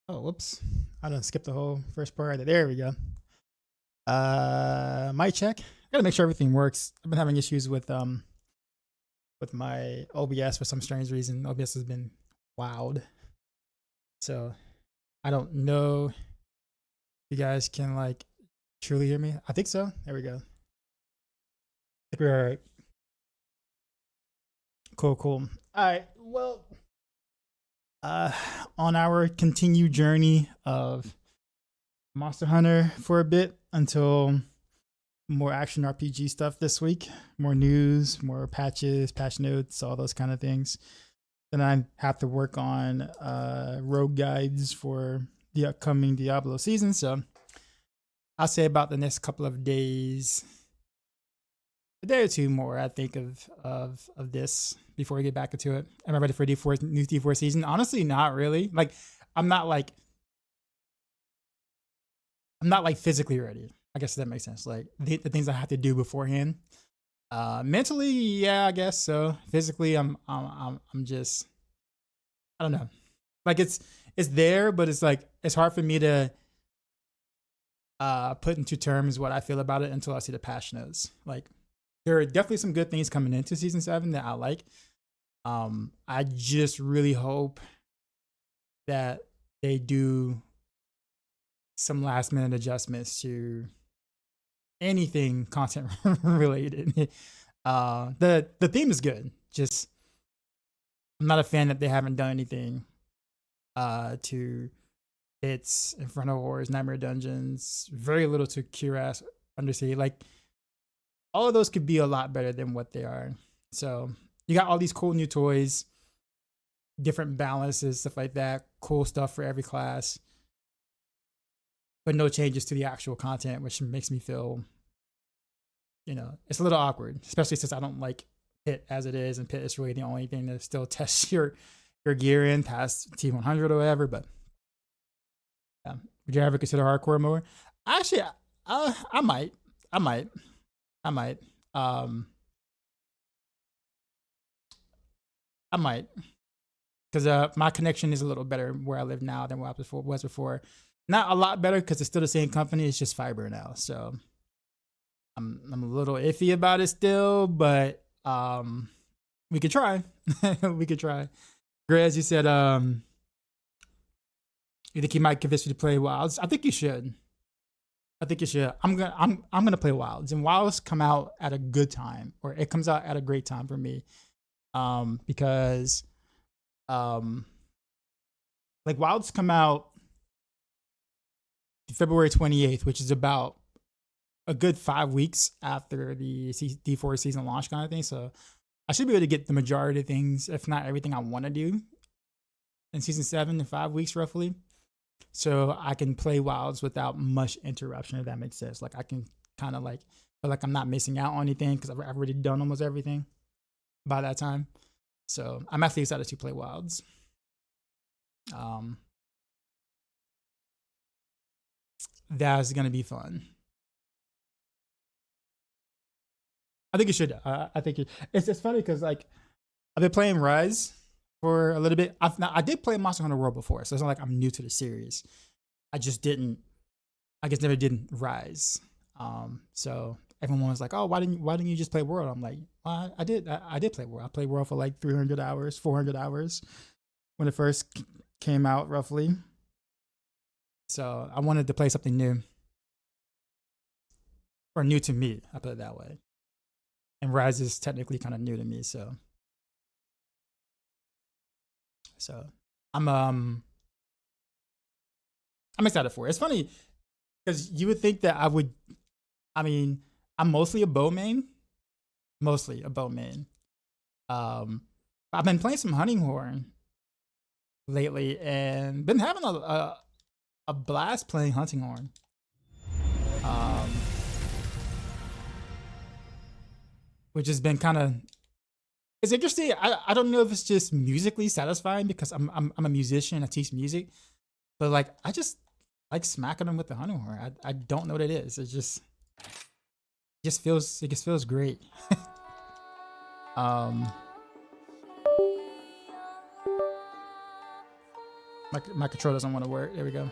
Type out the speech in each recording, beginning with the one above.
Oh, whoops. I done skipped the whole first part. There we go. Mic check. I gotta make sure everything works. I've been having issues with my OBS for some strange reason. OBS has been wild. So I don't know if you guys can like truly hear me. I think so. There we go. I think we're all right. Cool. All right. Well, on our continued journey of Monster Hunter for a bit until more action RPG stuff this week, more news, more patches, patch notes, all those kind of things. Then I have to work on rogue guides for the upcoming Diablo season. So I'll say about the next couple of days, a day or two more, I think of this before we get back into it. Am I ready for new D4 season? Honestly, not really. Like I'm not like physically ready. I guess that makes sense. Like the things I have to do beforehand. Mentally, yeah, I guess so. Physically, I'm just, I don't know. Like it's there, but it's like it's hard for me to put into terms what I feel about it until I see the patch notes. Like there are definitely some good things coming into season 7 that I like. I just really hope that they do some last minute adjustments to anything content related. The theme is good. Just I'm not a fan that they haven't done anything to its Inferno Wars, Nightmare Dungeons, very little to Cuirass Undersea. Like all of those could be a lot better than what they are. So you got all these cool new toys, different balances, stuff like that, cool stuff for every class, but no changes to the actual content, which makes me feel, it's a little awkward, especially since I don't like Pit as it is, and Pit is really the only thing that still tests your gear in past T100 or whatever. But yeah, would you ever consider hardcore more? Actually, I might. I might, because my connection is a little better where I live now than what was before. Not a lot better because it's still the same company. It's just fiber now, so I'm a little iffy about it still. But we could try. We could try. Grez, you said you think you might convince me to play Wilds? I think you should. I'm gonna play Wilds, and Wilds come out at a good time, or it comes out at a great time for me, because like Wilds come out February 28th, which is about a good 5 weeks after the D4 season launch kind of thing. So I should be able to get the majority of things, if not everything I want to do in season 7 in 5 weeks roughly. So I can play Wilds without much interruption, if that makes sense. Like I can kind of like feel like I'm not missing out on anything because I've already done almost everything by that time. So I'm actually excited to play Wilds. That's gonna be fun. I think you should. I think it's funny because like I've been playing Rise for a little bit. I did play Monster Hunter World before, so it's not like I'm new to the series. I guess never did Rise. So everyone was like, "Oh, why didn't you just play World?" I'm like, well, I did play World. I played World for like 300 hours, 400 hours when it first came out, roughly. So I wanted to play something new, or new to me. I put it that way. And Rise is technically kind of new to me, so I'm excited for it. It's funny because you would think that I'm mostly a bow main. I've been playing some hunting horn lately and been having a blast playing hunting horn. Which has been kind of, it's interesting. I don't know if it's just musically satisfying because I'm a musician. I teach music, but like I just like smacking them with the hunting horn. I don't know what it is. It just feels great. My control doesn't want to work. There we go.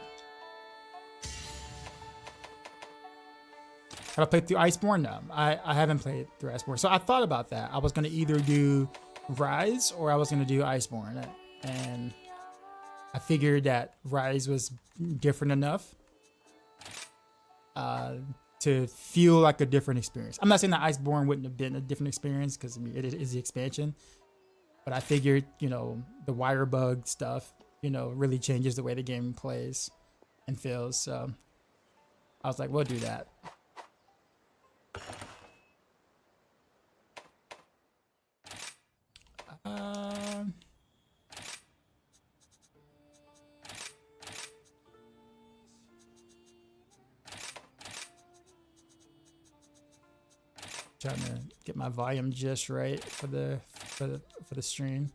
Have I played through Iceborne? No, I haven't played through Iceborne. So I thought about that. I was going to either do Rise or I was going to do Iceborne. And I figured that Rise was different enough to feel like a different experience. I'm not saying that Iceborne wouldn't have been a different experience because I mean, it is the expansion. But I figured, you know, the wire bug stuff, you know, really changes the way the game plays and feels. So I was like, we'll do that. Trying to get my volume just right for the stream.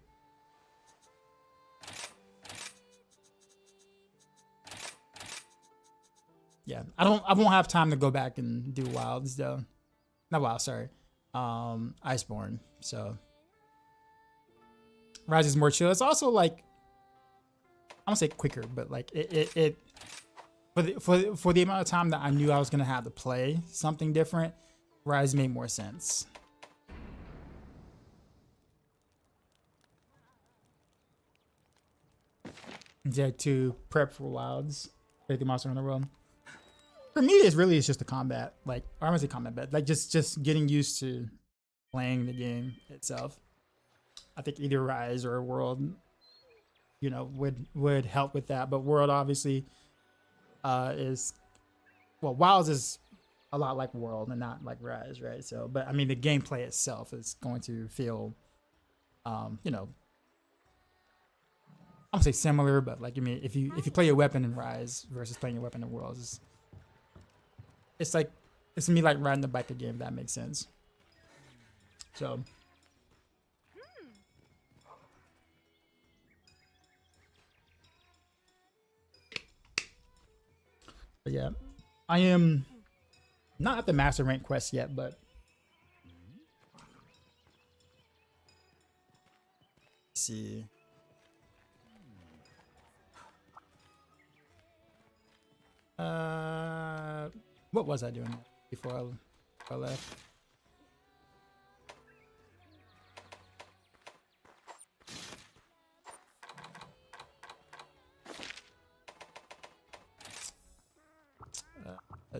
Yeah, I won't have time to go back and do Wilds though. Not Wild, sorry. Iceborne. So Rise is more chill. It's also like I won't say quicker, but like it for the amount of time that I knew I was gonna have to play something different, Rise made more sense. Instead to prep for Wilds, play the Monster Hunter World. For me, it's just the combat. Like, or I don't say combat, but like just getting used to playing the game itself. I think either Rise or World, you know, would help with that. But World obviously is, well, Wilds is a lot like World and not like Rise, right? So, but I mean, the gameplay itself is going to feel, you know, I don't say similar, but like, I mean, if you play a weapon in Rise versus playing a weapon in Worlds, it's like, it's gonna be like riding the bike again, if that makes sense. So. But yeah, I am not at the master rank quest yet, but let's see. What was I doing before I left?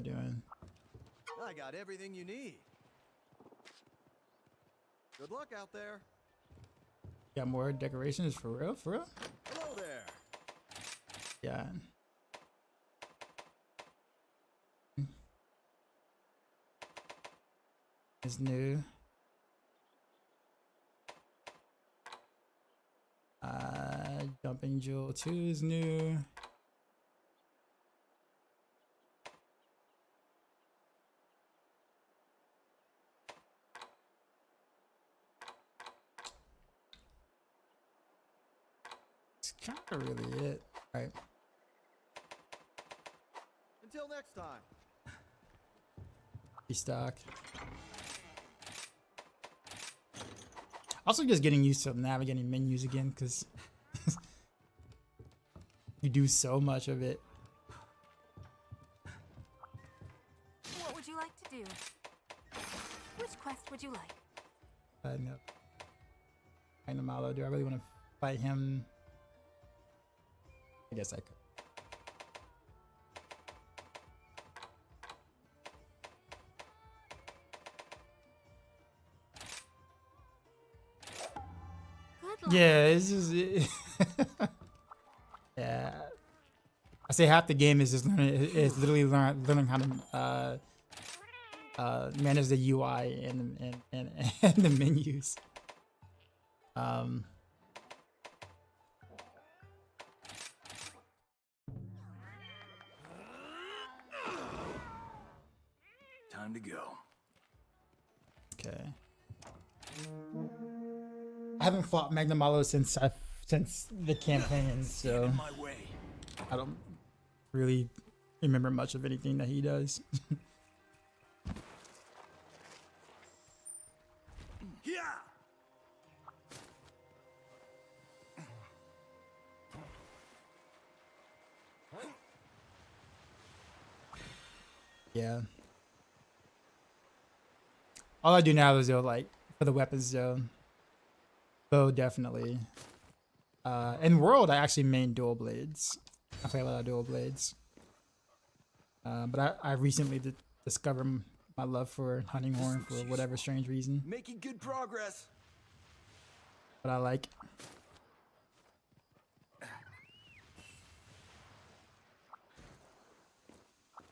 Doing? I got everything you need. Good luck out there. Got more decorations for real? For real? Hello there. Yeah. It's new. Jumping Jewel 2 is new. Kind of really it, right? Until next time. Restock. Also, just getting used to navigating menus again because you do so much of it. What would you like to do? Which quest would you like? No. Malo, do I really want to fight him? I guess I could. Good luck. Yeah, it's just yeah. I say half the game is just learning. It's literally learning how to manage the UI and the menus. Time to go. Okay. I haven't fought Magnamalo since the campaign, so I don't really remember much of anything that he does. Yeah. Yeah. All I do now is though, like for the weapons though. Bow definitely. In World, I actually main dual blades. I play a lot of dual blades. But I recently discovered my love for hunting horn for whatever strange reason. Making good progress. But I like.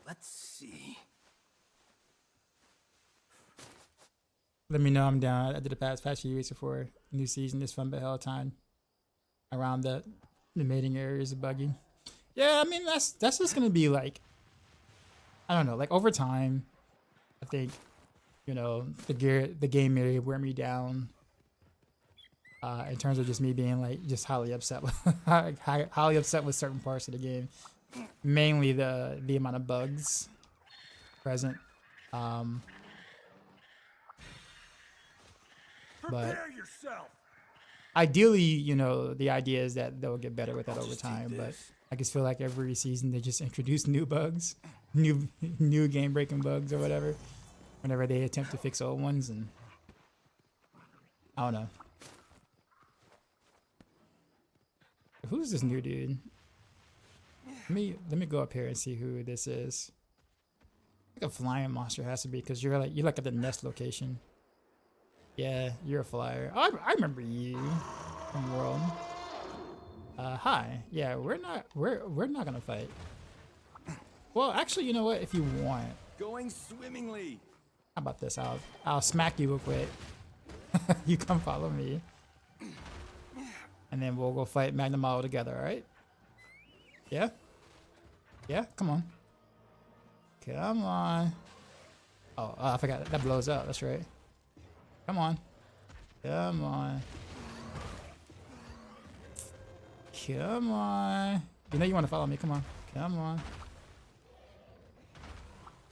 Let's see. Let me know I'm down. I did the past few weeks before new season. It's fun but hell time. Around the mating areas of buggy. Yeah, I mean that's just gonna be like, I don't know, like over time, I think, you know, the game may wear me down. In terms of just me being like just highly upset with highly upset with certain parts of the game, mainly the amount of bugs present. But yourself. ideally, you know, the idea is that they'll get better with that over time. But I just feel like every season they just introduce new bugs, new game breaking bugs or whatever, whenever they attempt to fix old ones, and I don't know. Who's this new dude? Let me go up here and see who this is. Like a flying monster has to be, because you're like at the nest location. Yeah, you're a flyer. Oh, I remember you from World. Hi. Yeah, we're not gonna fight. Well, actually, you know what? If you want, Going swimmingly. how about this? I'll smack you real quick. You come follow me, and then we'll go fight Magnum all together. All right? Yeah. Yeah. Come on. Come on. Oh, I forgot that blows up. That's right. Come on. Come on. Come on. You know you want to follow me. Come on. Come on.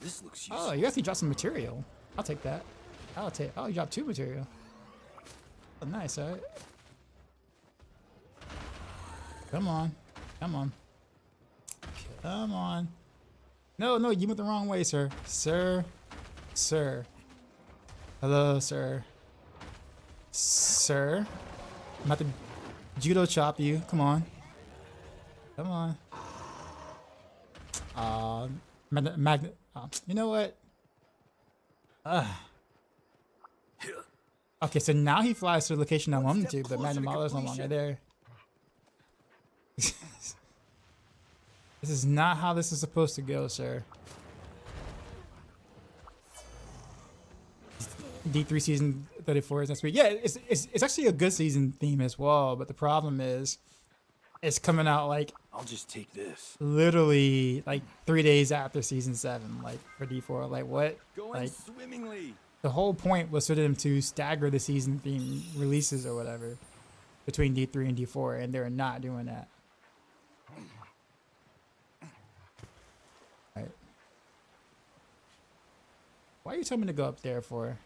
This looks useful. Oh, you actually dropped some material. I'll take that. Oh, you dropped 2 material. Oh, nice, alright. Come on. Come on. Come on. No, you went the wrong way, sir. Sir. Hello, sir. Sir. I'm about to judo chop you. Come on. Come on. You know what? Okay, so now he flies to the location I want him to, but Magnum is no longer there. This is not how this is supposed to go, sir. D3 season 34 is next week. Yeah, it's actually a good season theme as well, but the problem is it's coming out like I'll just take this. literally like 3 days after season 7, like for D4. Like what? Going Like swimmingly. the whole point was for them to stagger the season theme releases or whatever between D3 and D4, and they're not doing that. Right. Why are you telling me to go up there for?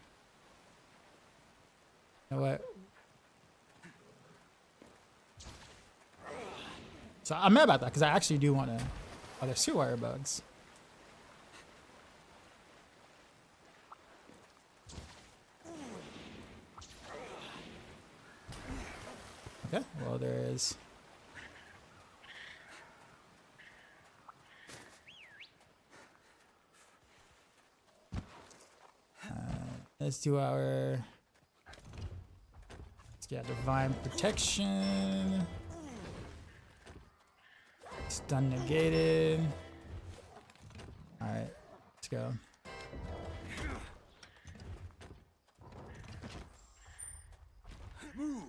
You know what? So I'm mad about that because I actually do want to. Oh, there's 2 wire bugs. Okay, well there is. Let's do our. Let's get divine protection. Stun negated. All right, let's go. Move.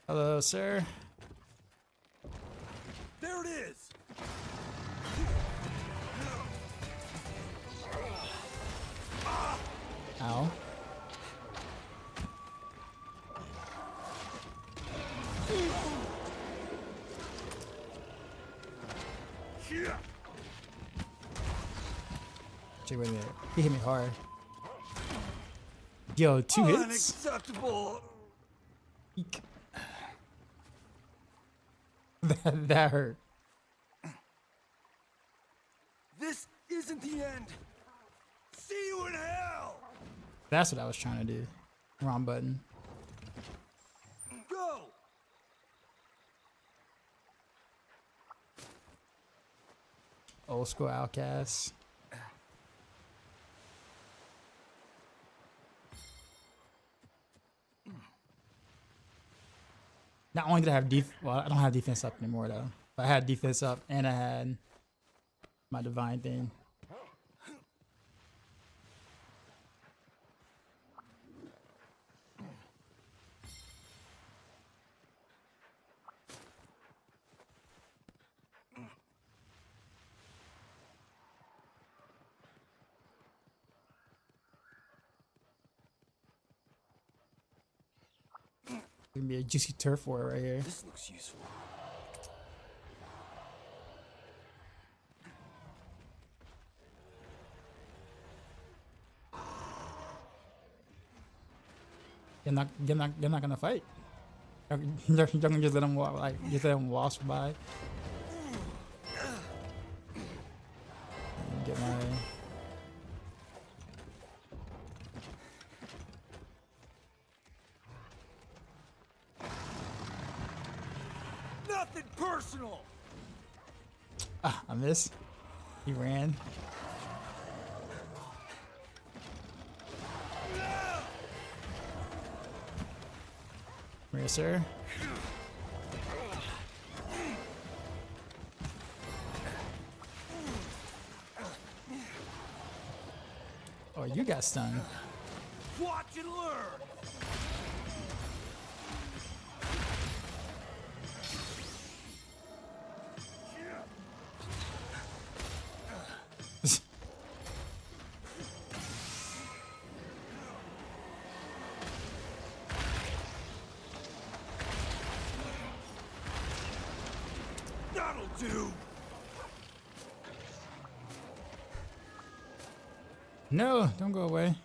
Hello, sir. There it is. Ow. Check, wait a minute. He hit me hard. Yo, 2 hits? Unacceptable. Eek. That hurt. isn't the end. See you in hell. That's what I was trying to do. Wrong button. Go. Old school outcast. Not only did I have well, I don't have defense up anymore though. But I had defense up and I had my divine thing. Gonna be a juicy turf war right here. This looks useful. You're not gonna fight. You're gonna just let them walk, like just let them wash by. Get my. Nothing personal. Ah, I missed. He ran. Come here, sir. Oh, you got stunned. Watch and learn. That'll do. No, don't go away.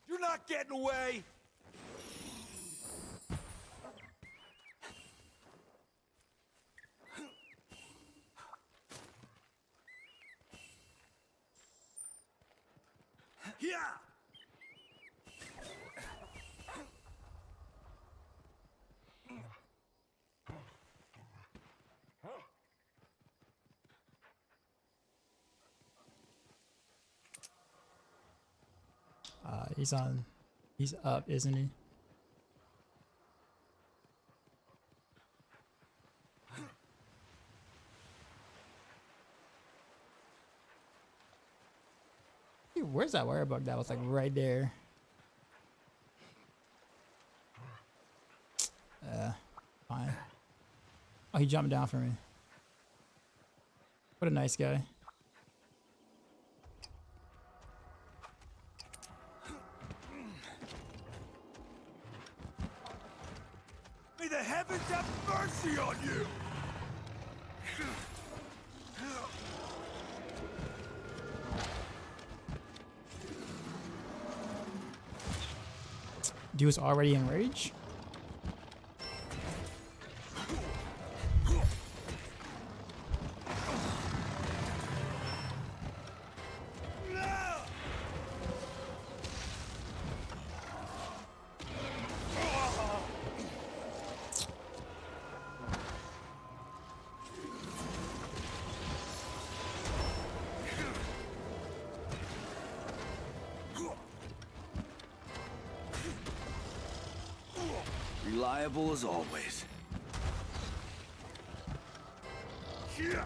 You're not getting away. Yeah. He's up, isn't he? Dude, where's that wire bug that was like right there? Fine. Oh, he jumped down for me. What a nice guy. May the heavens have mercy on you! Dude's already in rage? Reliable as always. Yeah.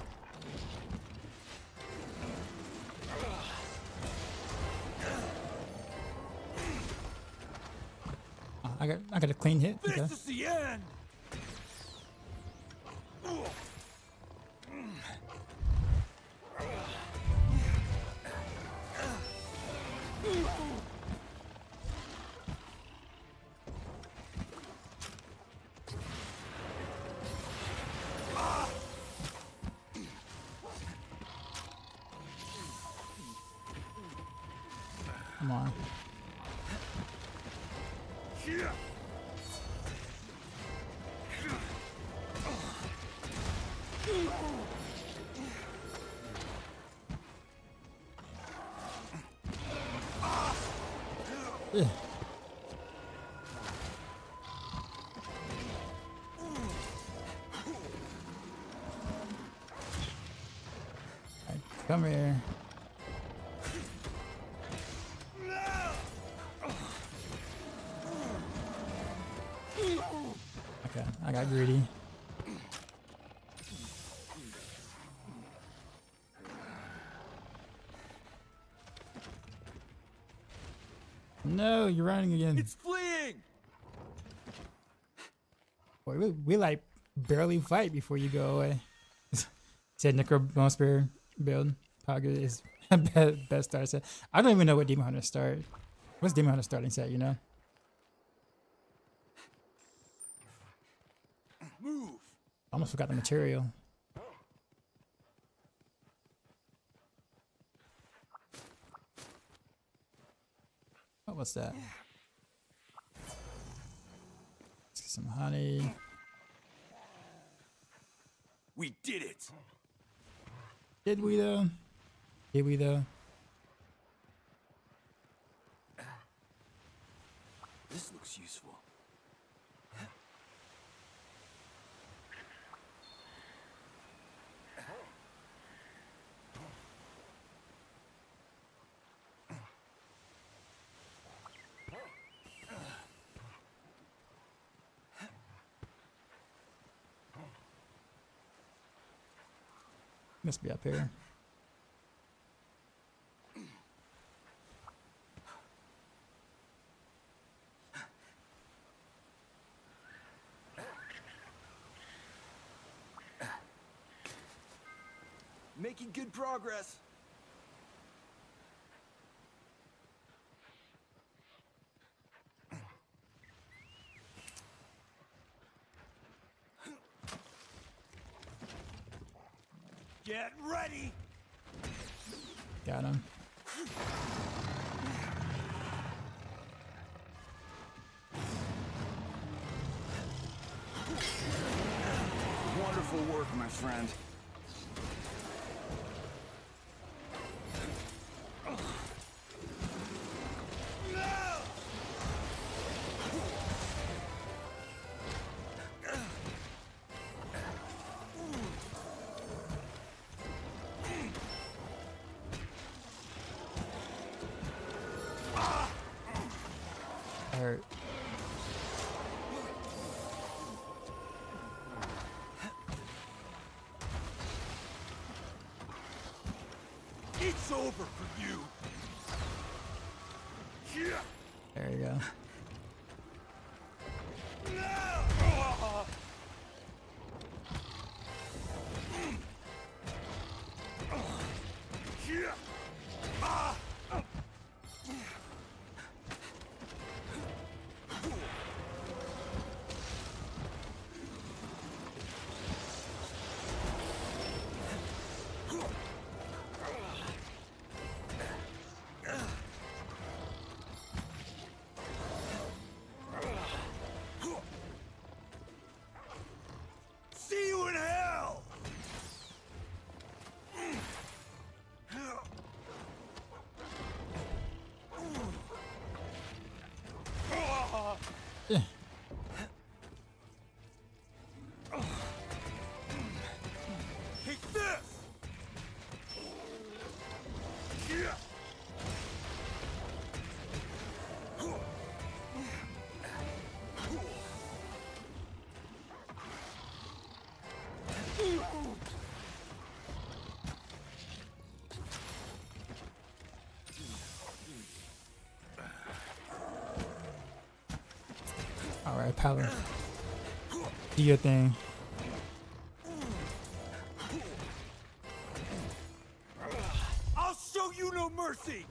I got a clean hit. Okay. This is the end. Come on. Yeah. Ugh. Alright, come here. Okay, I got greedy. No, you're running again. It's fleeing! Boy, we like barely fight before you go away. Said Necrobone Spear build. Pogger is best start set. I don't even know what Demon Hunter start. What's Demon Hunter starting set, you know? Move! I almost forgot the material. Oh, what's that? Let's get some honey. We did it! Did we though? Did we though? This looks useful. Must be up here. Making good progress. Get ready! Got him. Wonderful work, my friend. Hurt. It's over for you. There you go. See you in hell! Eh. Take this! All right, Power. Do your thing. I'll show you no mercy!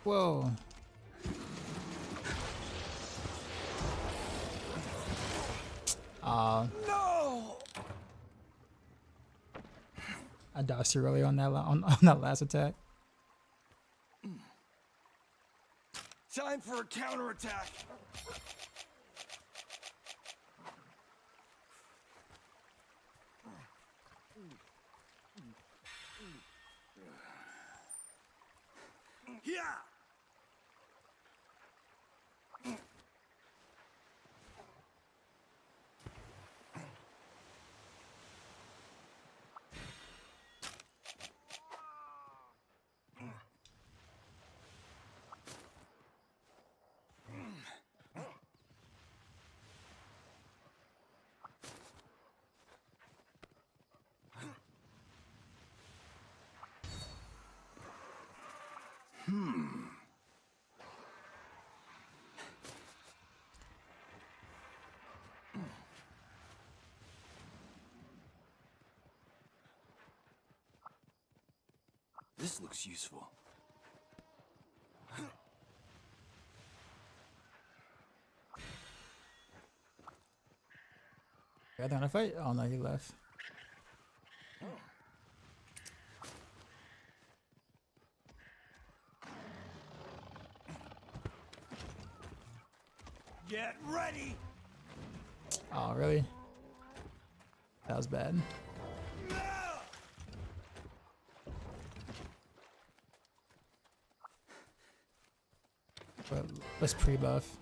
Whoa. No! I dodged too early on that on that last attack. Time for a counterattack. Yeah. This looks useful. Are they gonna fight? Oh no, he left. Get ready. Oh really? That was bad. But let's pre-buff.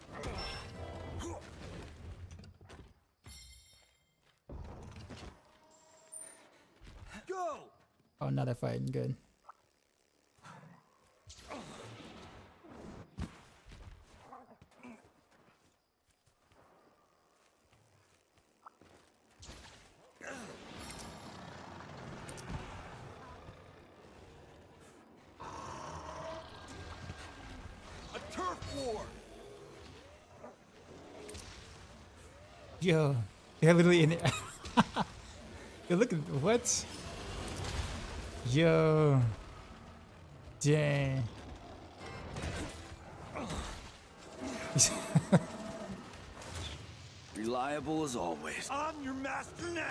Go. Oh, now they're fighting. Good. A turf war. Yo, they're literally in it. Yo, look at what? Yo, dang. Reliable as always. I'm your master now.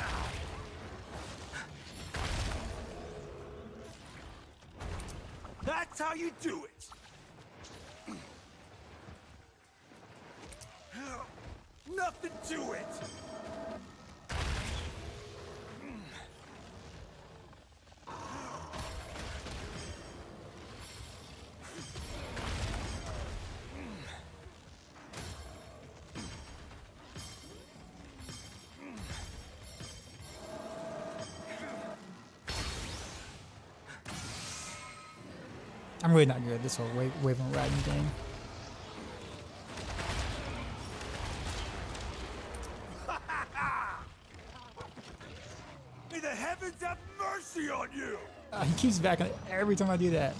That's how you do it. Nothing to it. I'm really not good at this whole wave and riding game. May the heavens have mercy on you. He keeps backing every time I do that.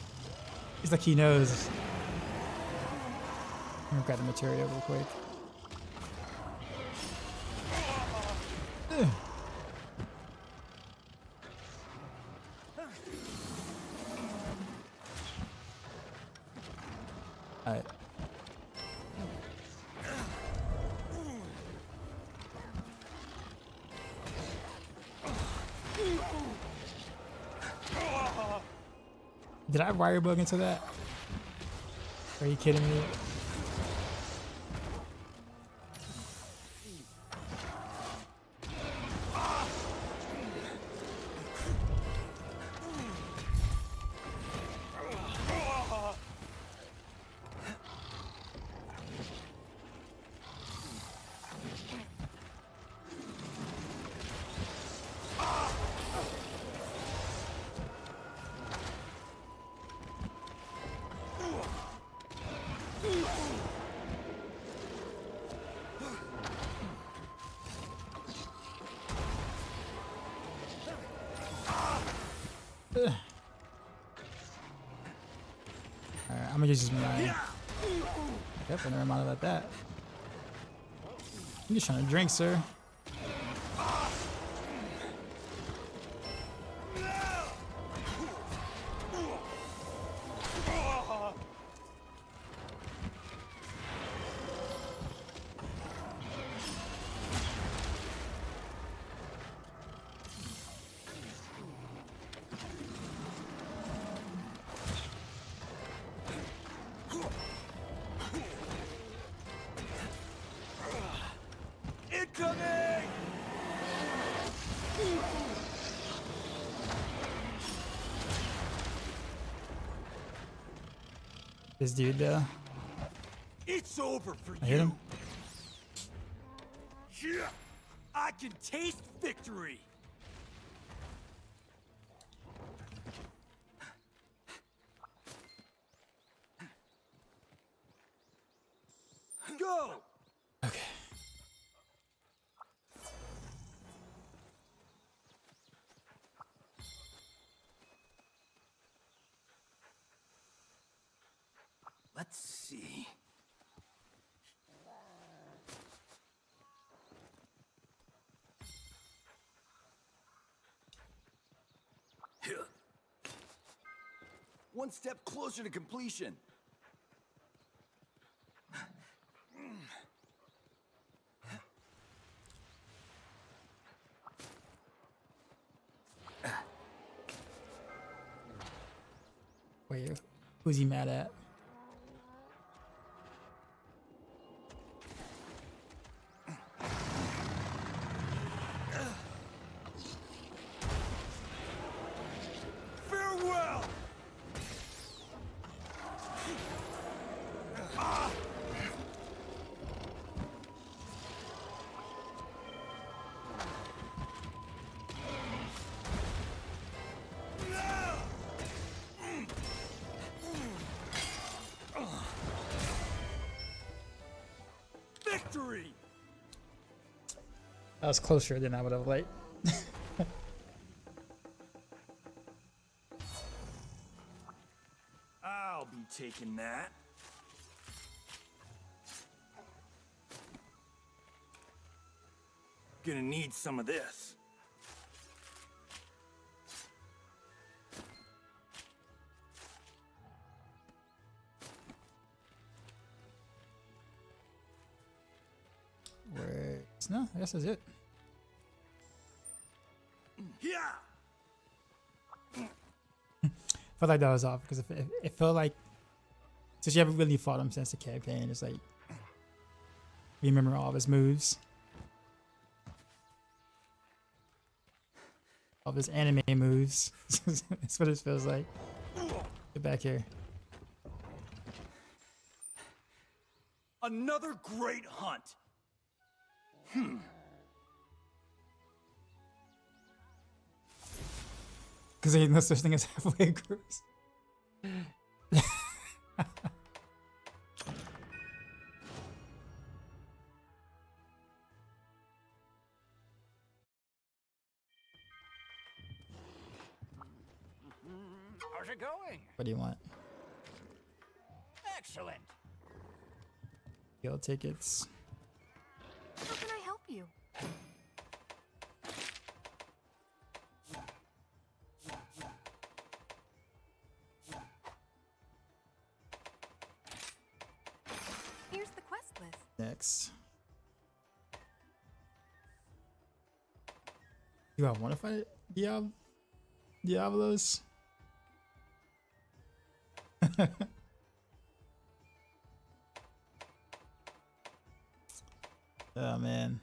It's like he knows. I'm gonna grab the material real quick. Ugh. Alright. Did I wire bug into that? Are you kidding me? Alright, I'm gonna just use my. Definitely never mind about that. I'm just trying to drink, sir. This dude there. It's over for I hit him. Yeah, I can taste victory. Go. Okay. Let's see. One step closer to completion. Wait, who's he mad at? Farewell. Victory. That was closer than I would have liked. I'll be taking that. Gonna need some of this. Wait, no, I guess that's it. Yeah. Felt like that was off because it felt like since you haven't really fought him since the campaign, it's like remember all of his moves, all of his anime moves. That's what it feels like. Get back here. Another great hunt. Because ain't no such thing as halfway groups. How's it going? What do you want? Excellent. Guild tickets. How can I help you? Here's the quest list. Next. Do I want to fight Diablos? Oh man.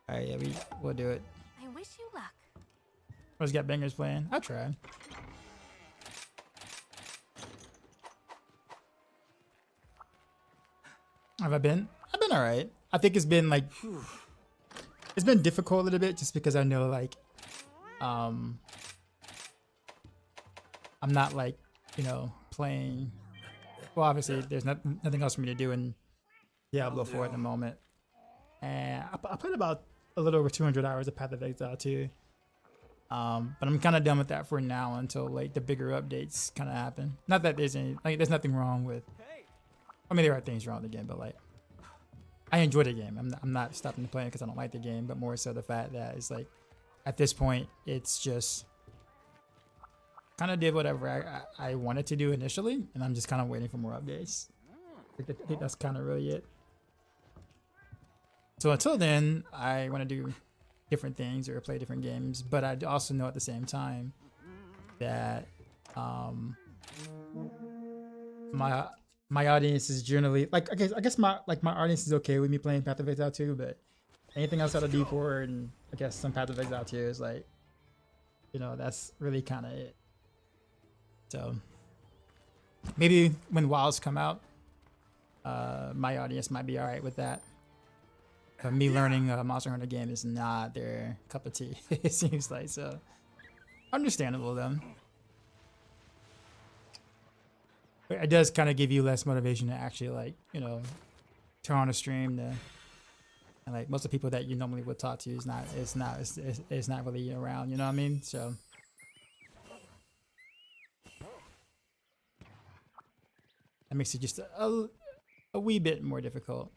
Alright, yeah, we'll do it. I wish you luck. Where's got bangers playing? I'll try. Have I been? I've been alright. I think it's been like it's been difficult a little bit just because I know like I'm not like, you know, playing well obviously there's nothing else for me to do in Diablo 4 at the moment. And I played about a little over 200 hours of Path of Exile 2. But I'm kind of done with that for now until like the bigger updates kind of happen. Not that there's any like there's nothing wrong with I mean, there are things wrong with the game, but like, I enjoy the game. I'm not stopping playing because I don't like the game, but more so the fact that it's like, at this point, it's just kind of did whatever I wanted to do initially, and I'm just kind of waiting for more updates. I think that's kind of really it. So until then, I want to do different things or play different games, but I also know at the same time that my audience is generally like I guess my audience is okay with me playing Path of Exile 2, but anything outside of D4 and I guess some Path of Exile 2 is like, you know, that's really kind of it. So Maybe when WoWs come out, my audience might be all right with that. But me learning a Monster Hunter game is not their cup of tea. It seems like so. Understandable then. But it does kind of give you less motivation to actually like, you know, turn on a stream to, and like most of the people that you normally would talk to is not really around, you know what I mean? So that makes it just a wee bit more difficult.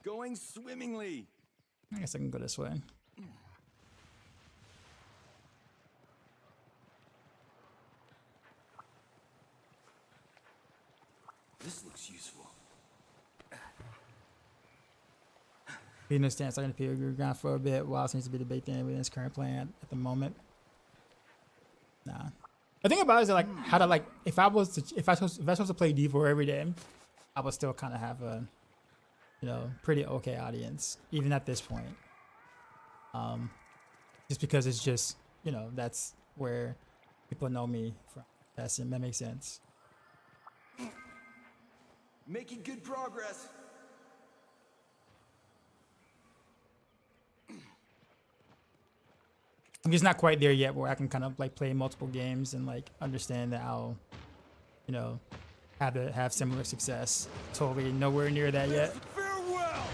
Going swimmingly. I guess I can go this way. This looks useful. Be in a stance I'm gonna be around for a bit. WoW seems to be the big thing within its current plan at the moment. Nah. The thing about it is that, like how to like if I was supposed to play D4 every day, I would still kind of have a, you know, pretty okay audience even at this point. Just because it's just, you know, that's where people know me from. That makes sense. Making good progress. I'm just not quite there yet where I can kind of like play multiple games and like understand that I'll, you know, have similar success. Totally nowhere near that yet. Farewell.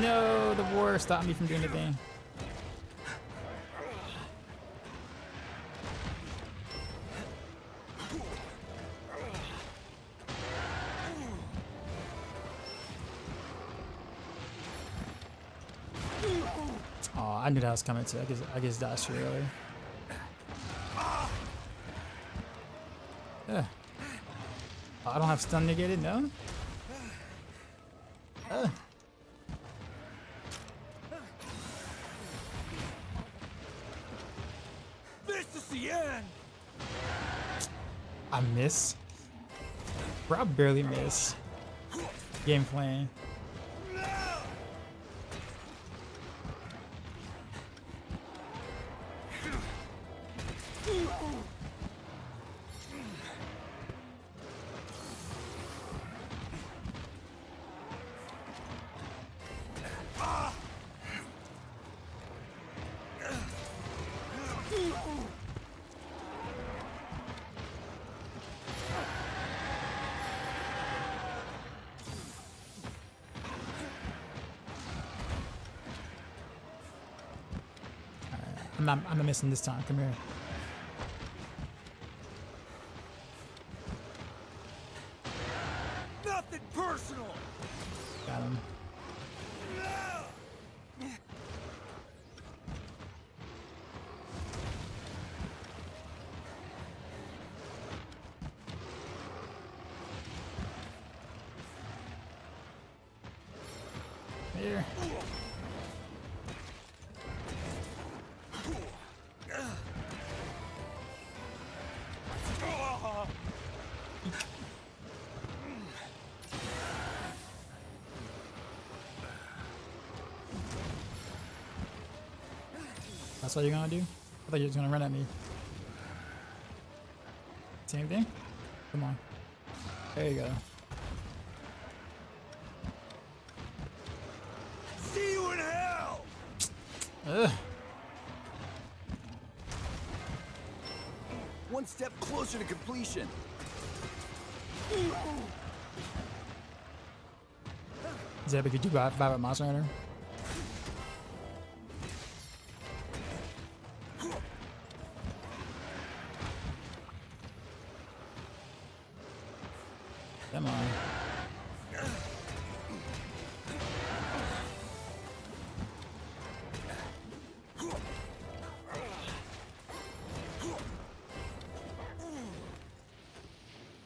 No, the war stopped me from doing anything. Oh, I knew that was coming too. I guess dodged too early. Oh, I don't have stun negated, no? This is the end. I miss. Bro, I barely miss. Game plan. I'm not missing this time. Come here. Nothing personal. Got him. Here. That's all you're gonna do? I thought you were just gonna run at me. Same thing? Come on. There you go. See you in hell. Ugh. One step closer to completion. Is that because you buy a Monster Hunter? Come on.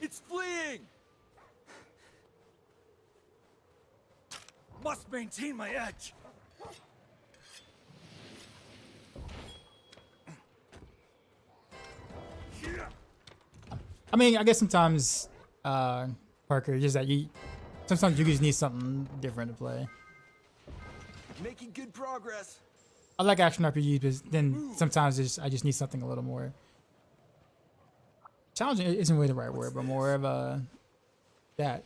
It's fleeing. Must maintain my edge. I mean, I guess sometimes, Parker, just that sometimes you just need something different to play. Making good progress. I like action RPGs, but then sometimes I just need something a little more challenging. Isn't really the right word, but more of a that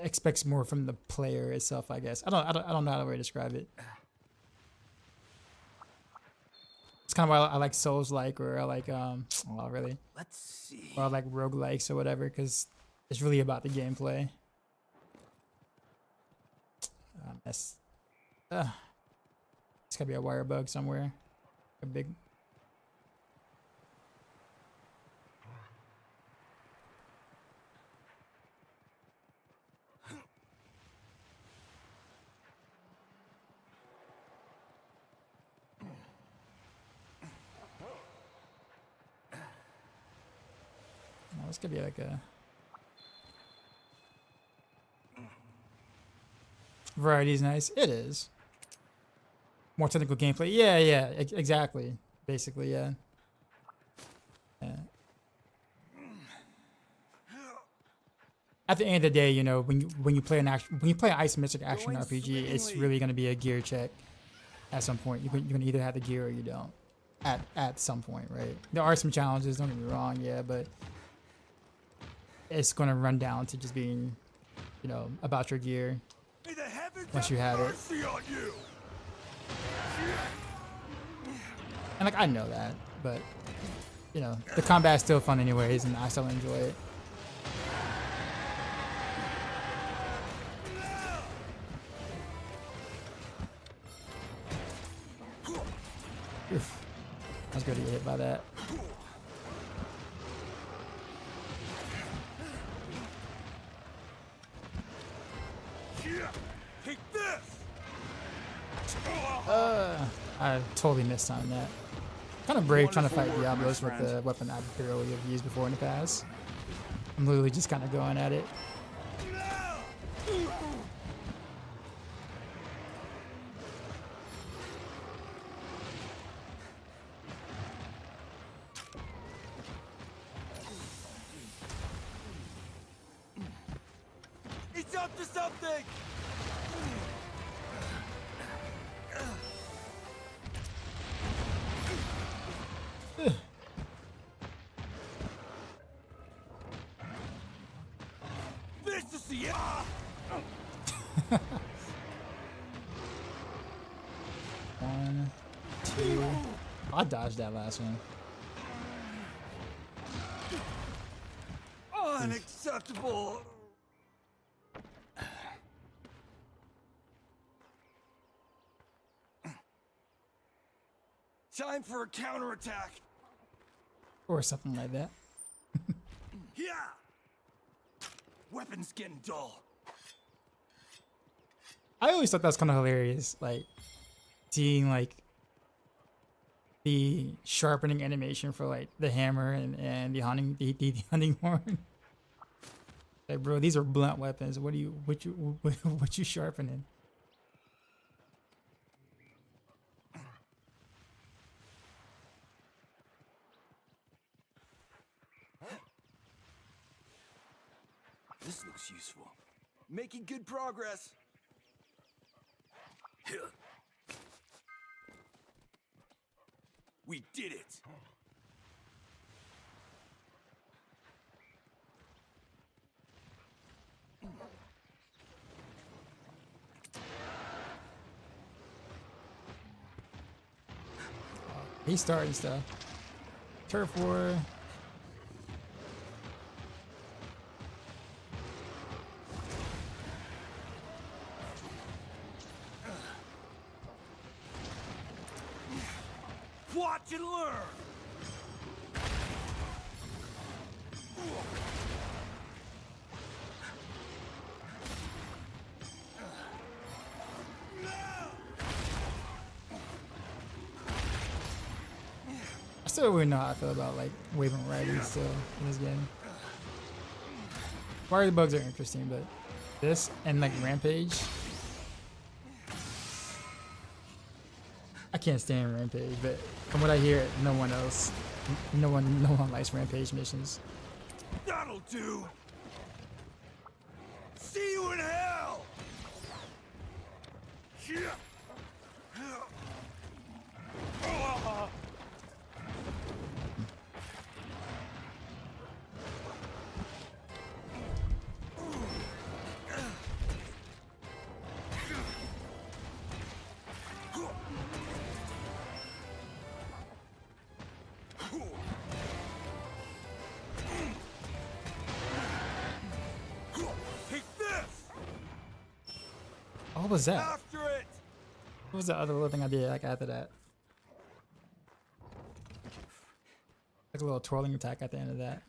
expects more from the player itself. I guess I don't know how to really describe it. It's kind of why I like Souls-like, or I like well, really, Let's see. or I like roguelikes or whatever, because it's really about the gameplay. That's it's gotta be a wire bug somewhere. A big. Oh, this could be like a variety is nice. It is. More technical gameplay. Yeah, exactly. Basically, yeah. At the end of the day, you know, when you play an isometric action RPG, it's really going to be a gear check. At some point, you're going to either have the gear or you don't. At some point, right? There are some challenges. Don't get me wrong, yeah, but it's going to run down to just being, you know, about your gear. May the heavens Once you have it. mercy on you. And like I know that, but you know, the combat's still fun anyways, and I still enjoy it. Oof. I was good to get hit by that. Take this. I totally missed on that. Kind of brave trying to fight Diablos with the weapon I barely have used before in the past. I'm literally just kind of going at it. It's up to something. This is the One, two. I dodged that last one. unacceptable. Time for a counterattack. Or something like that. Yeah. Weapons getting dull. I always thought that was kind of hilarious, like seeing like the sharpening animation for like the hammer and the hunting horn. Like, bro, these are blunt weapons. What you sharpening? This looks useful. Making good progress. We did it. He's starting stuff. Turf war. Watch and learn. I still wouldn't know how I feel about like waving riding still in this game. Fire bugs are interesting, but this and like Rampage, I can't stand Rampage. But from what I hear, no one likes Rampage missions. That'll do. See you in hell. Yeah. What was that? After it! What was the other little thing I did like after that? Like a little twirling attack at the end of that.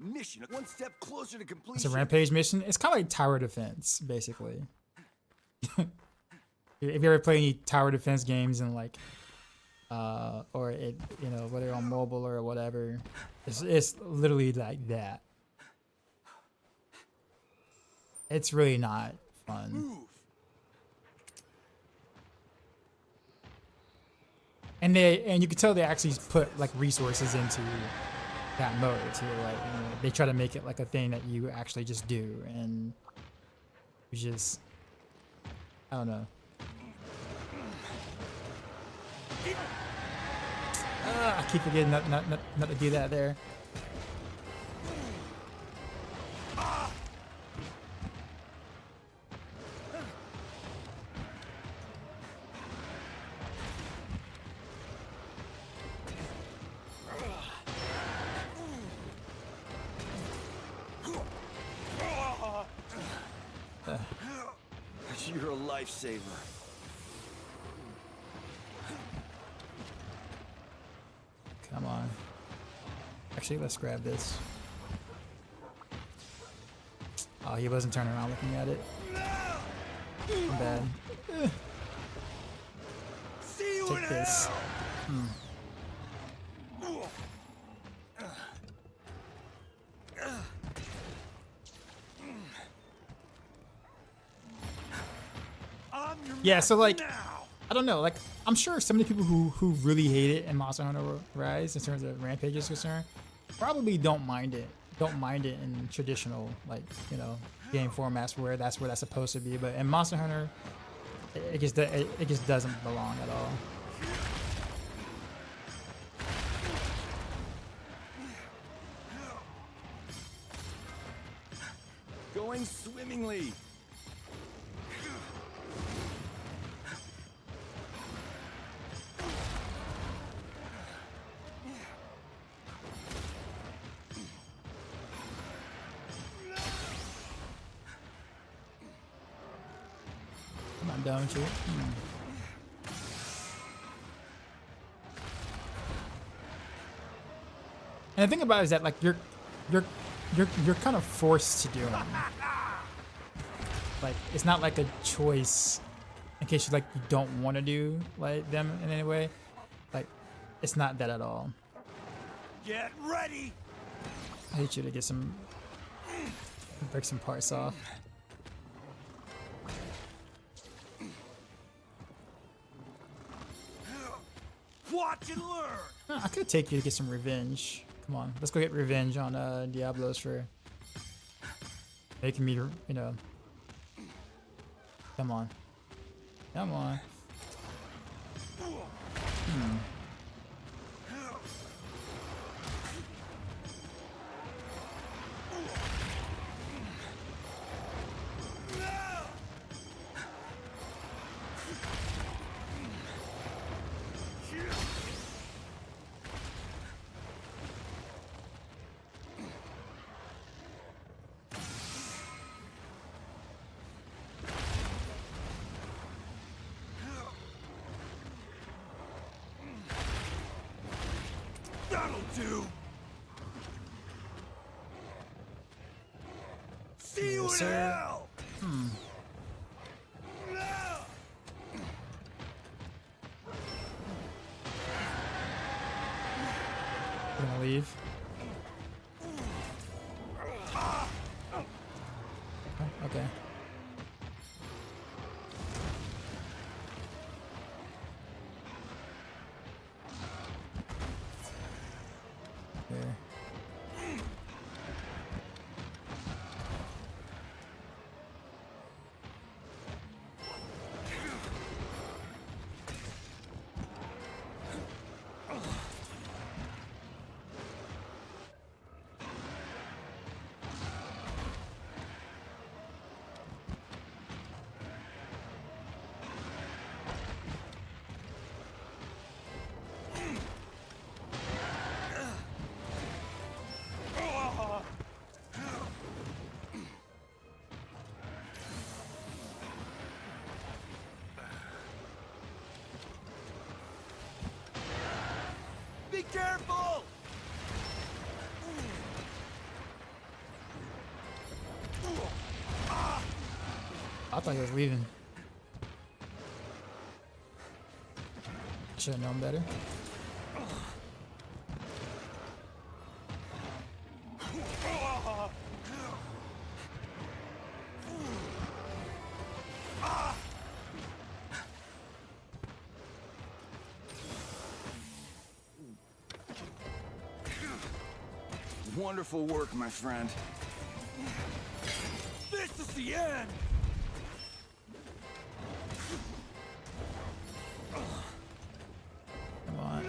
Mission one step closer to completion. It's a rampage mission. It's kind of like tower defense, basically. If you ever play any tower defense games and like, or it, you know, whether on mobile or whatever, it's literally like that. It's really not fun. Move. And you can tell they actually put like resources into that mode too. Like, you know, they try to make it like a thing that you actually just do, and you just, I don't know. I keep forgetting not to do that there. You're a lifesaver. Come on. Actually, let's grab this. Oh, he wasn't turning around looking at it. I'm bad. See you Take this. Yeah, so like, I don't know, like, I'm sure some of the people who really hate it in Monster Hunter Rise in terms of Rampage is concerned probably don't mind it. Don't mind it in traditional, like, you know, game formats where that's supposed to be. But in Monster Hunter, it just doesn't belong at all. Going swimmingly. I'm done with you. And the thing about it is that like you're kind of forced to do them. Like it's not like a choice in case you don't want to do like them in any way. Like it's not that at all. Get ready. I hate you to get some break some parts off. Watch and learn. I could take you to get some revenge. Come on, let's go get revenge on Diablos for making me, you know. Come on. Come on. That'll do. See you in hell. I'm gonna leave. Okay. There. Careful! I thought he was leaving. Should have known better. Wonderful work, my friend. This is the end! Come on.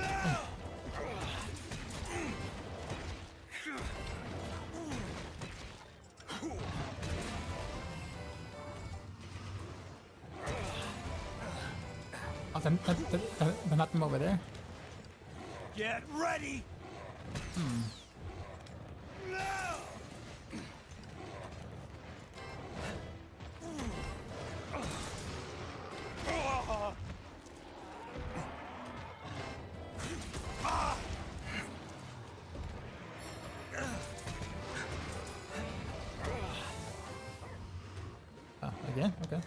Oh, they're not them over there. Get ready! Oh, again? Okay.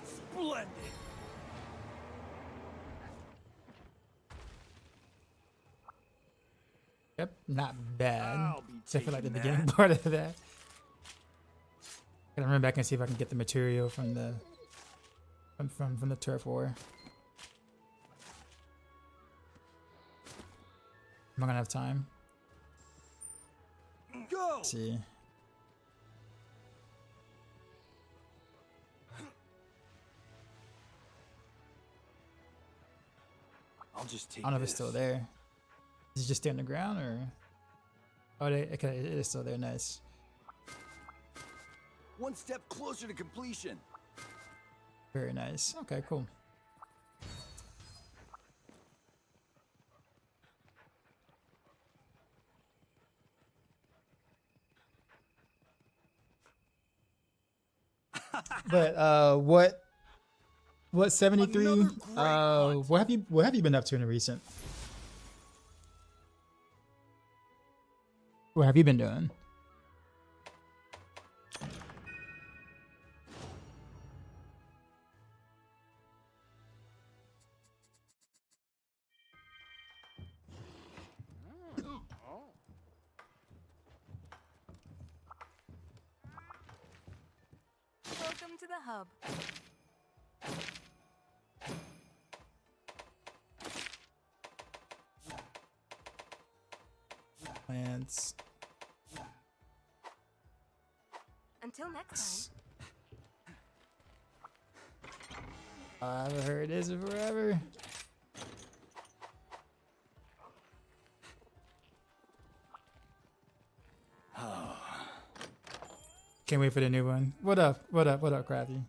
Splendid! Yep, not bad. I'll be Except for like the taking beginning that. part of that. Gotta run back and see if I can get the material from the from the turf war. Am I gonna have time? Go! Let's see. I'll just take I don't know if it's still there. Is it just stay on the ground or? Oh, okay, it is still there. Nice. One step closer to completion. Very nice. Okay, cool. But what 73? Another great hunt. What have you been up to in the recent? What have you been doing? Welcome to the hub. Plants. Until next time. I haven't heard this in forever. Can't wait for the new one. What up? What up? What up, Crafty?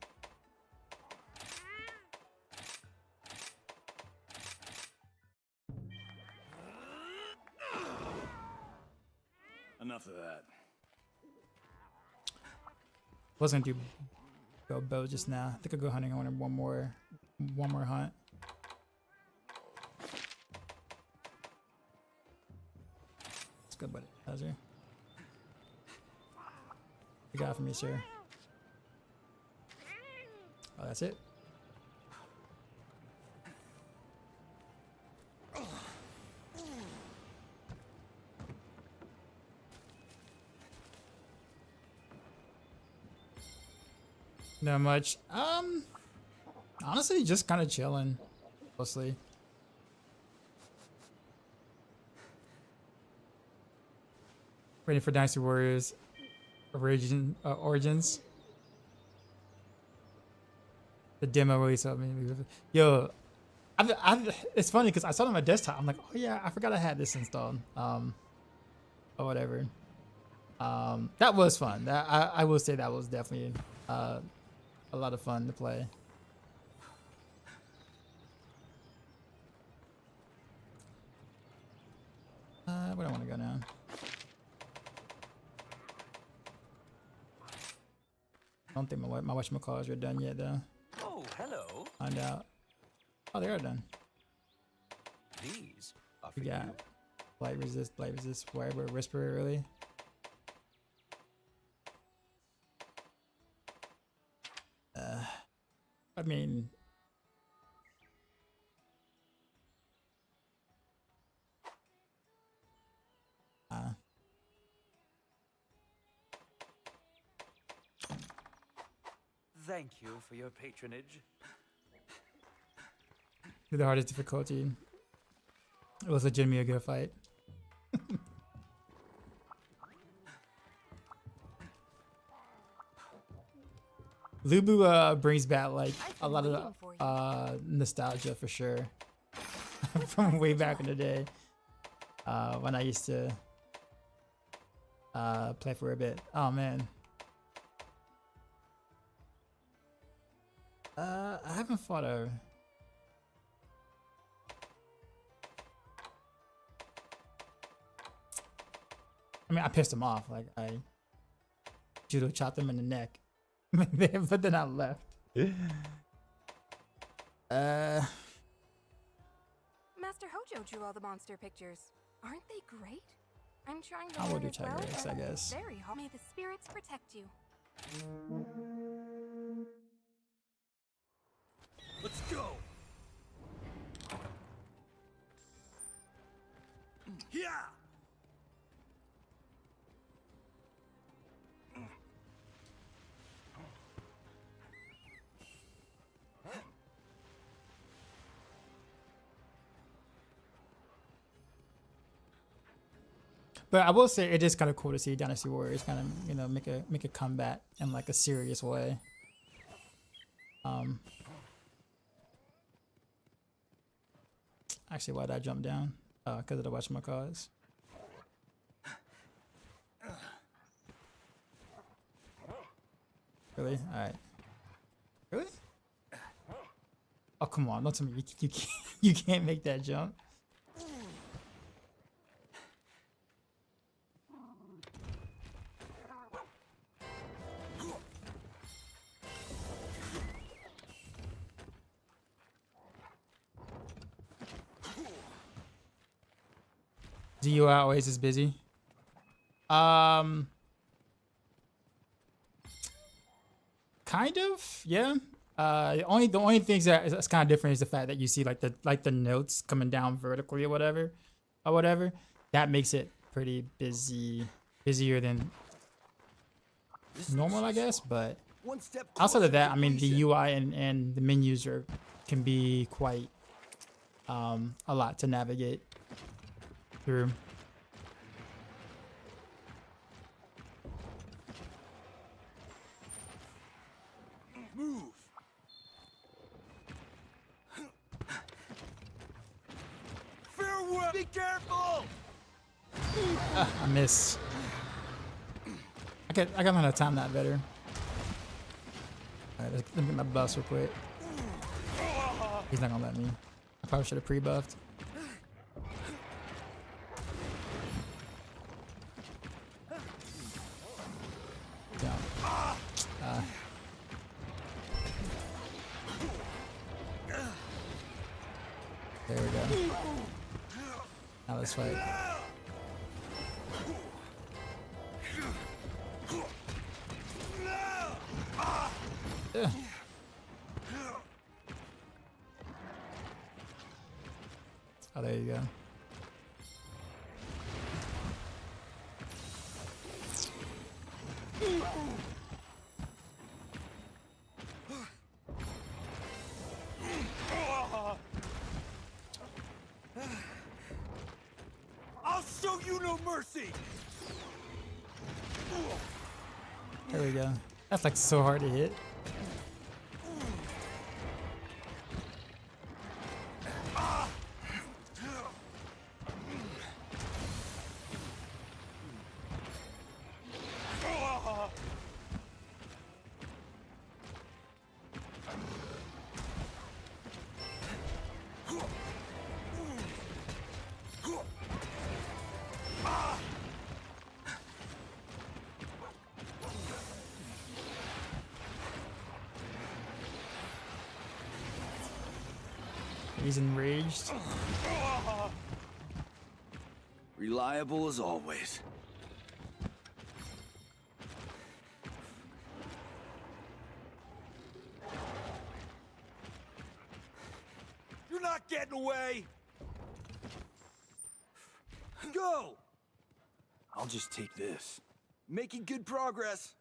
Enough of that. Wasn't gonna do go bow just now. I think I'll go hunting. I want one more hunt. Let's go, buddy. How's you? You got for me, sir? Oh, that's it. Not much. Honestly, just kind of chilling, mostly. Waiting for Dynasty Warriors Origins. The demo release of me. Yo, it's funny because I saw it on my desktop. I'm like, oh yeah, I forgot I had this installed. Or whatever. That was fun. That I will say that was definitely a lot of fun to play. Where do I want to go now? I don't think my whatchamacallits are done yet though. Oh, hello. Find out. Oh, they are done. These are for We got you. blight resist, whatever, whisper really. I mean, Thank you for your patronage. to the hardest difficulty. It was legitimately a good fight. Lubu brings back like a lot of nostalgia for sure from way back in the day when I used to play for a bit. Oh man, I haven't fought a. I mean, I pissed him off. Like I judo chopped him in the neck. But then I left. Master Hojo drew all the monster pictures. Aren't they great? I'm trying to I will learn do as well, Tigrex, I but guess. Very hard. May the spirits protect you. Let's go. Yeah. But I will say it is kind of cool to see Dynasty Warriors kind of, you know, make a comeback in like a serious way. Actually, why did I jump down? Because of the whatchamacallit. Really? All right. Really? Oh come on! Don't tell me you can't make that jump. DUI always is busy. Kind of, yeah. The only things that is kind of different is the fact that you see like the notes coming down vertically or whatever. That makes it pretty busier than normal, I guess. But One step outside of closer that, to I mean, the completion. UI and the menus can be quite a lot to navigate through. Move. Farewell. Be careful. I missed. I got enough time that better. Alright, let me get my buffs real quick. He's not gonna let me. I probably should have pre-buffed. Yeah. There we go. Now let's fight. Yeah. Oh, there you go. I'll show you no mercy. There we go. That's like so hard to hit. He's enraged. Reliable as always. You're not getting away! Go! I'll just take this. Making good progress.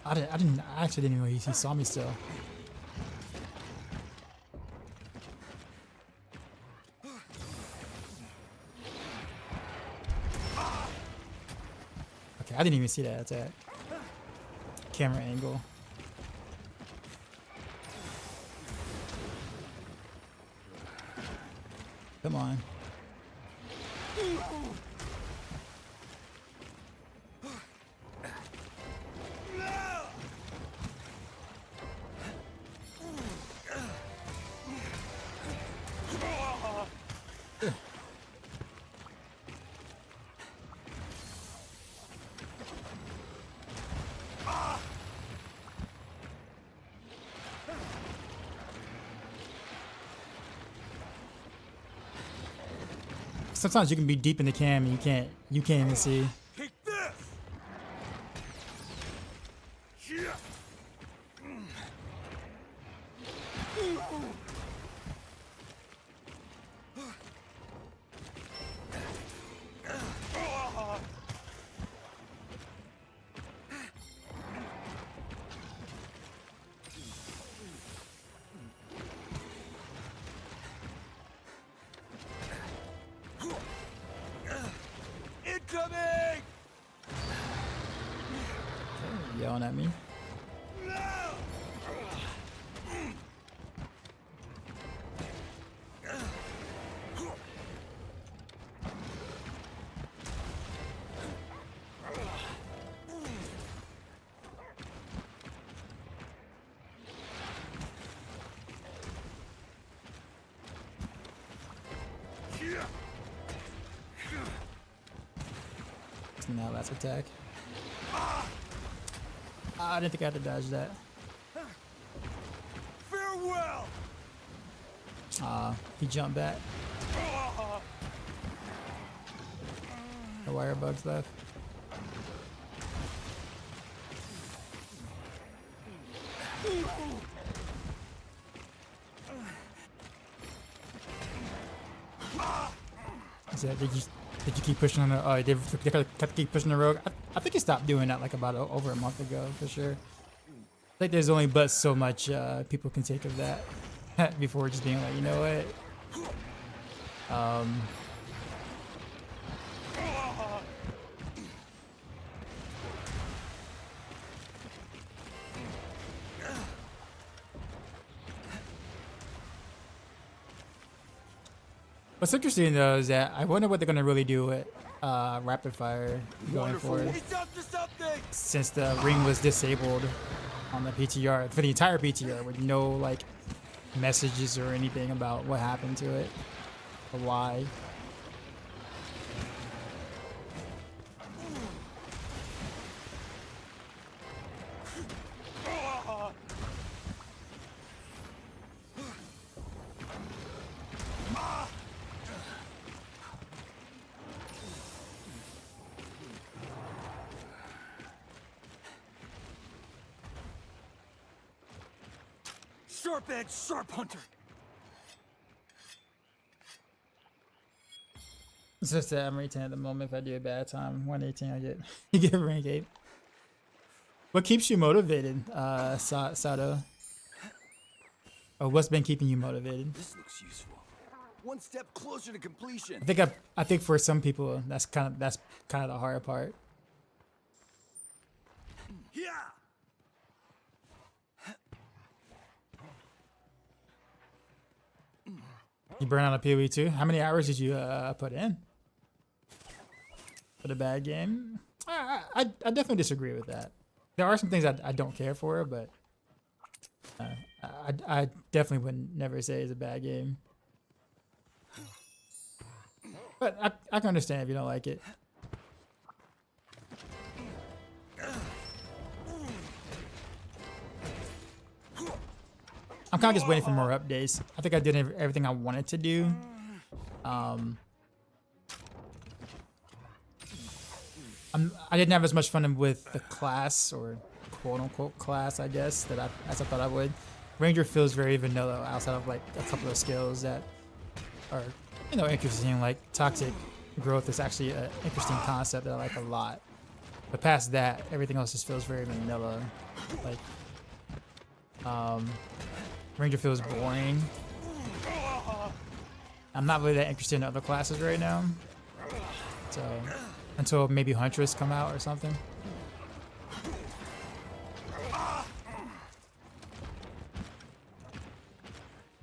I actually didn't even know he saw me still. Okay, I didn't even see that attack. Camera angle. Come on. Sometimes you can be deep in the cam and you can't even see. Take this! Yeah. Incoming! Yelling at me. Now that's attack. I didn't think I had to dodge that. Farewell! He jumped back. The wire bugs left. Is that, did you keep pushing on the? Oh, they kept to keep pushing the rogue. I think he stopped doing that like about over a month ago for sure. Like there's only but so much people can take of that before just being like, you know what? What's interesting though is that I wonder what they're gonna really do with rapid fire going forward, It's up to something! since the ring was disabled on the PTR for the entire PTR with no like messages or anything about what happened to it or why. Sharp edge, sharp hunter! It's just that I'm rating at the moment. If I do a bad time, 118, I get you get rank 8. What keeps you motivated, Sato? Or what's been keeping you motivated? This looks useful. One step closer to completion. I think for some people that's kind of the hard part. Yeah! You burn out a PoE too? How many hours did you put in for the bad game? I definitely disagree with that. There are some things I don't care for, but I definitely would never say it's a bad game. But I can understand if you don't like it. I'm kind of just waiting for more updates. I think I did everything I wanted to do. I didn't have as much fun with the class, or quote unquote class, I guess, as I thought I would. Ranger feels very vanilla outside of like a couple of skills that are, you know, interesting. Like toxic growth is actually an interesting concept that I like a lot. But past that, everything else just feels very vanilla. Like, Ranger feels boring. I'm not really that interested in other classes right now. So, until maybe Huntress come out or something.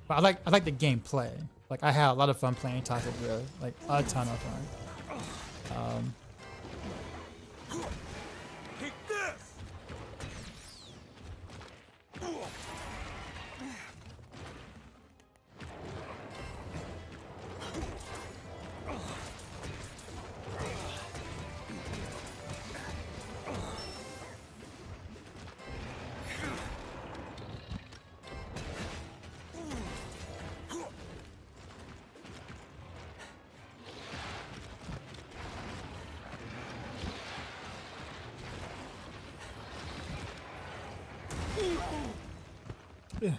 But I like the gameplay. Like, I had a lot of fun playing Toxic Growth. Like, a ton of fun. Take this! Yeah.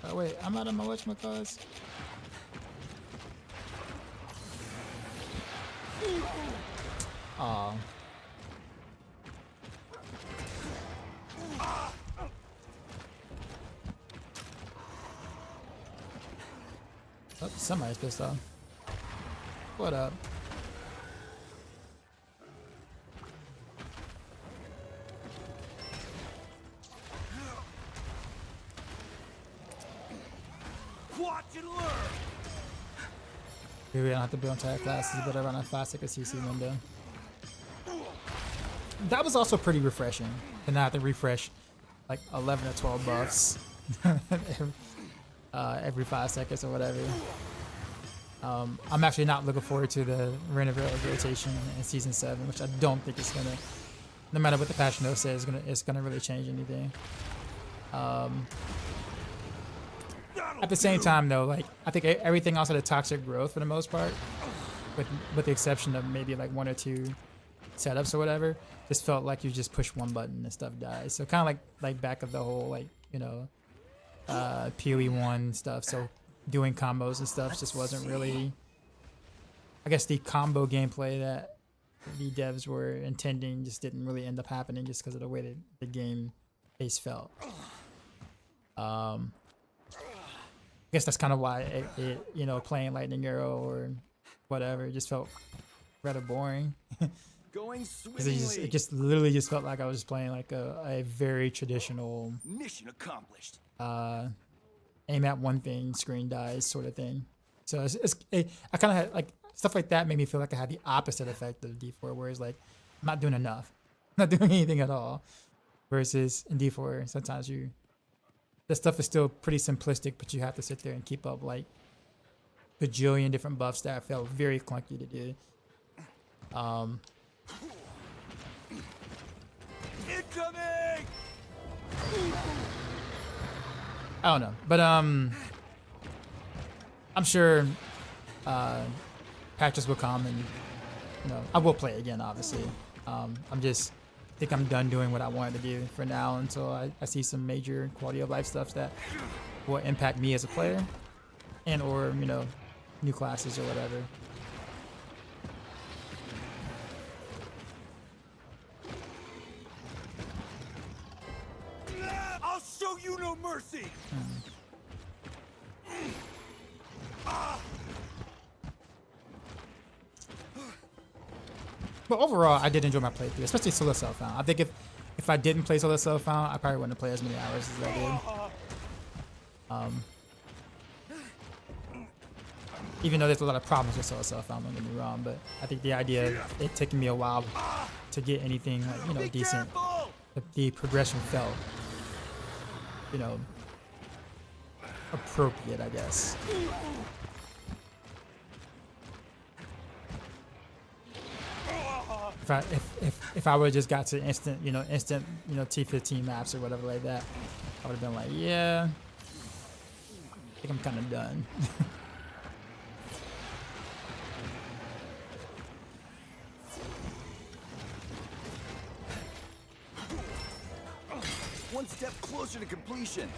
Oh wait, I'm out of my whatchamacallit. Aw. Oh, somebody's pissed off. What up? Watch and learn. Maybe we don't have to build entire classes, but around a 5-second CC window. That was also pretty refreshing to not have to refresh like 11 or 12 buffs every 5 seconds or whatever. I'm actually not looking forward to the Renovator rotation in season 7, which I don't think is gonna, no matter what the patch note says, it's gonna really change anything. At the same time, though, like I think everything else had a toxic growth for the most part, with the exception of maybe like 1 or 2 setups or whatever, just felt like you just push one button and stuff dies. So kind of like back of the whole, like, you know, PoE1 stuff. So doing combos and stuff just wasn't really, I guess, the combo gameplay that the devs were intending just didn't really end up happening just because of the way that the game pace felt. I guess that's kind of why it, you know, playing Lightning Arrow or whatever, it just felt rather boring. Going Because swimmingly. it just literally just felt like I was just playing like a very traditional Mission accomplished. aim at one thing, screen dies sort of thing. So I kind of had like stuff like that made me feel like I had the opposite effect of D4, where it's like I'm not doing enough, I'm not doing anything at all. Versus in D4, sometimes the stuff is still pretty simplistic, but you have to sit there and keep up like bajillion different buffs that felt very clunky to do. Incoming! I don't know, but I'm sure patches will come, and you know I will play again. Obviously, I think I'm done doing what I wanted to do for now until I see some major quality of life stuff that will impact me as a player, and or, you know, new classes or whatever. I'll show you no mercy. But overall, I did enjoy my playthrough, especially Solo Self-Found. I think if I didn't play Solo Self-Found, I probably wouldn't play as many hours as I did. Even though there's a lot of problems with Solo Self-Found, don't get me wrong, but I think the idea of it taking me a while to get anything like, you know, Be decent, careful! the progression felt you know, appropriate, I guess. If I would have just got to instant T15 maps or whatever like that, I would have been like, yeah, I think I'm kind of done. One step closer to completion.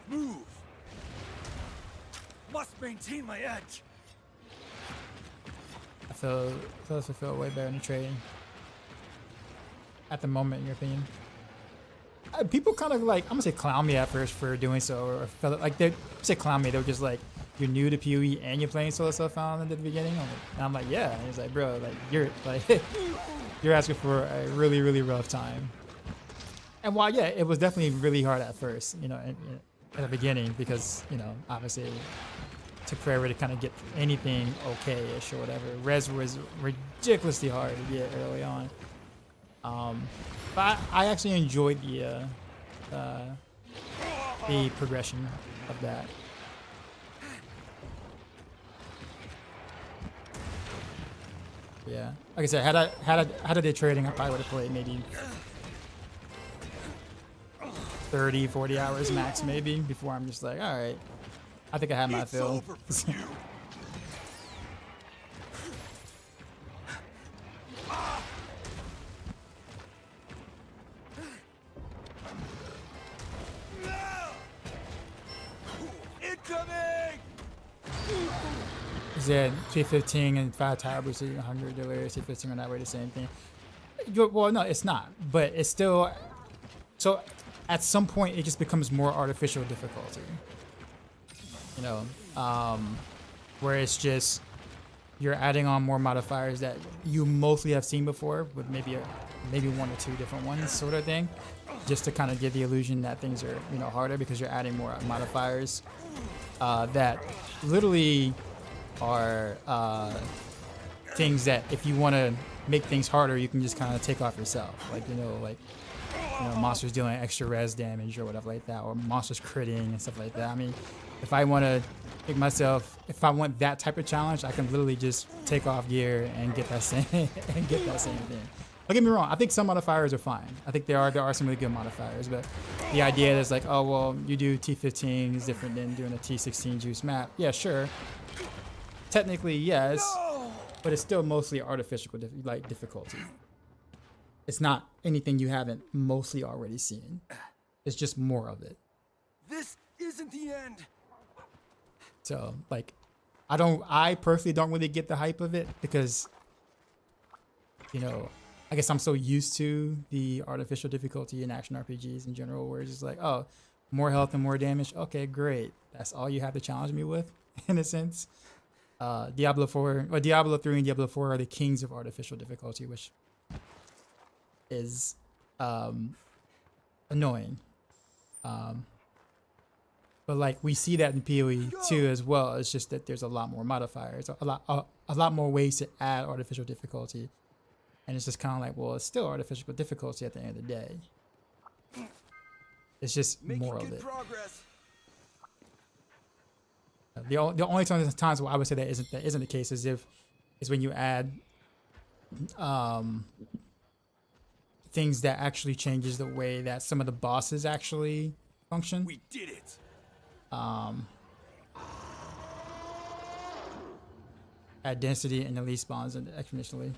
Move. Must maintain my edge. I feel way better in the trading at the moment, in your opinion. People kind of like, I'm gonna say clown me at first for doing so, or felt like they say clown me. They were just like, you're new to PoE and you're playing solo self-found at the beginning. And I'm like, yeah. And he's like, bro, like you're asking for a really, really rough time. And while yeah, it was definitely really hard at first, you know, at the beginning, because you know, obviously it took forever to kind of get anything okay-ish or whatever. Res was ridiculously hard to get early on. But I actually enjoyed the progression of that. Yeah, like I said, had I did trading, I probably would have played maybe 30, 40 hours max, maybe, before I'm just like, all right, I think I had my fill. Yeah, T15 and 5 tower boosted 100 delirious. T15 are not really the same thing. Well, no, it's not, but it's still. So at some point, it just becomes more artificial difficulty. You know, where it's just you're adding on more modifiers that you mostly have seen before, with maybe one or two different ones, sort of thing, just to kind of give the illusion that things are harder because you're adding more modifiers that literally are things that if you want to make things harder, you can just kind of take off yourself, like monsters dealing extra res damage or whatever like that, or monsters critting and stuff like that. I mean, if I want to make myself, if I want that type of challenge, I can literally just take off gear and get that same thing. Don't get me wrong, I think some modifiers are fine. I think there are some really good modifiers, but the idea is like, oh well, you do T15 is different than doing a T16 juice map. Yeah, sure. Technically, yes, but it's still mostly artificial difficulty. It's not anything you haven't mostly already seen. It's just more of it. This isn't the end. So, like, I personally don't really get the hype of it because, I guess I'm so used to the artificial difficulty in action RPGs in general, where it's just like, oh, more health and more damage. Okay, great. That's all you have to challenge me with, in a sense. Diablo 3 and Diablo 4 are the kings of artificial difficulty, which is annoying. But like we see that in PoE too as well. It's just that there's a lot more modifiers, a lot more ways to add artificial difficulty, and it's just kind of like, well, it's still artificial difficulty at the end of the day. It's just more of it. Progress. The only times where I would say that isn't the case is when you add things that actually changes the way that some of the bosses actually function. We did it. Add density and elite spawns exponentially.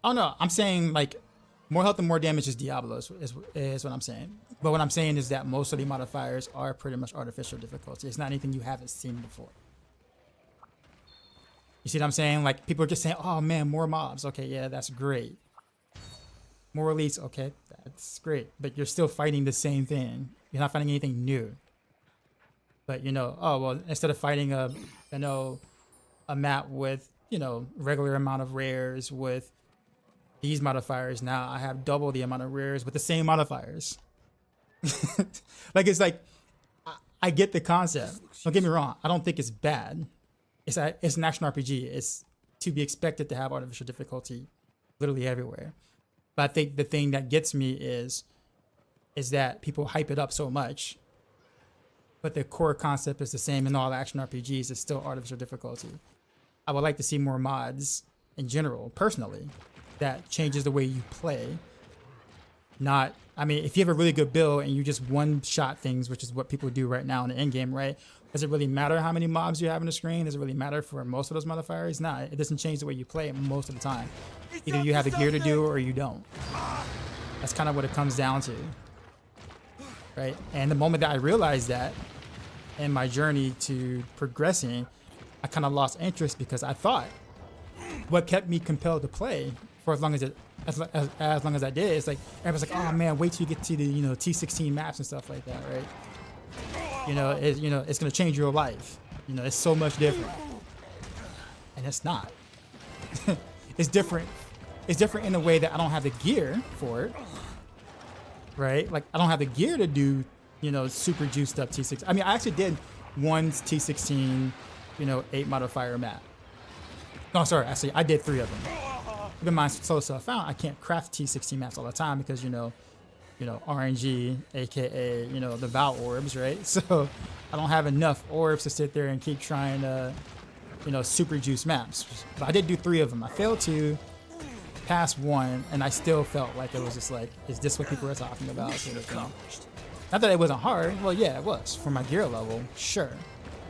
Oh no, I'm saying like more health and more damage is Diablo is what I'm saying. But what I'm saying is that most of the modifiers are pretty much artificial difficulty. It's not anything you haven't seen before. You see what I'm saying? Like people are just saying, oh man, more mobs. Okay, yeah, that's great. More elites, okay, that's great. But you're still fighting the same thing. You're not fighting anything new. But oh well, instead of fighting a map with, regular amount of rares with these modifiers, now I have double the amount of rares with the same modifiers. Like it's like I get the concept. Don't get me wrong. I don't think it's bad. It's an action RPG. It's to be expected to have artificial difficulty literally everywhere. But I think the thing that gets me is that people hype it up so much, but the core concept is the same in all action RPGs. It's still artificial difficulty. I would like to see more mods in general, personally, that changes the way you play. Not, I mean, if you have a really good build and you just one-shot things, which is what people do right now in the end game, right? Does it really matter how many mobs you have on the screen? Does it really matter for most of those modifiers? Nah, it doesn't change the way you play most of the time. Either you have the gear to do or you don't. That's kind of what it comes down to, right? And the moment that I realized that in my journey to progressing, I kind of lost interest because I thought what kept me compelled to play for as long as I did, it's like everybody's like, oh man, wait till you get to the T16 maps and stuff like that, right? It's gonna change your life. It's so much different, and it's not. It's different. It's different in a way that I don't have the gear for it, right? Like I don't have the gear to do super juiced up T6. I mean, I actually did one T16 8 modifier map. No, sorry, actually I did 3 of them. Even my solo self found I can't craft T16 maps all the time because RNG, aka the Vow orbs, right? So I don't have enough orbs to sit there and keep trying to super juice maps. But I did do 3 of them. I failed 2, passed 1, and I still felt like it was just like, is this what people were talking about? Sort of thing. Not that it wasn't hard. Well, yeah, it was for my gear level, sure,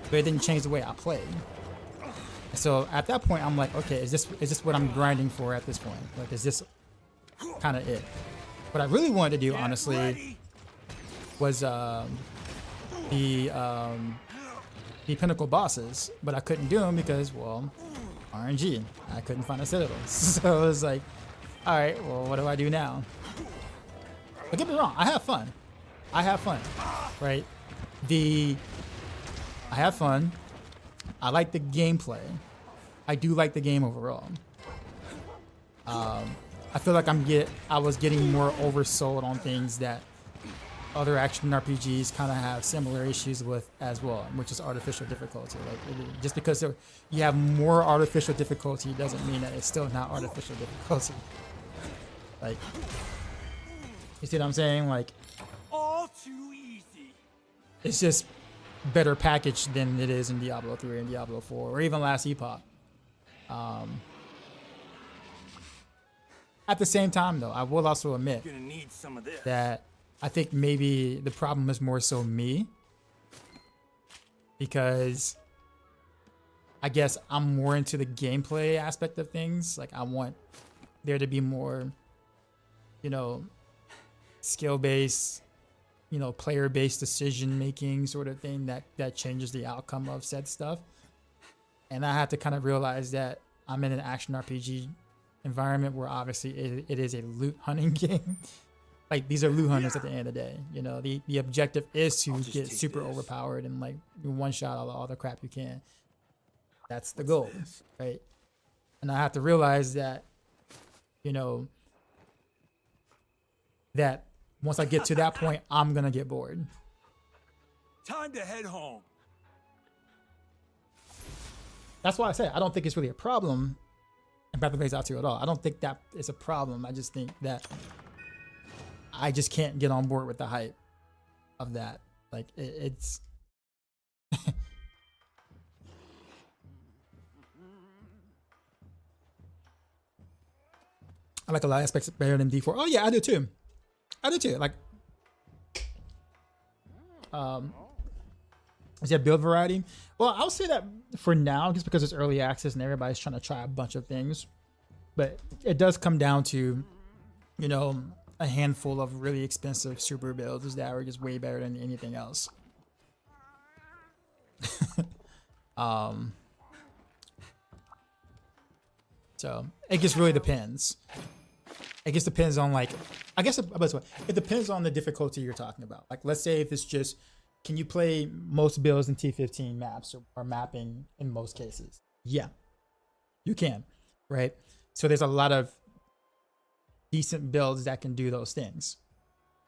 but it didn't change the way I played. So at that point, I'm like, okay, is this what I'm grinding for at this point? Like, is this kind of it? What I really wanted to do, honestly, was the pinnacle bosses, but I couldn't do them because, well, RNG. I couldn't find a citadel. So it was like, all right, well, what do I do now? But get me wrong, I have fun. Right? I have fun. I like the gameplay. I do like the game overall. I feel like I was getting more oversold on things that other action RPGs kind of have similar issues with as well, which is artificial difficulty. Like just because you have more artificial difficulty doesn't mean that it's still not artificial difficulty. Like, you see what I'm saying? Like, all too easy. It's just better packaged than it is in Diablo 3 and Diablo 4 or even Last Epoch. At the same time, though, I will also admit Gonna need some of this. that I think maybe the problem is more so me, because I guess I'm more into the gameplay aspect of things. Like I want there to be more, skill-based, player-based decision-making sort of thing that changes the outcome of said stuff. And I have to kind of realize that I'm in an action RPG environment where obviously it is a loot hunting game. Like these are loot hunters at the end of the day. The objective is to get super overpowered and like one shot all the crap you can. That's the goal, right? And I have to realize that, that once I get to that point, I'm gonna get bored. Time to head home. That's why I say I don't think it's really a problem in Breath of Phase 2 at all. I don't think that is a problem. I just think that I just can't get on board with the hype of that. Like it's I like a lot of aspects better than D4. Oh yeah, I do too. Like is there build variety? Well, I'll say that for now, just because it's early access and everybody's trying to try a bunch of things. But it does come down to, a handful of really expensive super builds that are just way better than anything else. So it just really depends. It just depends on it depends on the difficulty you're talking about. Like, let's say if it's just, can you play most builds in T15 maps or mapping in most cases? Yeah, you can, right? So there's a lot of decent builds that can do those things.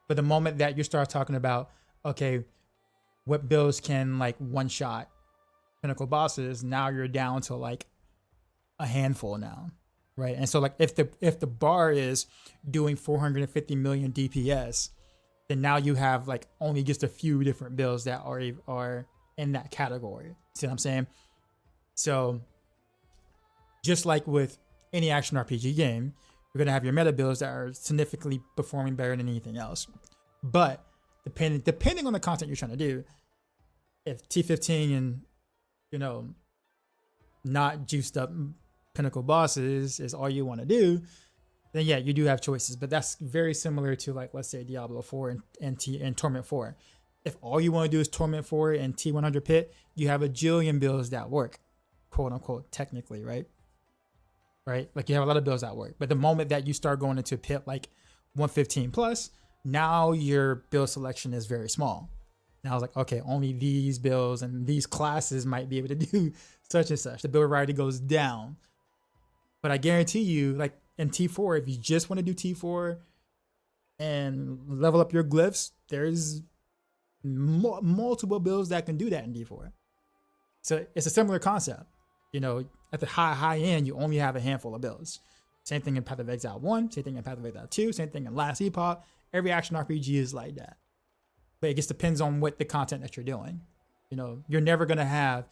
But the moment that you start talking about, okay, what builds can like one shot pinnacle bosses, now you're down to like a handful now. right? And so like if the bar is doing 450 million DPS, then now you have like only just a few different builds that are in that category. See what I'm saying? So just like with any action RPG game, you're gonna have your meta builds that are significantly performing better than anything else. But depending on the content you're trying to do, if T15 and, you know, not juiced up pinnacle bosses is all you want to do, then yeah, you do have choices. But that's very similar to like, let's say Diablo 4 and Torment 4. If all you want to do is Torment 4 and T100 Pit, you have a jillion builds that work, quote unquote, technically, right? Right? Like you have a lot of builds that work. But the moment that you start going into Pit like 115 plus, now your build selection is very small. Now I was like, okay, only these builds and these classes might be able to do such and such. The build variety goes down. But I guarantee you, like in T4, if you just want to do T4 and level up your glyphs, there's multiple builds that can do that in D4. So it's a similar concept. You know, at the high end, you only have a handful of builds. Same thing in Path of Exile 1, same thing in Path of Exile 2, same thing in Last Epoch. Every action RPG is like that. But it just depends on what the content that you're doing. You know, you're never going to have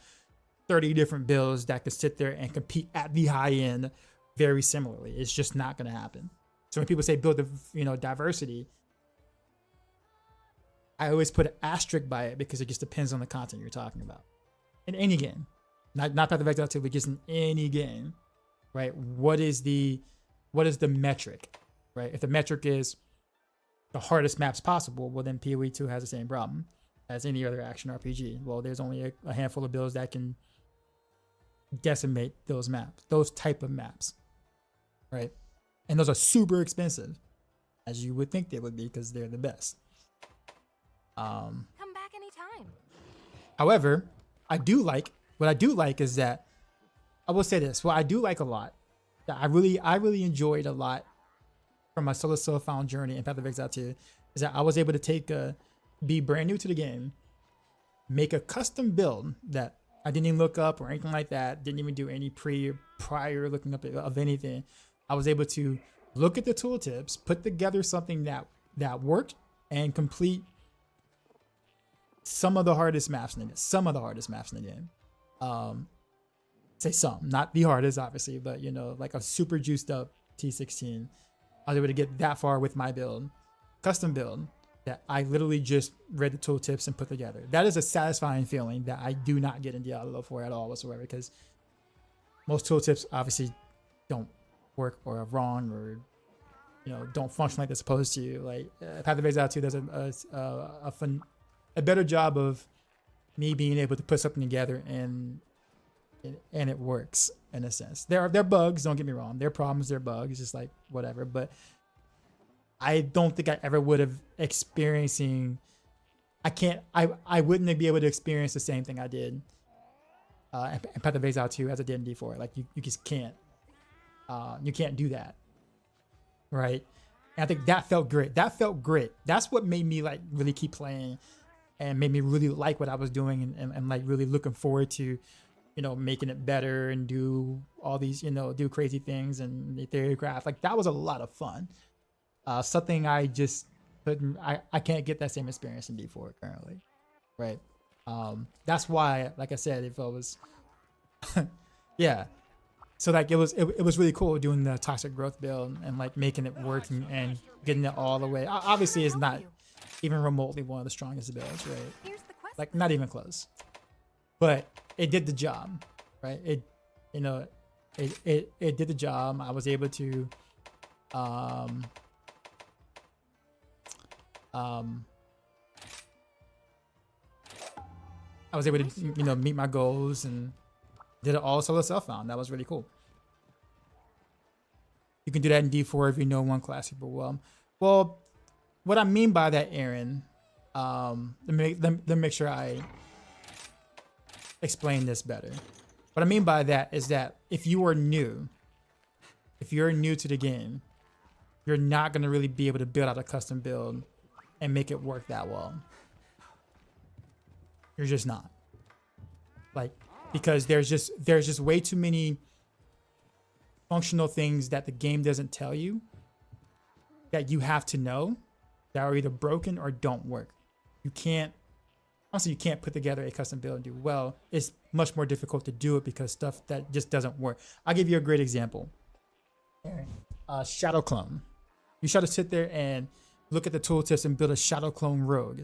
30 different builds that could sit there and compete at the high end very similarly. It's just not going to happen. So when people say build, diversity, I always put an asterisk by it because it just depends on the content you're talking about. In any game, not Path of Exile 2, but just in any game, right? What is the metric, right? If the metric is the hardest maps possible, well then PoE 2 has the same problem as any other action RPG. Well, there's only a handful of builds that can decimate those maps, those type of maps, right? And those are super expensive, as you would think they would be, because they're the best. Come back anytime. However, what I do like is that, I will say this, what I do like a lot, that I really enjoyed a lot from my solo self-found journey in Path of Exile 2, is that I was able to be brand new to the game, make a custom build that I didn't even look up or anything like that, didn't even do any prior looking up of anything. I was able to look at the tooltips, put together something that worked, and complete some of the hardest maps in the game. Say some, not the hardest, obviously, but you know, like a super juiced up T16. I was able to get that far with my build, custom build, that I literally just read the tooltips and put together. That is a satisfying feeling that I do not get in Diablo 4 at all whatsoever, because most tooltips obviously don't work or are wrong, or you know, don't function like they're supposed to. Like Path of Exile 2 does a better job of me being able to put something together and it works in a sense. There are bugs, don't get me wrong. There are problems, there are bugs, just like whatever. But I don't think I ever would have I wouldn't be able to experience the same thing I did in Path of Exile 2 as I did in D4. Like you just can't. You can't do that. Right? And I think that felt great. That's what made me like really keep playing and made me really like what I was doing and like really looking forward to, you know, making it better and do all these, you know, do crazy things and the theorycraft. Like that was a lot of fun. Something I just couldn't, I can't get that same experience in D4 currently. Right. That's why, like I said, if I was, yeah. So like it was really cool doing the toxic growth build and like making it work and getting it all the way. Obviously it's not even remotely one of the strongest builds, right? Like not even close. But it did the job, right? It did the job. I was able to I was able to, you know, meet my goals and did it all solo self-found. That was really cool. You can do that in D4 if you know one class super well. Well, what I mean by that, Aaron, let me make sure I explain this better. What I mean by that is that if you're new to the game, you're not going to really be able to build out a custom build and make it work that well. You're just not. Like, because there's just way too many functional things that the game doesn't tell you that you have to know that are either broken or don't work. You can't, honestly, you can't put together a custom build and do well. It's much more difficult to do it because stuff that just doesn't work. I'll give you a great example. Shadow clone. You try to sit there and look at the tooltips and build a shadow clone rogue.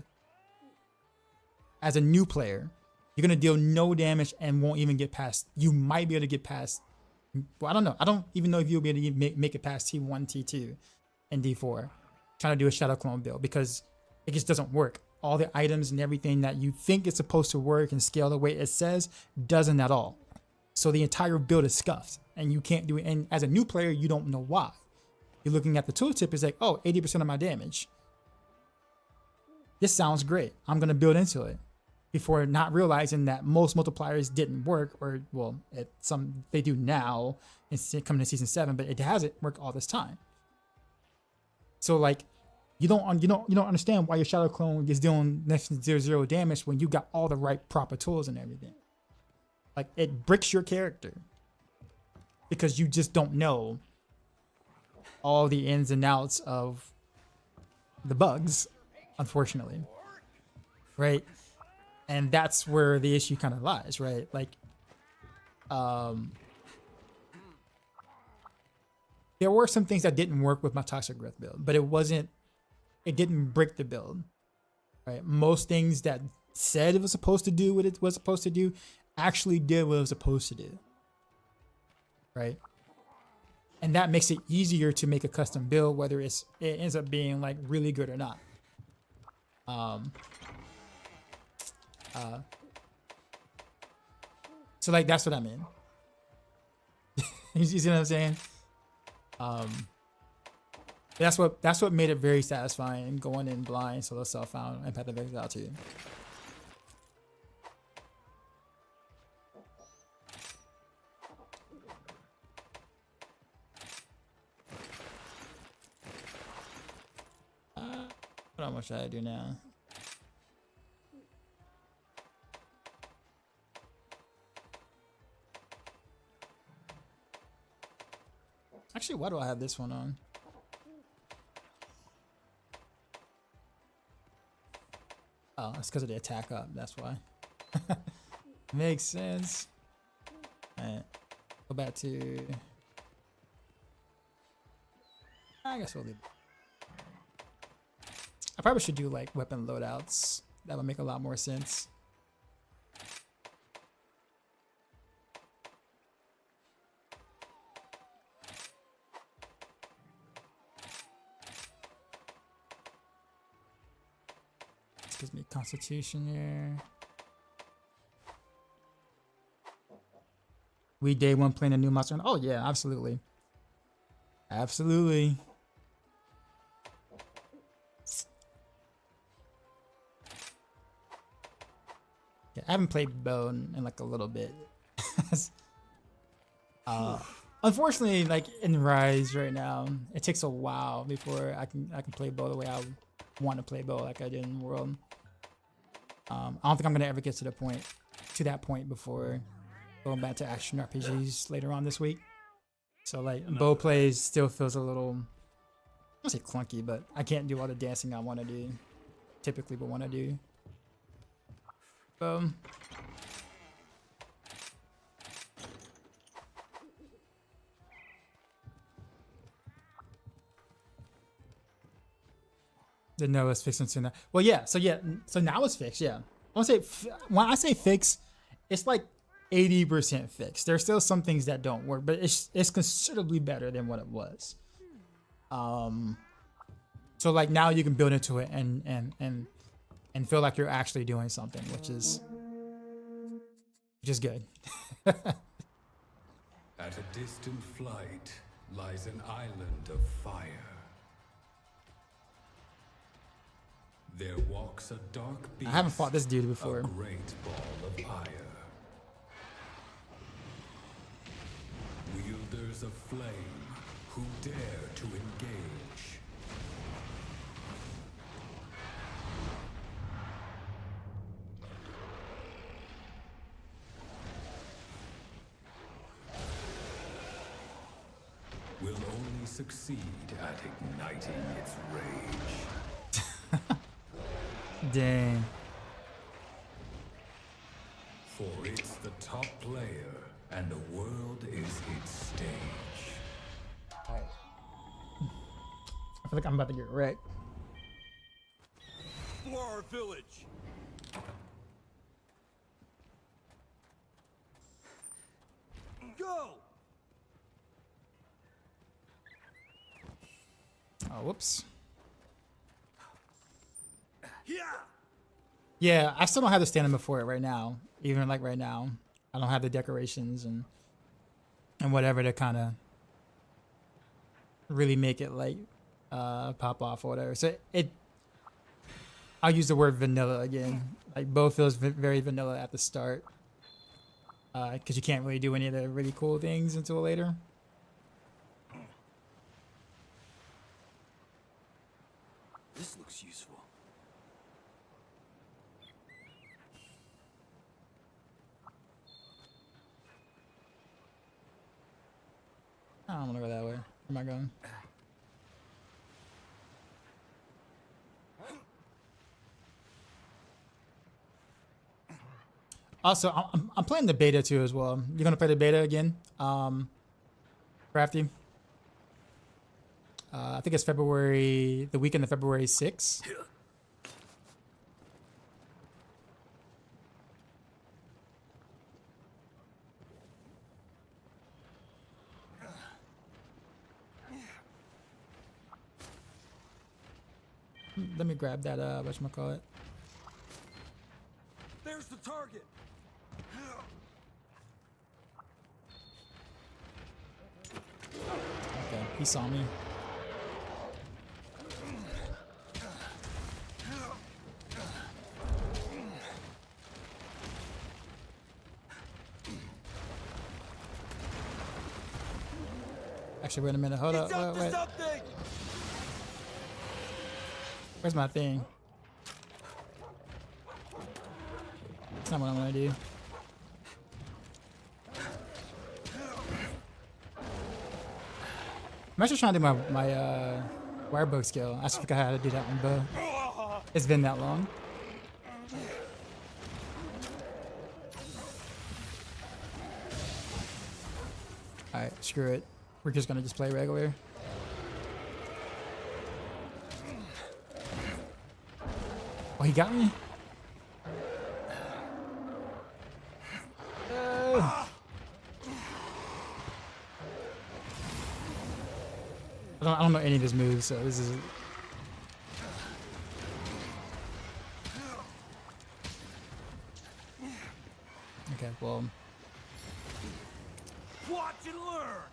As a new player, you're gonna deal no damage and won't even get past. You might be able to get past. Well, I don't know. I don't even know if you'll be able to make it past T1, T2, and D4. Trying to do a shadow clone build because it just doesn't work. All the items and everything that you think is supposed to work and scale the way it says doesn't at all. So the entire build is scuffed and you can't do it. And as a new player, you don't know why. You're looking at the tooltip, it's like, oh, 80% of my damage. This sounds great. I'm going to build into it. Before not realizing that most multipliers didn't work, or well, they do now, it's coming to season 7, but it hasn't worked all this time. So like, you don't understand why your shadow clone is doing next to 0 damage when you got all the right proper tools and everything. Like, it bricks your character because you just don't know all the ins and outs of the bugs, unfortunately, right? And that's where the issue kind of lies, right? Like, there were some things that didn't work with my Toxic Growth build, but it didn't break the build, right? Most things that said it was supposed to do what it was supposed to do actually did what it was supposed to do, right? And that makes it easier to make a custom build, whether it ends up being like really good or not. So like, that's what I mean. You see what I'm saying? That's what made it very satisfying going in blind, solo self-found, and Path of Exile too. How much should I do now? Actually, why do I have this one on? Oh, that's because of the attack up. That's why. Makes sense. Alright. Go back to... I guess we'll leave. I probably should do like weapon loadouts. That would make a lot more sense. This gives me Constitution here. We day one playing a new monster. Oh yeah, absolutely. Absolutely. Yeah, I haven't played bow in like a little bit. Unfortunately, like in Rise right now, it takes a while before I can play bow the way I want to play bow like I did in World. I don't think I'm gonna ever get to that point before going back to action RPGs later on this week. So like bow plays still feels a little, I don't say clunky, but I can't do all the dancing I want to do. Typically, but want to do. The no is fixed soon. Well, yeah. So now it's fixed. Yeah. When I say fix, it's like 80% fixed. There's still some things that don't work, but it's considerably better than what it was. So like now you can build into it and feel like you're actually doing something, which is good. At a distant flight lies an island of fire. There walks a dark beast. I haven't fought this dude before. A great ball of ire. Wielders of flame who dare to engage. succeed at igniting its rage. Dang. For it's the top player, and the world is its stage. I feel like I'm about to get wrecked. For our village. Go. Oh, whoops. Yeah. Yeah, I still don't have the stamina for it right now. Even like right now, I don't have the decorations and whatever to kind of really make it like pop off or whatever. So I'll use the word vanilla again. Like both feels very vanilla at the start, because you can't really do any of the really cool things until later. This looks useful. I don't want to go that way. Where am I going? Also, I'm playing the beta too as well. You're gonna play the beta again, Crafty? I think it's February, the weekend of February 6th. Let me grab that, whatchamacallit. There's the target. Okay, he saw me. Actually, wait a minute. Hold up. He's up to Wait. something. Where's my thing? That's not what I'm gonna do. I'm actually trying to do my wirebook skill. I just forgot how to do that one, but it's been that long. Alright, screw it. We're just gonna just play regular. Oh, he got me? I don't know any of his moves, so this is... Okay, well... Watch and learn.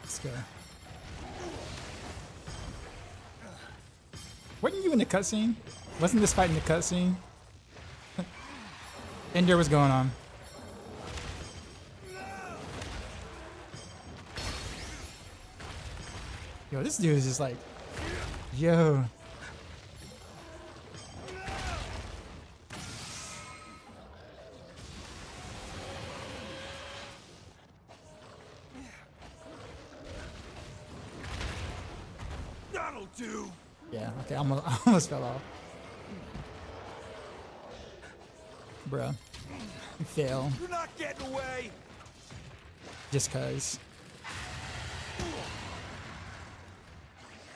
Let's go. Weren't you in the cutscene? Wasn't this fight in the cutscene? Ender, what's going on? Yo, this dude is just like, yo. That'll do. Yeah, okay, I almost fell off. Bruh. You fail. You're not getting away. Just cause.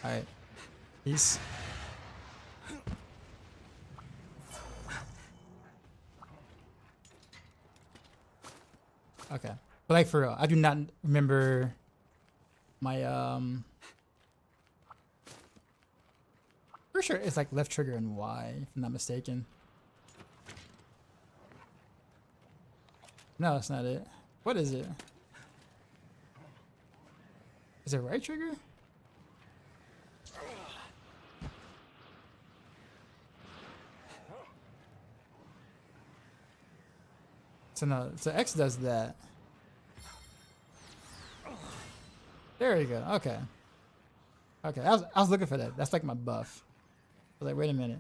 Alright. Peace. Okay. But like for real, I do not remember my pretty sure it's like left trigger and Y, if I'm not mistaken. No, that's not it. What is it? Is it right trigger? So no, so X does that. There you go. Okay. Okay, I was looking for that. That's like my buff. I was like, wait a minute.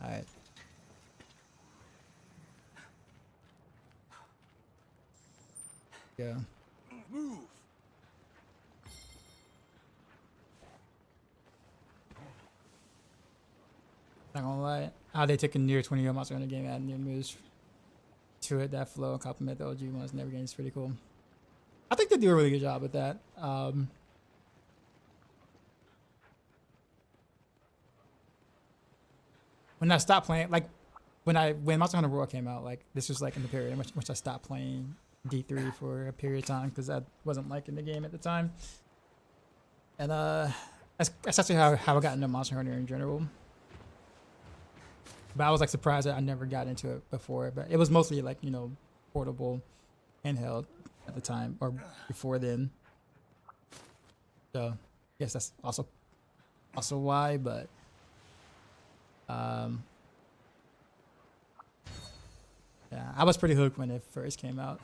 All right. Yeah. Move. Not gonna lie, how they took a near 20-year monster in the game, add new moves to it that flow and complement the OG ones in every game is pretty cool. I think they do a really good job with that. When I stopped playing, like when Monster Hunter World came out, like this was like in the period in which I stopped playing D3 for a period of time because I wasn't liking the game at the time. And that's actually how I got into Monster Hunter in general. But I was like surprised that I never got into it before. But it was mostly like, you know, portable, handheld at the time or before then. So I guess that's also why. But yeah, I was pretty hooked when it first came out.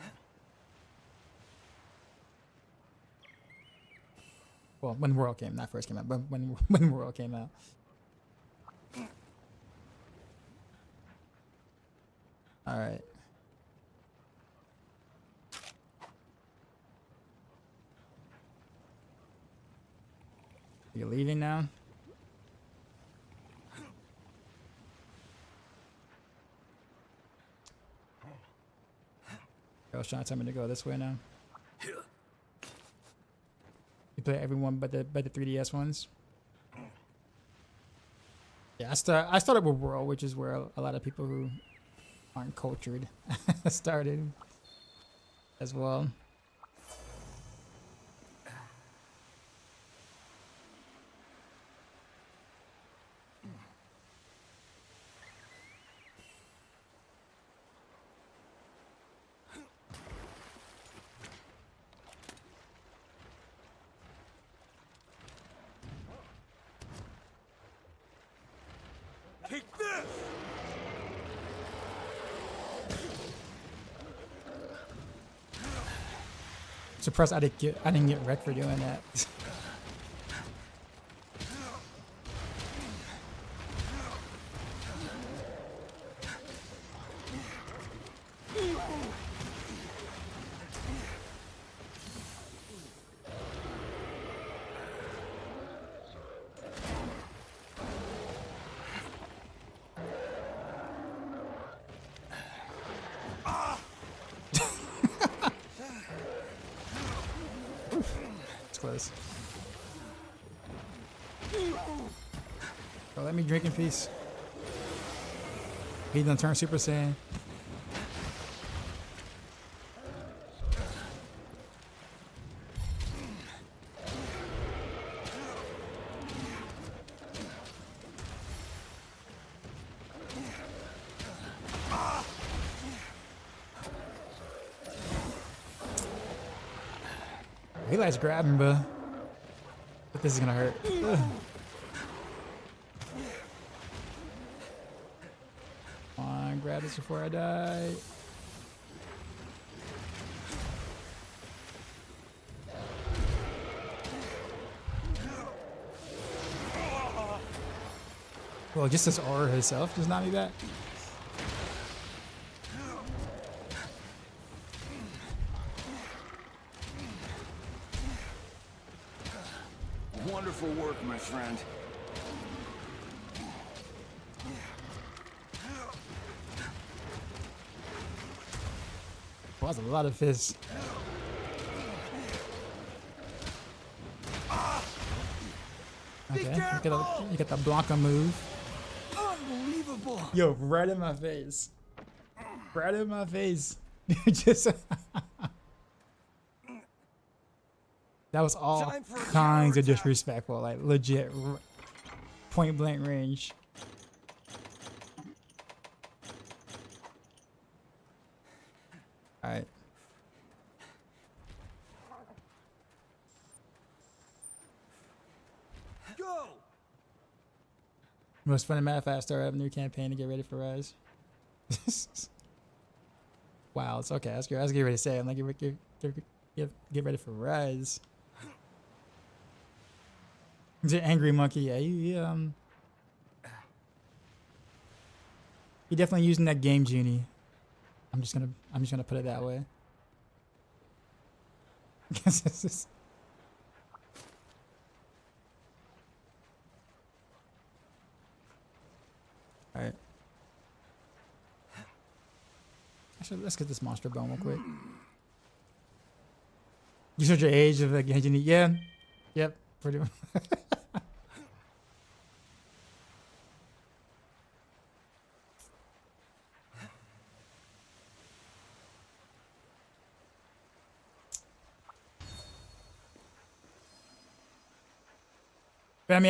Well, when World came, not first came out, but when World came out. All right. You're leaving now? I was trying to tell me to go this way now. You play everyone but the 3DS ones. Yeah, I started with World, which is where a lot of people who aren't cultured started as well. Take this! Surprised I didn't get wrecked for doing that. Close. Oh, let me drink in peace. He done turned Super Saiyan. He likes grabbing, but this is gonna hurt. Ugh. Come on, grab this before I die. Well, just this aura herself does not be back. Wonderful work, my friend. Well, that's a lot of fists. Okay, you get the Blanca move. Unbelievable! Yo, right in my face. Right in my face. Just that was all kinds of disrespectful, like legit point blank range. All right. Go! Most funny matter of fact, I started a new campaign to get ready for Rise. Wow, it's okay. I was getting ready to say, I'm like, get ready for Rise. He's an angry monkey. Yeah, he definitely using that game genie. I'm just gonna put it that way. Guess this is. All right. Actually, let's get this monster bone real quick. You said your age of like, you need, yeah, yep, pretty much. But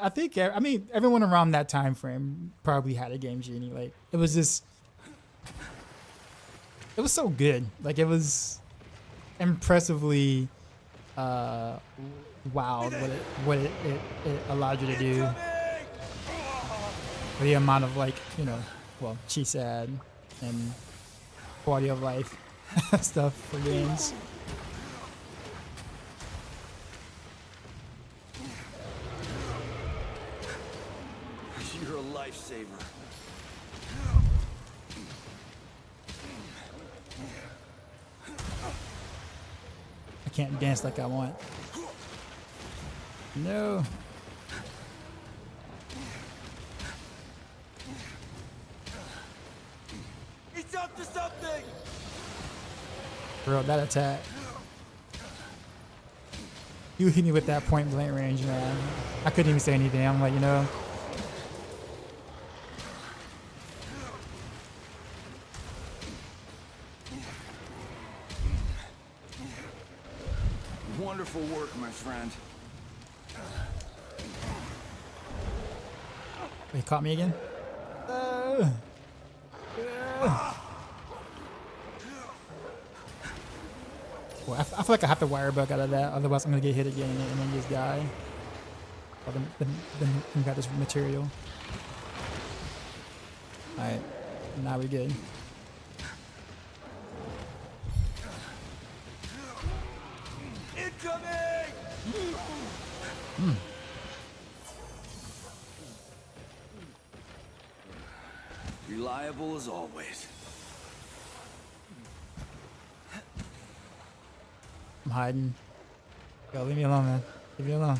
I think everyone around that time frame probably had a Game Genie. Like it was just, it was so good. Like it was impressively wild what it allowed you to do. The amount of like, you know, well, cheesad and quality of life stuff for games. You're a lifesaver. I can't dance like I want. No. He's up to something. Bro, that attack. You hit me with that point blank range, man. I couldn't even say anything. I'm like, you know. Wonderful work, my friend. He caught me again. Well, I feel like I have to wire bug out of that, otherwise I'm gonna get hit again and then just die. Well, then we got this material. All right, now we're good. Incoming! Reliable as always. I'm hiding. Yo, leave me alone, man. Leave me alone.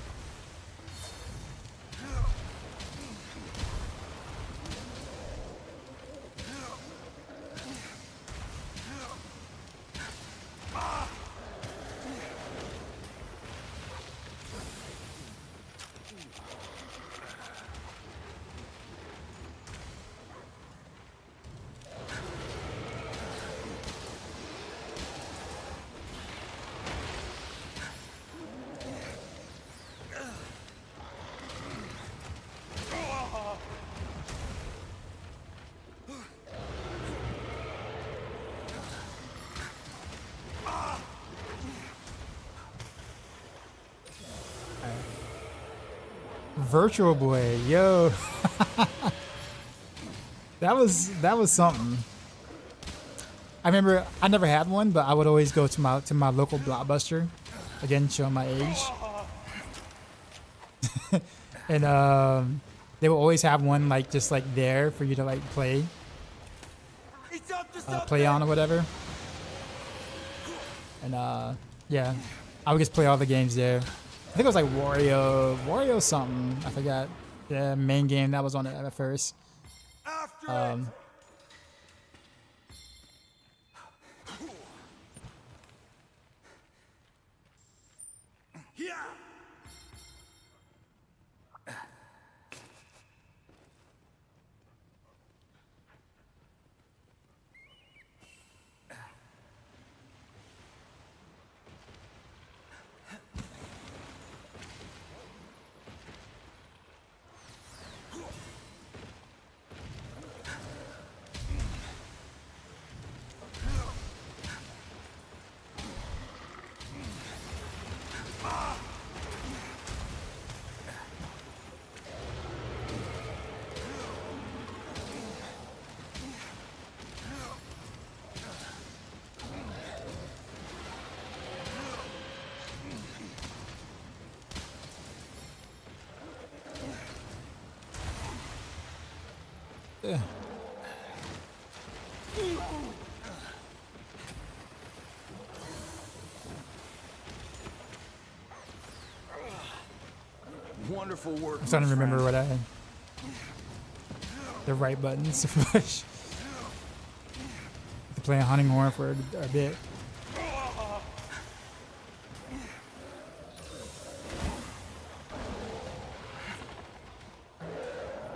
Virtual Boy, yo. that was something. I remember I never had one, but I would always go to my local Blockbuster. Again, showing my age. And they will always have one like just like there for you to like play on or whatever. And yeah, I would just play all the games there. I think it was like Wario something. I forgot the main game that was on it at first. Yeah. Wonderful work. I'm starting to my remember friend. the right buttons to push. To play a hunting horn for a bit.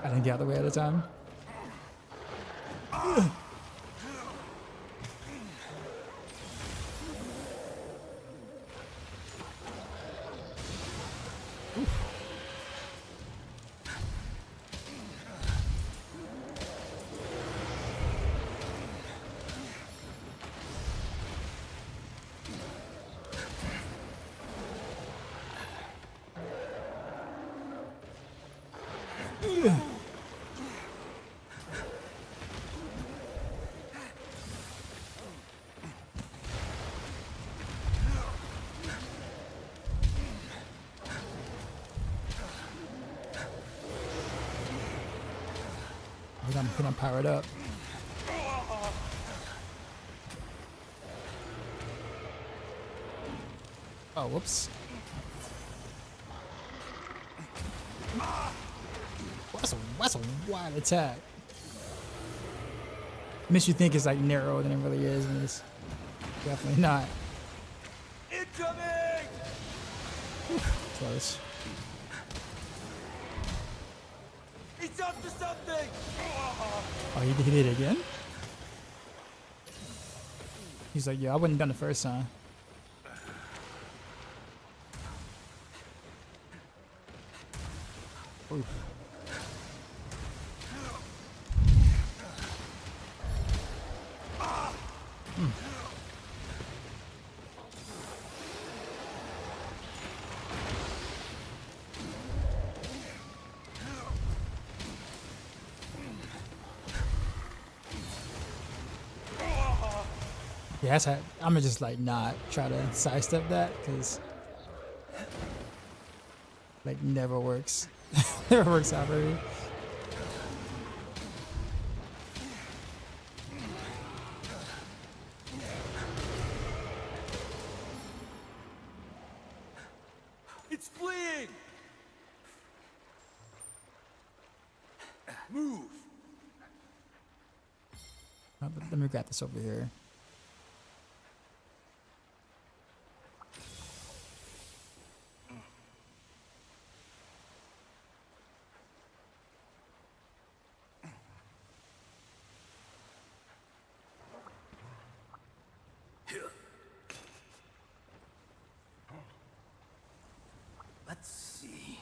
I didn't get out of the way at the time. I'm gonna power it up. Oh, whoops. That's a wide attack. Makes you think it's like narrower than it really is, and it's definitely not. Incoming! Close. He's up to something! Oh, he did it again? He's like, yeah, I wouldn't have done the first time. Oof. Yeah, that's how, I'm gonna just like not try to sidestep that because like never works. Never works out for me. It's fleeing! Move! Let me grab this over here. Let's see.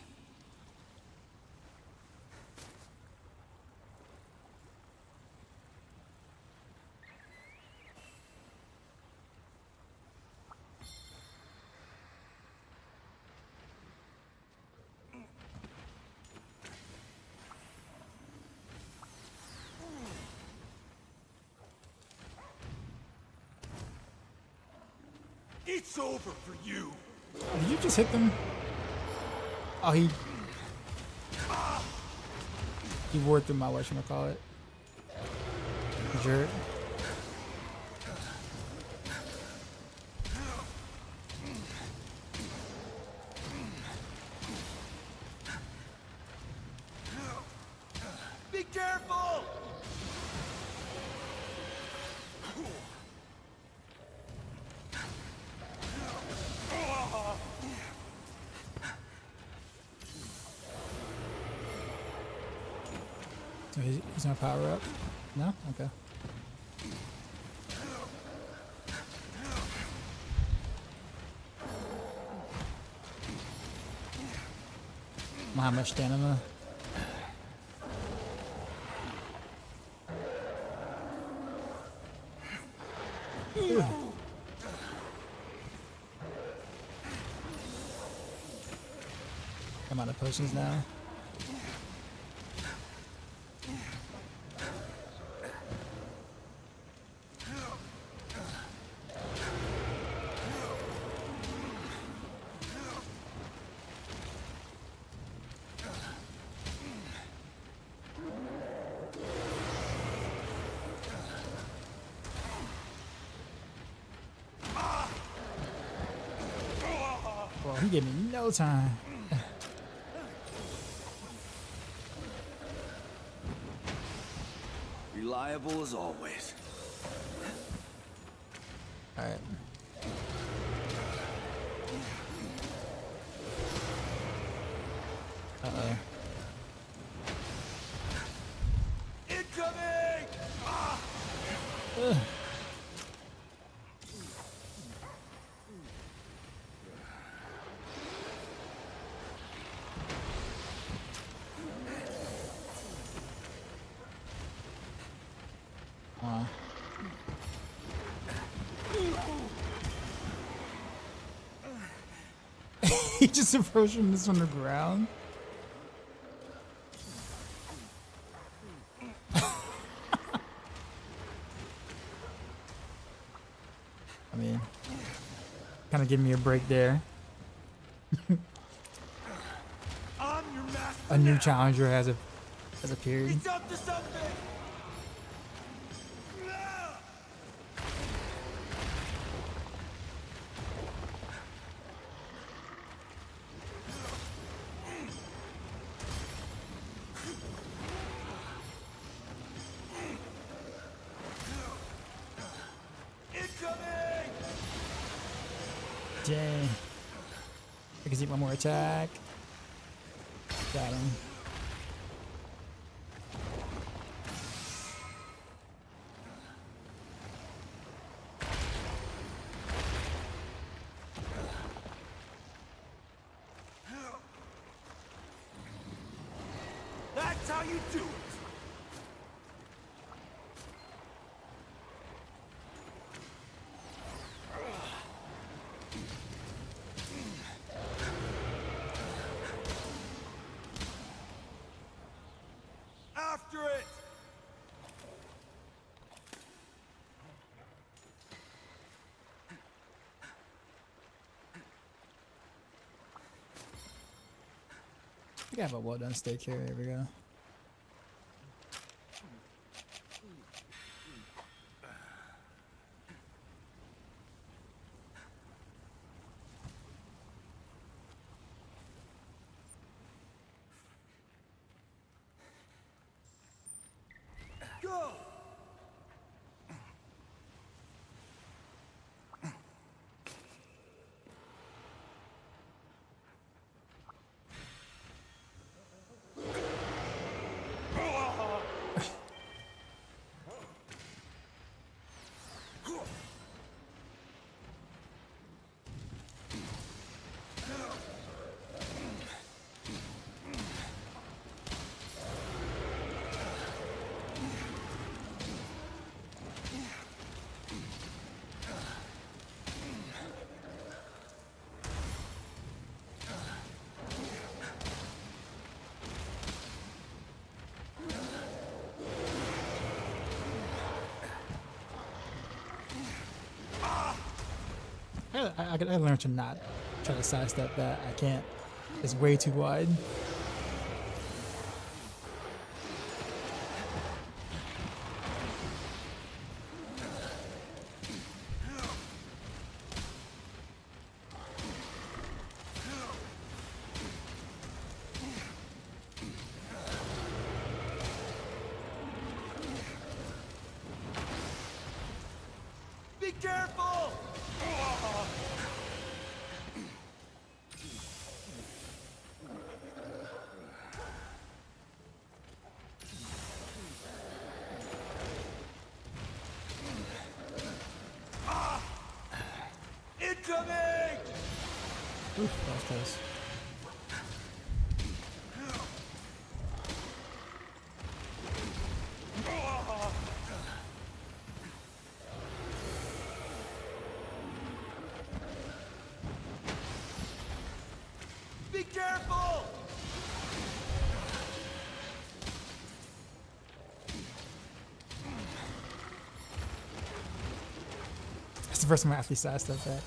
It's over for you. Did you just hit them? Oh, he wore through my whatchamacallit. Jerk. Be careful! So he's gonna power up? No? Okay. I don't have much stamina. I'm out of potions now. Well, he gave me no time. reliable as always. All right. Uh-oh. Incoming! Ah! He just approached from this on the ground. I mean, kind of give me a break there. I'm your master. A new now. challenger has appeared. He's up to something. Incoming! Dang. I can see one more attack. Got him. That's how you do it. After it! I think I have a well done steak here. There we go. Go! I learned to not try to sidestep that. I can't. It's way too wide. Be careful! Incoming! Oof, that was close. Be careful! It's the first time I actually sidestepped that.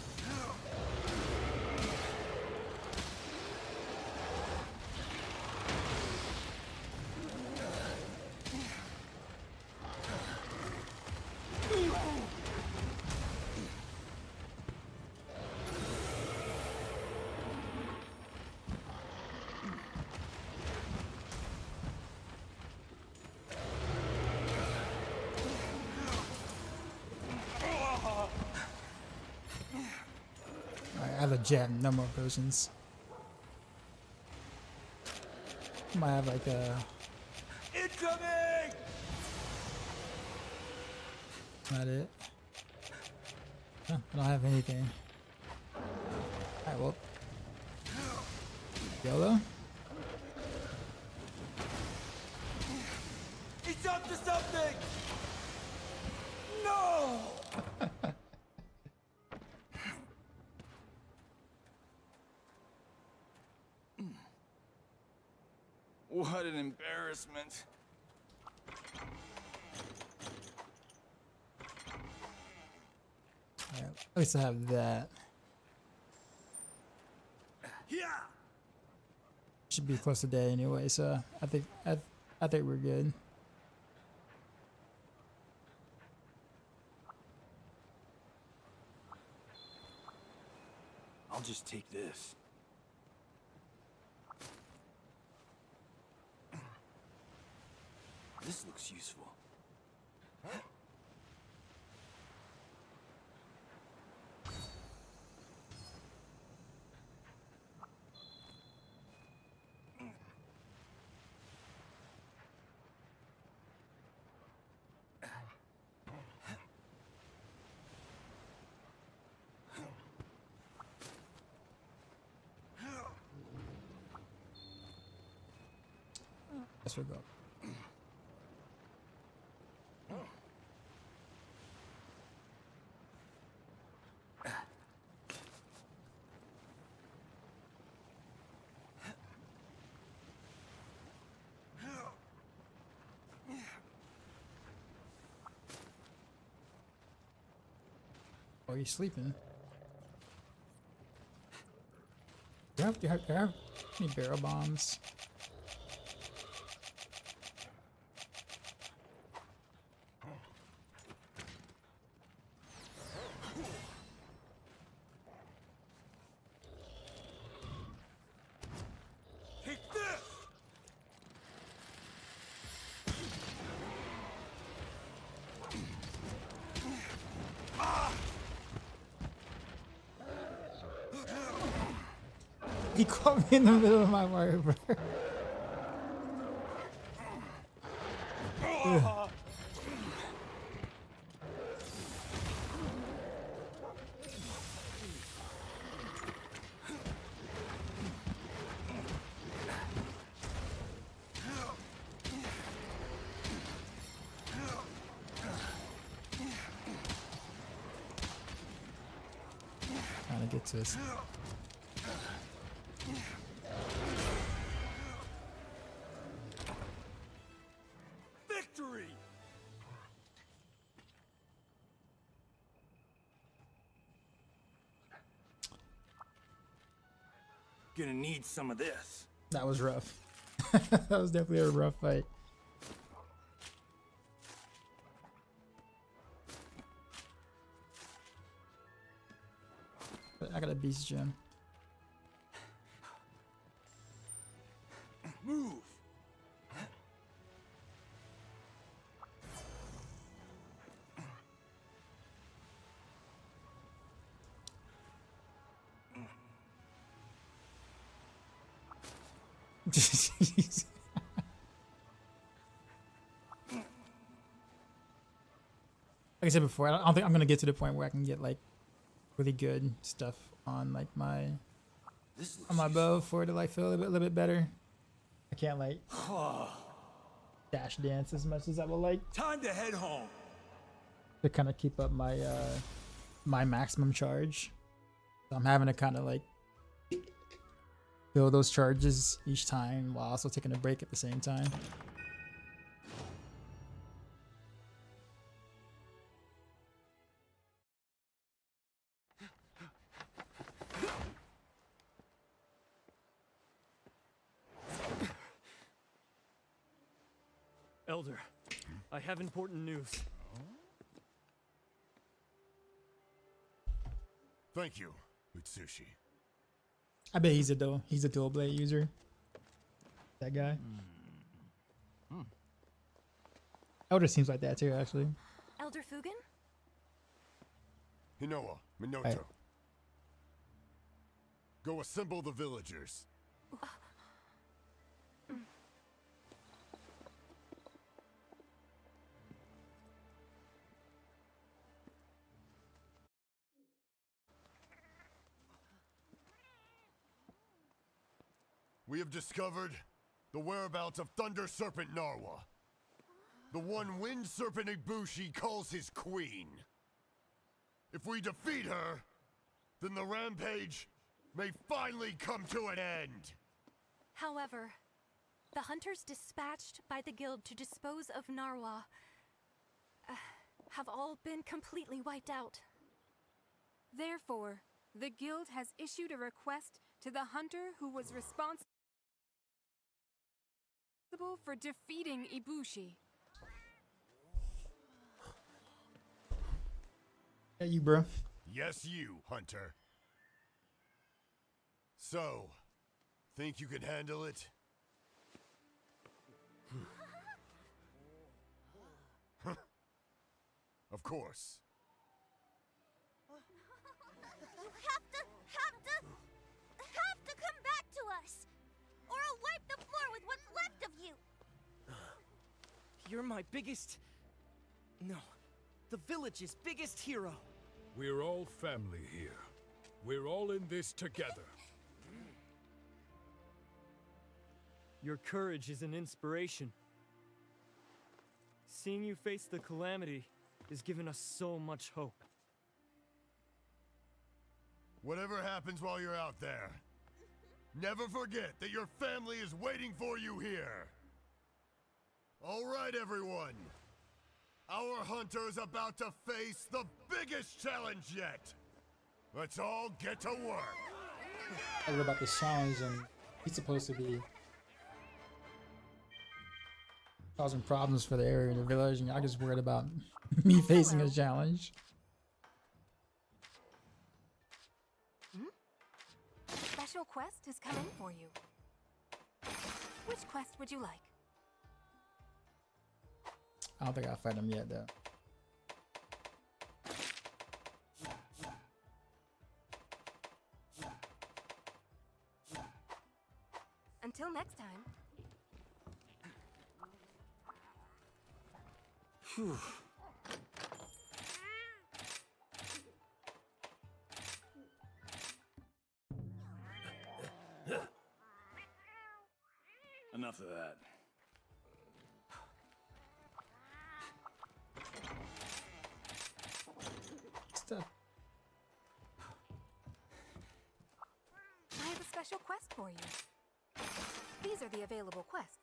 Jet, no more potions. Might have like a. Incoming! Not it. Huh, I don't have anything. Alright, well. YOLO? He's up to something! No! What an embarrassment. Alright, at least I have that. Yeah. Should be close to day anyway, so I think we're good. I'll just take this. This looks useful. Let's go. Oh, you sleeping? Do you have any barrel bombs? Take this! He caught me in the middle of my wire, bro. Trying to get to this. Victory! Gonna need some of this. That was rough. That was definitely a rough fight. But I got a beast gem. Move! Like I said before, I don't think I'm gonna get to the point where I can get like really good stuff on like my This looks on my bow for it to like feel a little bit better. I can't like dash dance as much as I would like time to head home. to kind of keep up my my maximum charge. So I'm having to kind of like fill those charges each time while also taking a break at the same time. Elder, I have important news. Thank you, Mitsushi. I bet he's a dual blade user. That guy. Elder seems like that too, actually. Elder Fugan? Hinoa, Minoto. Right. Go assemble the villagers. We have discovered the whereabouts of Thunder Serpent Narwa, the one Wind Serpent Ibushi calls his queen. If we defeat her, then the rampage may finally come to an end. However, the hunters dispatched by the guild to dispose of Narwa have all been completely wiped out. Therefore, the guild has issued a request to the hunter who was responsible for defeating Ibushi. Yeah, you, bro. Yes, you, Hunter. So, think you can handle it? Of course. You have to come back to us, or I'll wipe the floor with what's left of you. You're my biggest... No, the village's biggest hero. We're all family here. We're all in this together. Your courage is an inspiration. Seeing you face the calamity has given us so much hope. Whatever happens while you're out there, never forget that your family is waiting for you here. All right, everyone. Our hunter is about to face the biggest challenge yet. Let's all get to work. I heard about this challenge, and he's supposed to be causing problems for the area and the village, and I just worried about me facing a challenge. Special quest has come in for you. Which quest would you like? I don't think I'll fight him yet, though. Until next time. Phew. Enough of that. Stuff. I have a special quest for you. These are the available quests.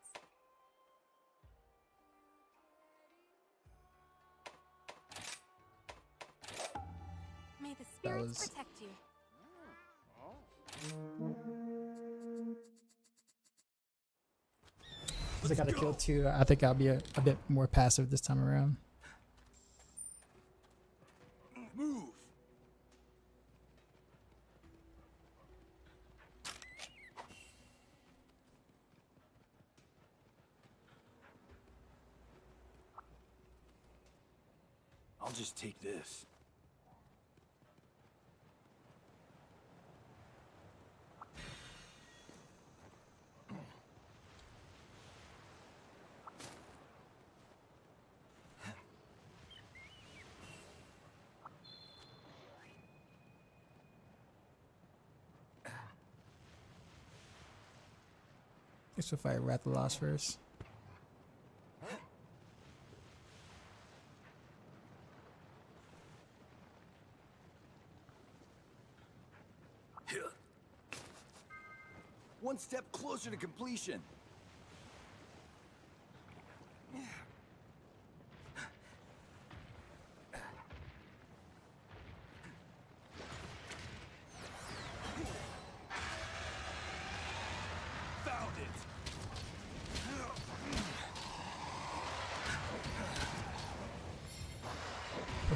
May the spirits protect you. Since I got to kill two, I think I'll be a bit more passive this time around. Move. I'll just take this. Guess we'll fight Rathalos first. One step closer to completion. Found it.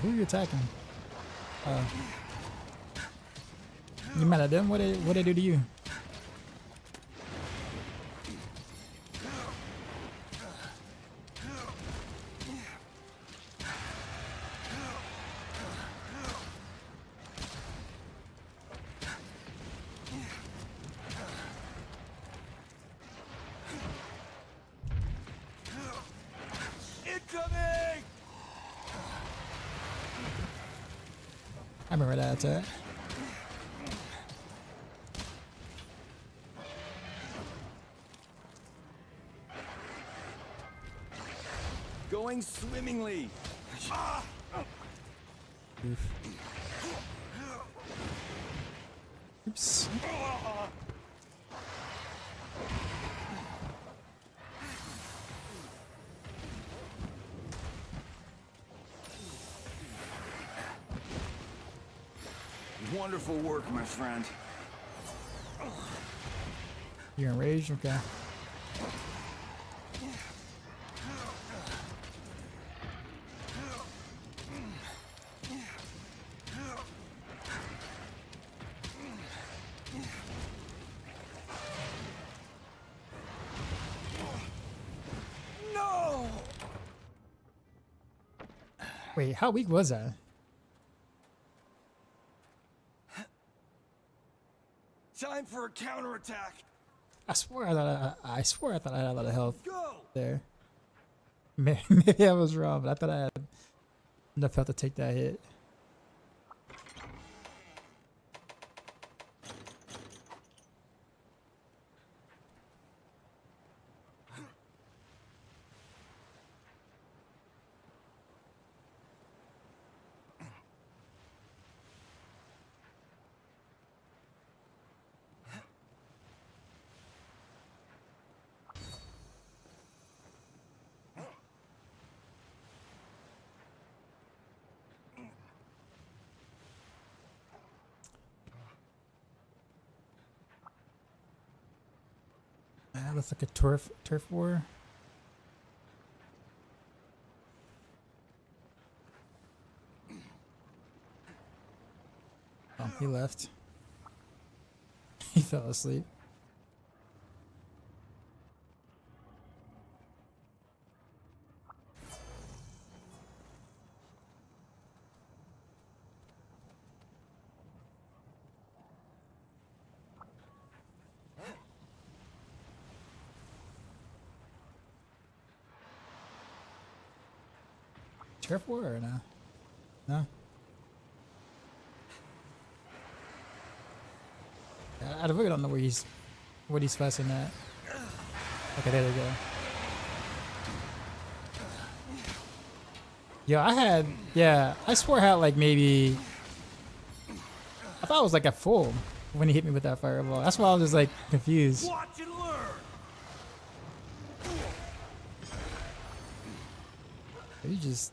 Who are you attacking? You mad at them? What they do to you? I remember that attack. Going swimmingly. Oof. Oops. Wonderful work, my friend. You're enraged? Okay. No! Wait, how weak was that? Time for a counterattack. I swear I thought I had a lot of health Go! there. Maybe I was wrong, but I thought I had enough health to take that hit. That looks like a turf war. Oh, he left. He fell asleep. Turf war or no? No? I really don't know what he's fussing at. Okay, there we go. I swore I had like maybe, I thought it was like a full when he hit me with that fireball. That's why I was just like confused. Watch and learn. You just,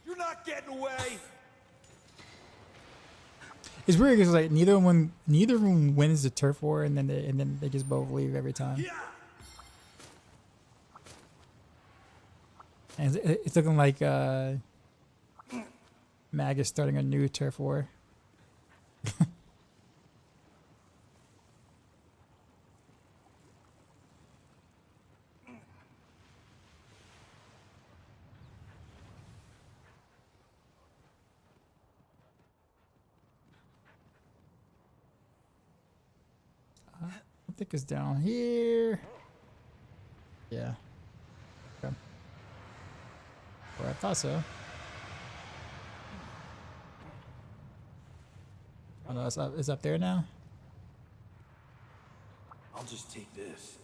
You're not getting away. it's weird because like neither of them wins the turf war, and then they just both leave every time. Yeah. And it's looking like Mag is starting a new turf war. I think it's down here. Yeah. Okay. Well, I thought so. Oh no, it's up there now. I'll just take this.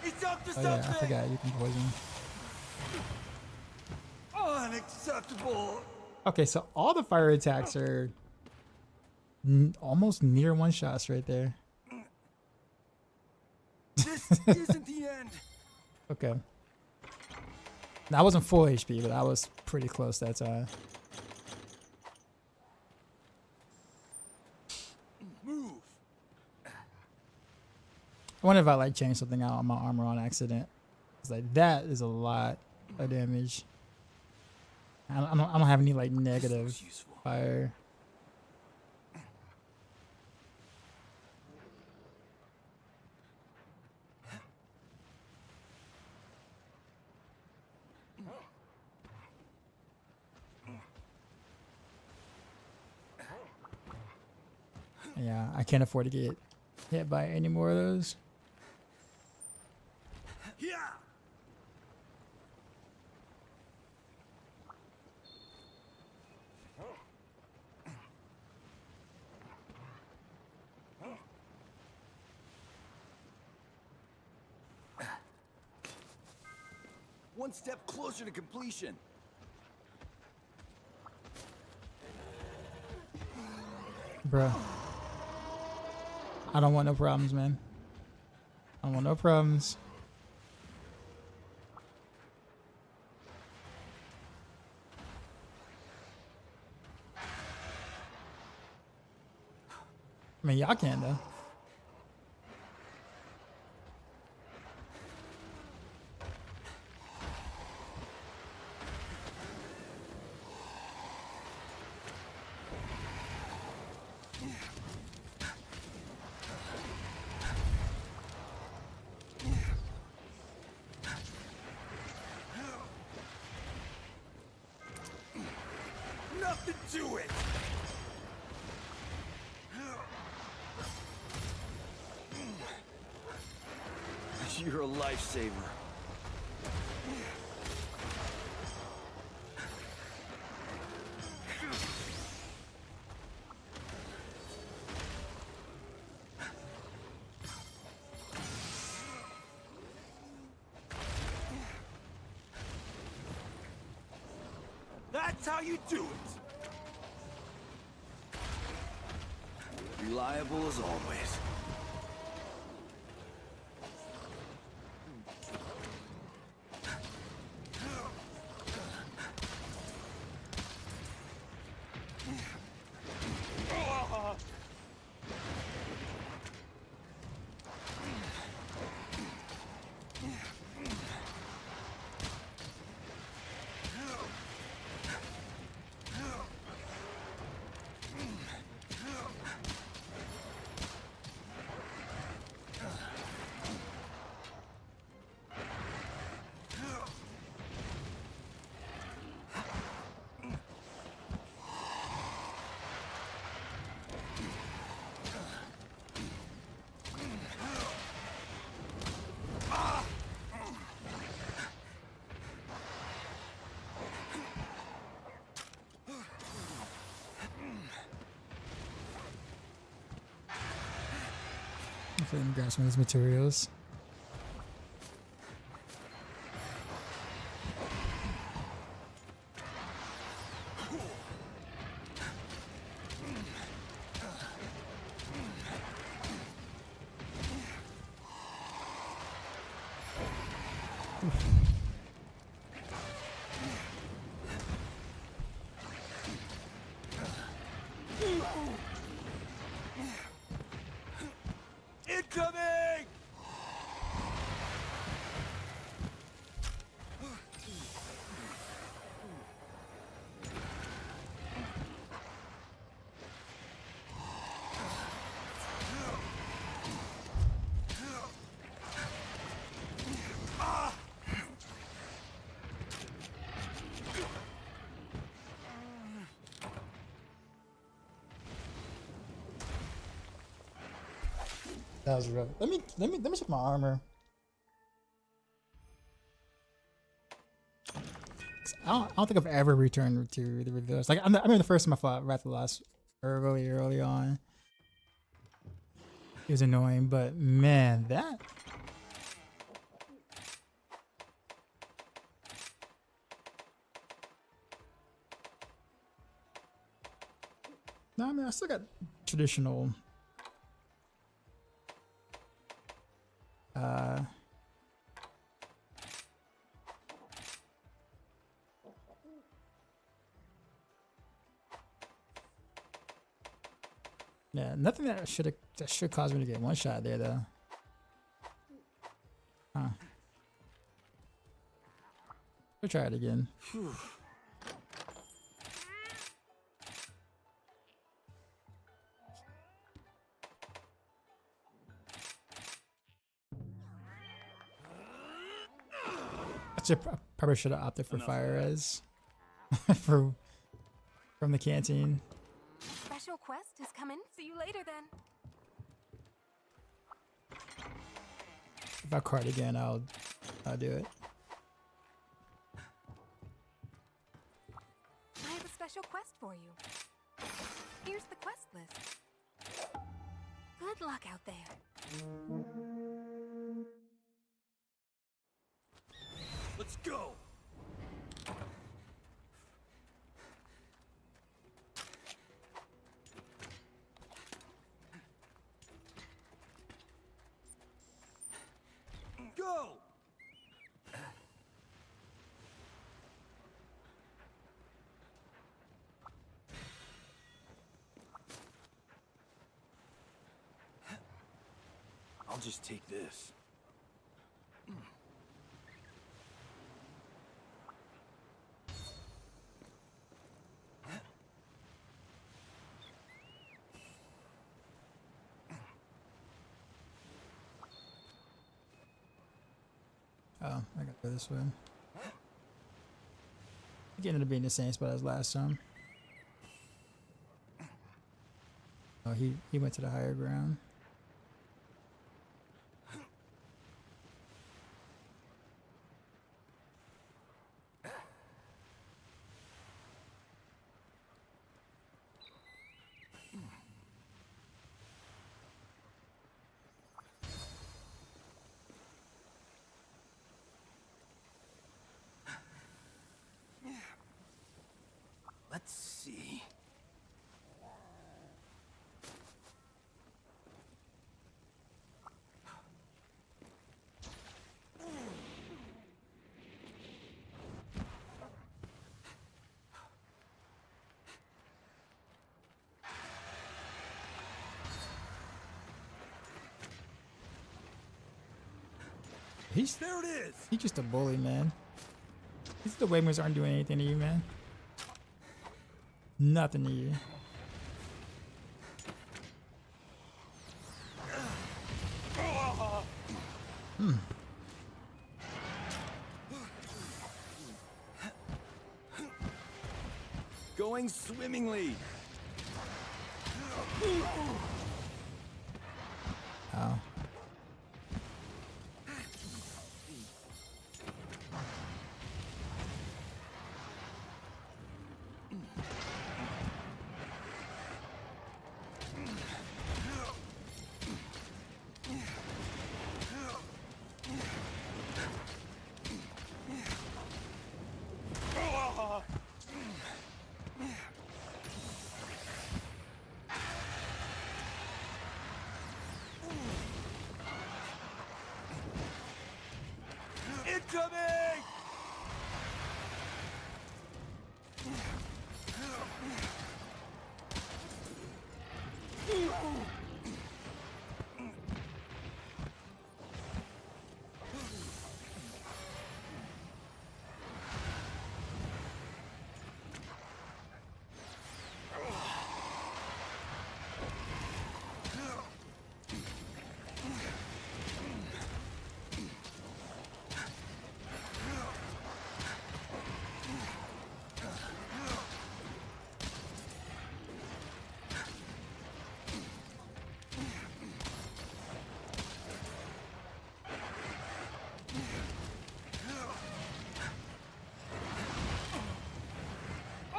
It's up to Oh yeah, I something. forgot you can poison. Unacceptable. Okay, so all the fire attacks are almost near one shots right there. This isn't the end. Okay. Now, I wasn't full HP, but I was pretty close that time. Move. I wonder if I like changed something out on my armor on accident. It's like that is a lot of damage. I don't have any like negative This looks useful. fire. Yeah, I can't afford to get hit by any more of those. Yeah. One step closer to completion. Bruh. I don't want no problems, man. I don't want no problems. I mean, y'all can though. Nothing to it. You're a lifesaver. That's how you do it. Reliable as always. Let me grab some of these materials. Incoming! That was rough. Let me check my armor. I don't think I've ever returned to the reveals. Like I remember the first time I fought Rathalos early on. It was annoying, but man, that. No, I mean I still got traditional yeah, nothing that should cause me to get one shot there though. Huh. We'll try it again. Probably should have opted for fire res from the canteen. Special quest is coming. See you later then. If I card again, I'll do it. I have a special quest for you. Here's the quest list. Good luck out there. Let's go! Go! I'll just take this. Oh, I gotta go this way. Getting to be in the same spot as last time. Oh, he went to the higher ground. Let's see. There it is. He's just a bully, man. These the Waymers aren't doing anything to you, man. Nothing to you. Going swimmingly. Oh. Incoming!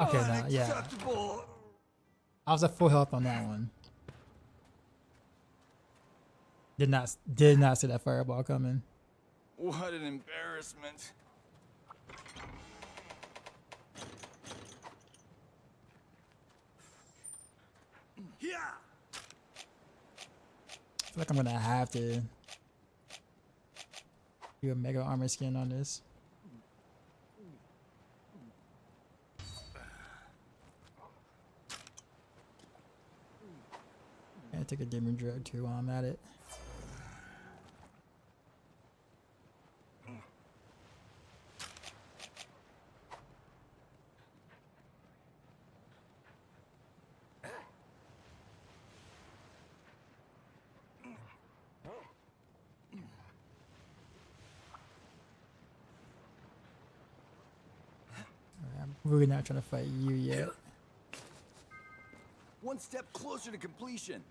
Okay, now, yeah. Unacceptable. I was at full health on that one. Did not see that fireball coming. What an embarrassment. Yeah. feel like I'm gonna have to do a mega armor skin on this. I take a demon drug too while I'm at it. I'm really not trying to fight you yet. One step closer to completion.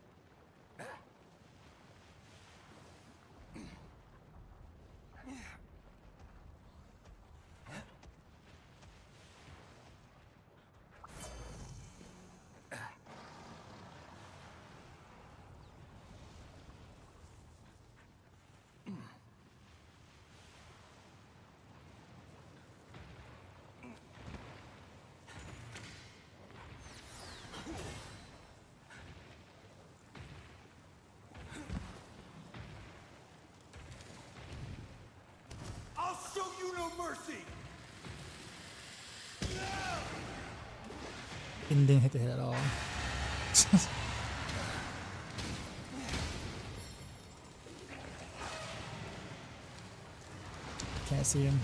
I'll show you no mercy. Didn't hit the head at all. Can't see him.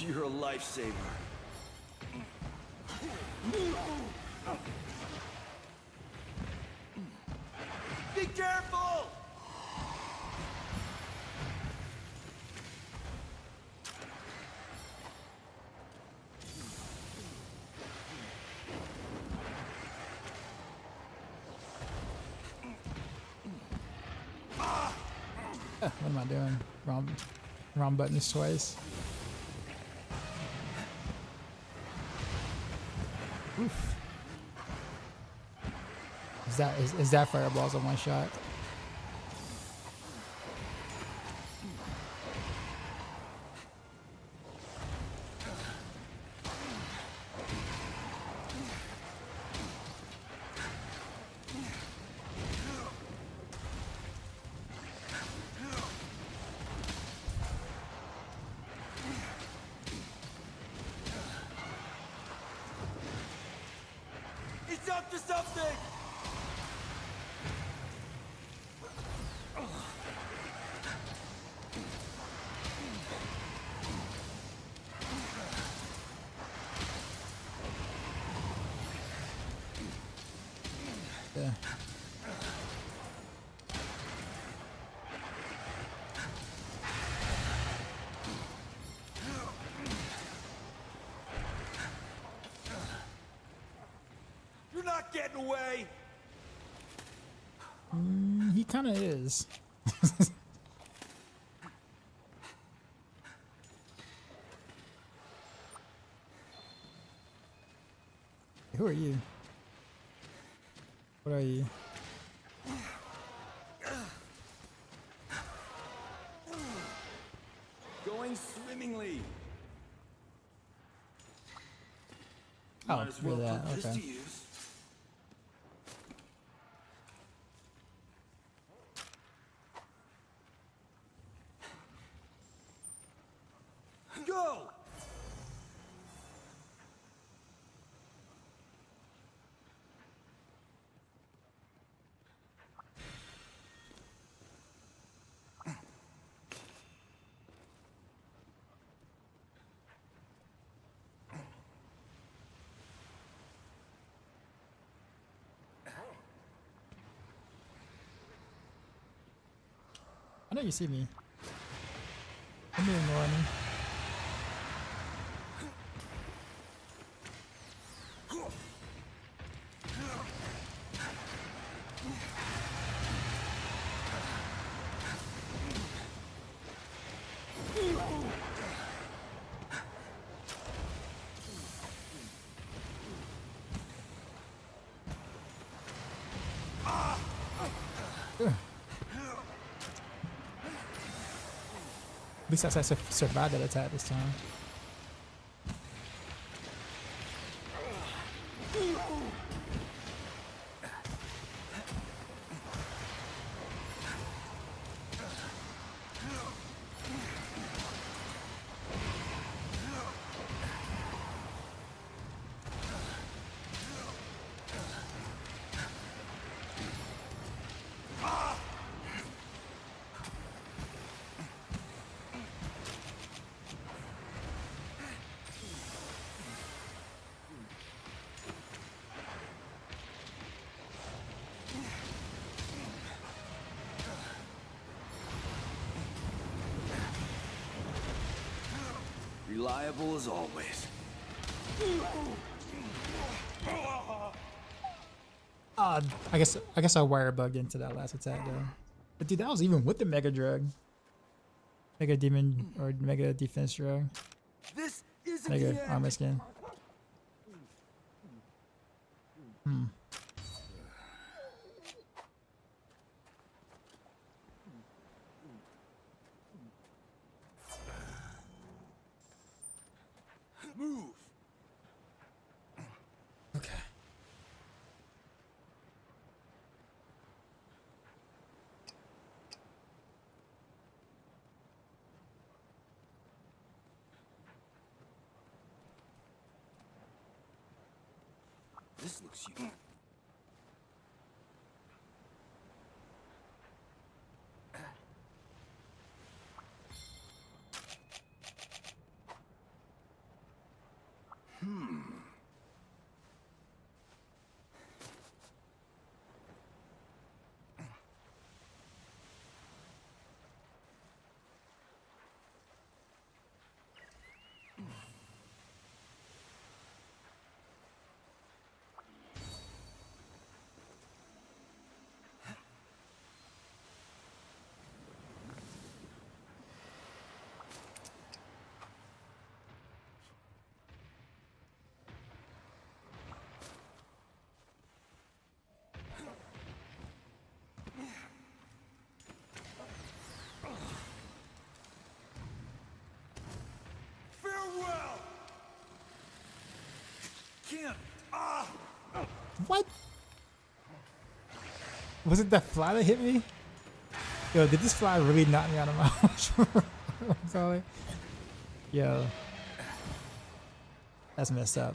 You're a lifesaver. Be careful! What am I doing? Wrong buttons twice. Oof. Is that fireballs on one shot? It's up to something! Yeah. You're not getting away! He kind of is. Who are you? What are you? Going swimmingly. Oh, Might as you're well that. put this Okay. to use. Go! I know you see me. Come here, ignore me. least I survived that attack this time. Reliable as always. I guess I wire bugged into that last attack though. But dude, that was even with the Mega Drug. Mega Demon or Mega Defense Drug. This isn't Mega the Armor end. Skin. Move. Okay. This looks unique. Farewell. Can't. What? Was it that fly that hit me? Yo, did this fly really knock me out of my I'm sorry. Yo. That's messed up.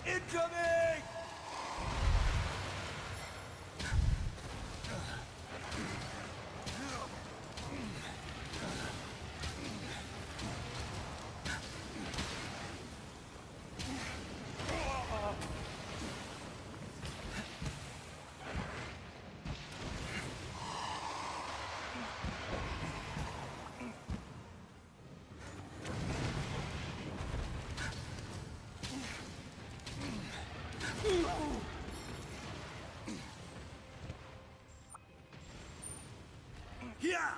Incoming! Yeah!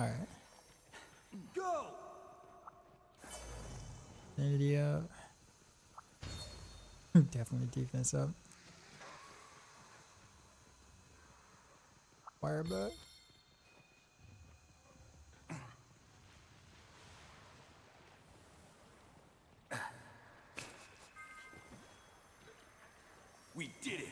All right. Go! Sanity up. Definitely defense up. Firebug. We did it!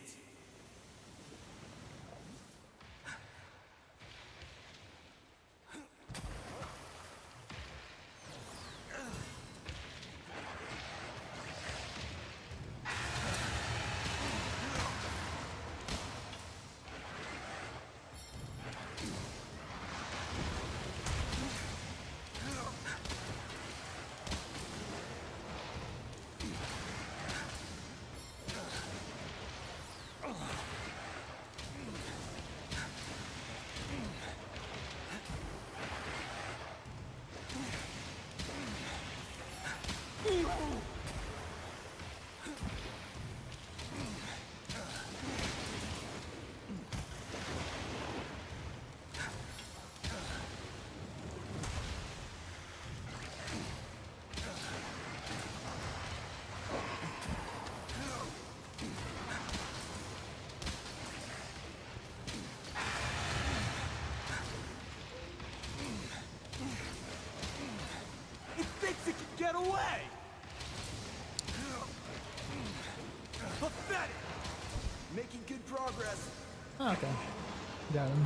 It thinks it can get away! Pathetic! Making good progress. Oh, okay. Got him.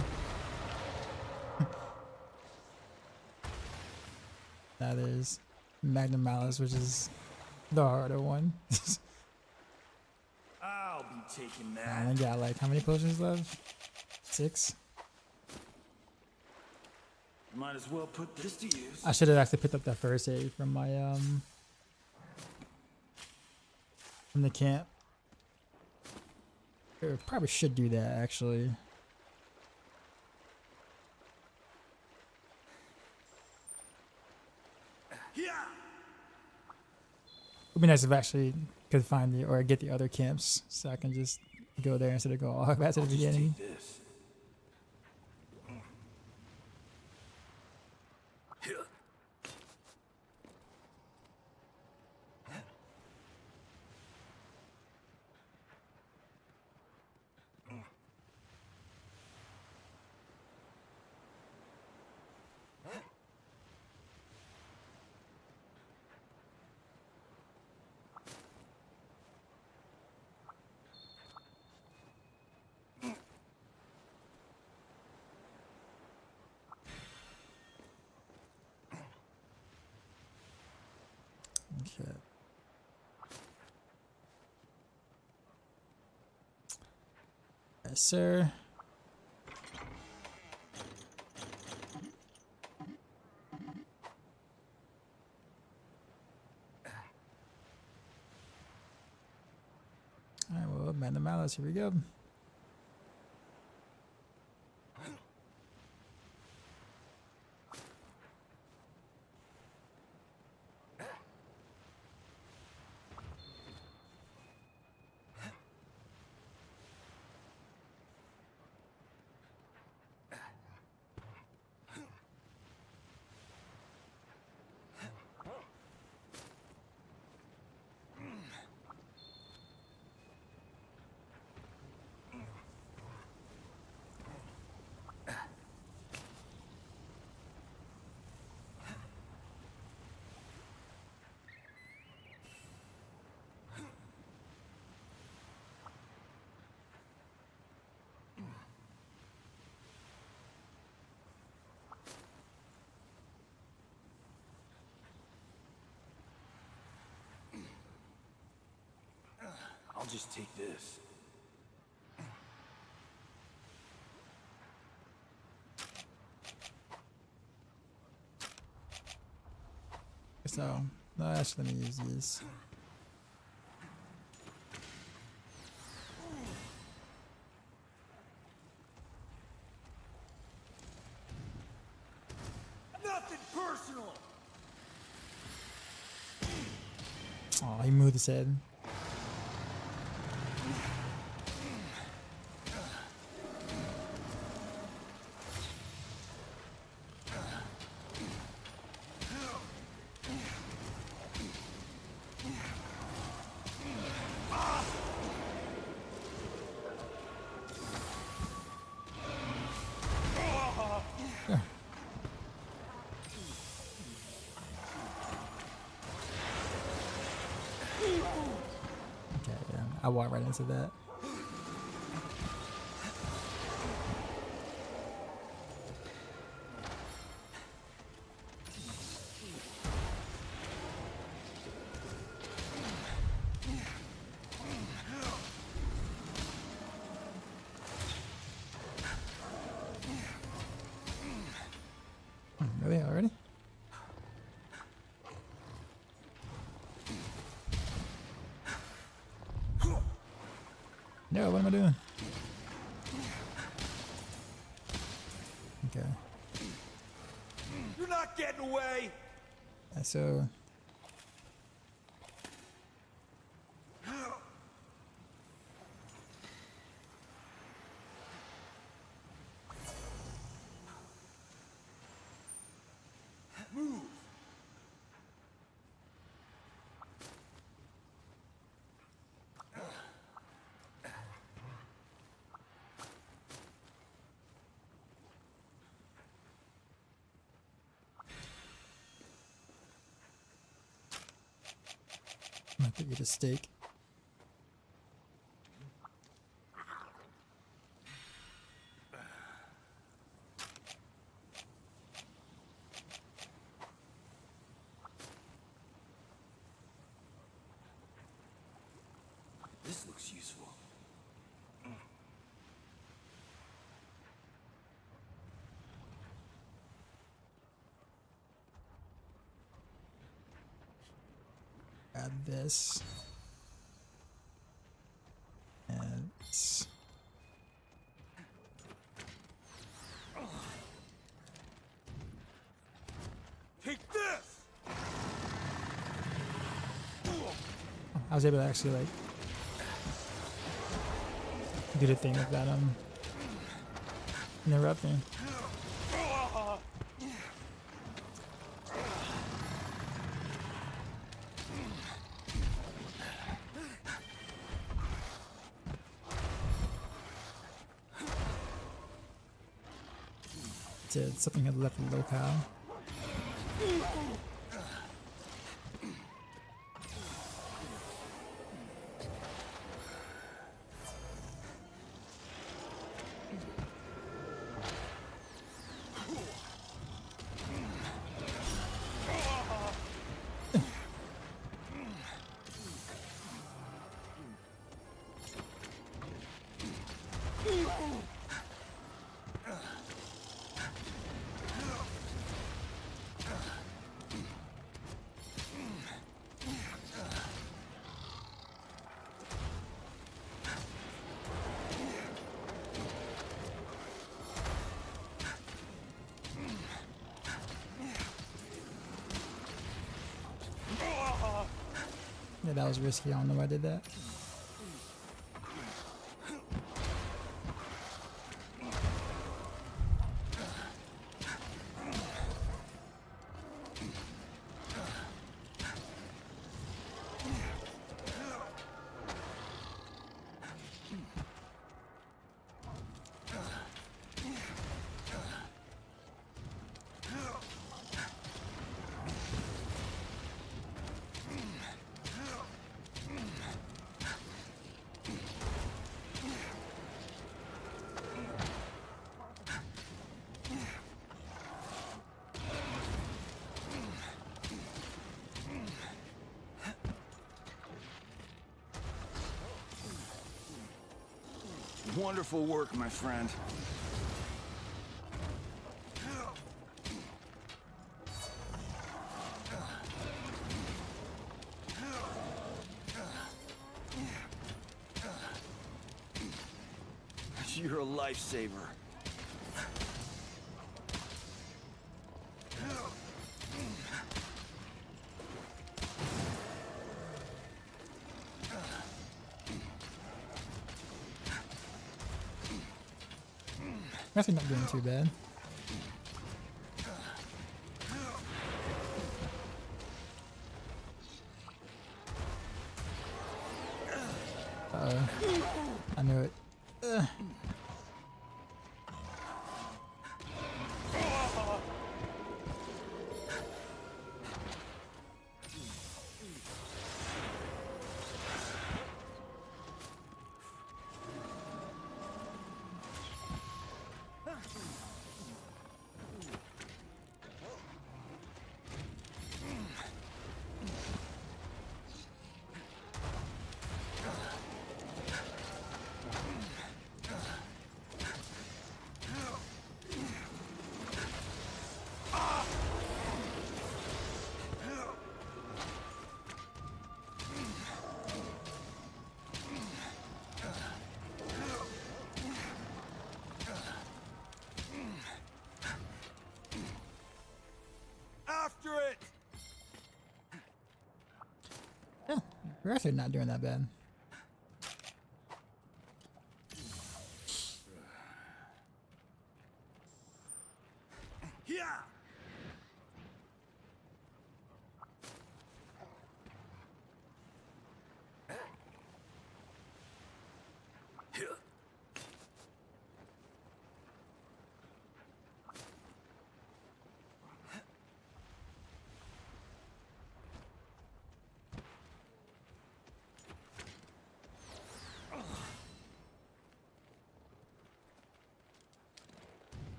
That is Magnum Malice, which is the harder one. I'll be taking I that. only got like how many potions left? 6. Might as well put this to use. I should have actually picked up that first aid from my from the camp. I probably should do that actually. Yeah! It'd be nice if I actually could find the or get the other camps so I can just go there instead of go all the way back to the I'll just beginning. take this. Okay. Yes, sir. Alright, well, Magnum Malice, here we go. I'll just take this. So, no, actually, let me use these. Nothing personal! Oh, he moved his head. I walked right into that. Really? Already? No, what am I doing? Okay. You're not getting away! So... Move! I'm gonna get a steak. This looks useful. Add this. And this. Take this! I was able to actually like do the thing without interrupting. Did something had left the locale. Yeah, that was risky. I don't know why I did that. Wonderful work, my friend. You're a lifesaver. Actually not doing too bad. Uh-oh. I knew it. We're actually not doing that bad. Yeah.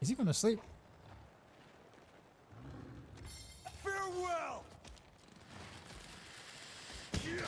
Is he gonna sleep? Farewell. Yeah.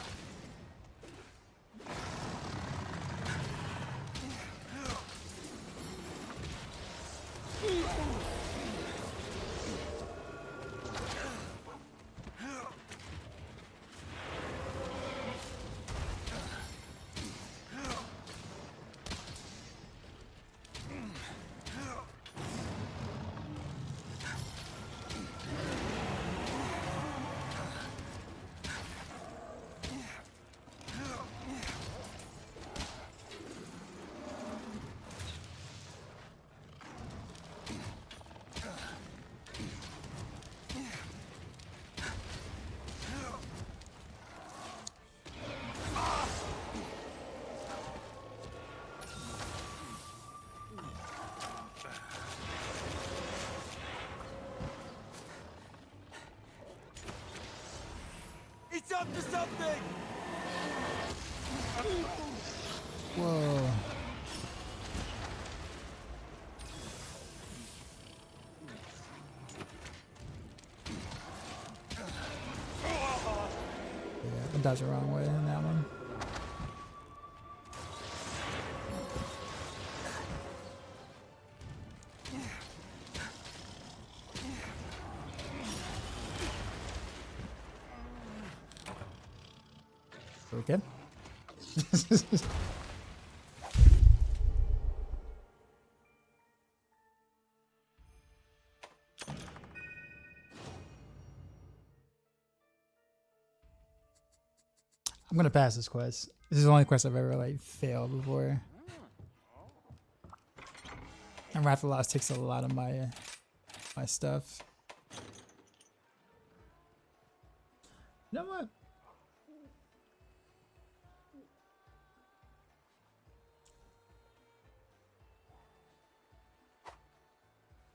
It's up to something! Whoa. Yeah, I dodged the wrong way in that one. Okay. I'm gonna pass this quest. This is the only quest I've ever like failed before. And Wrath of the Lost takes a lot of my stuff. You know what?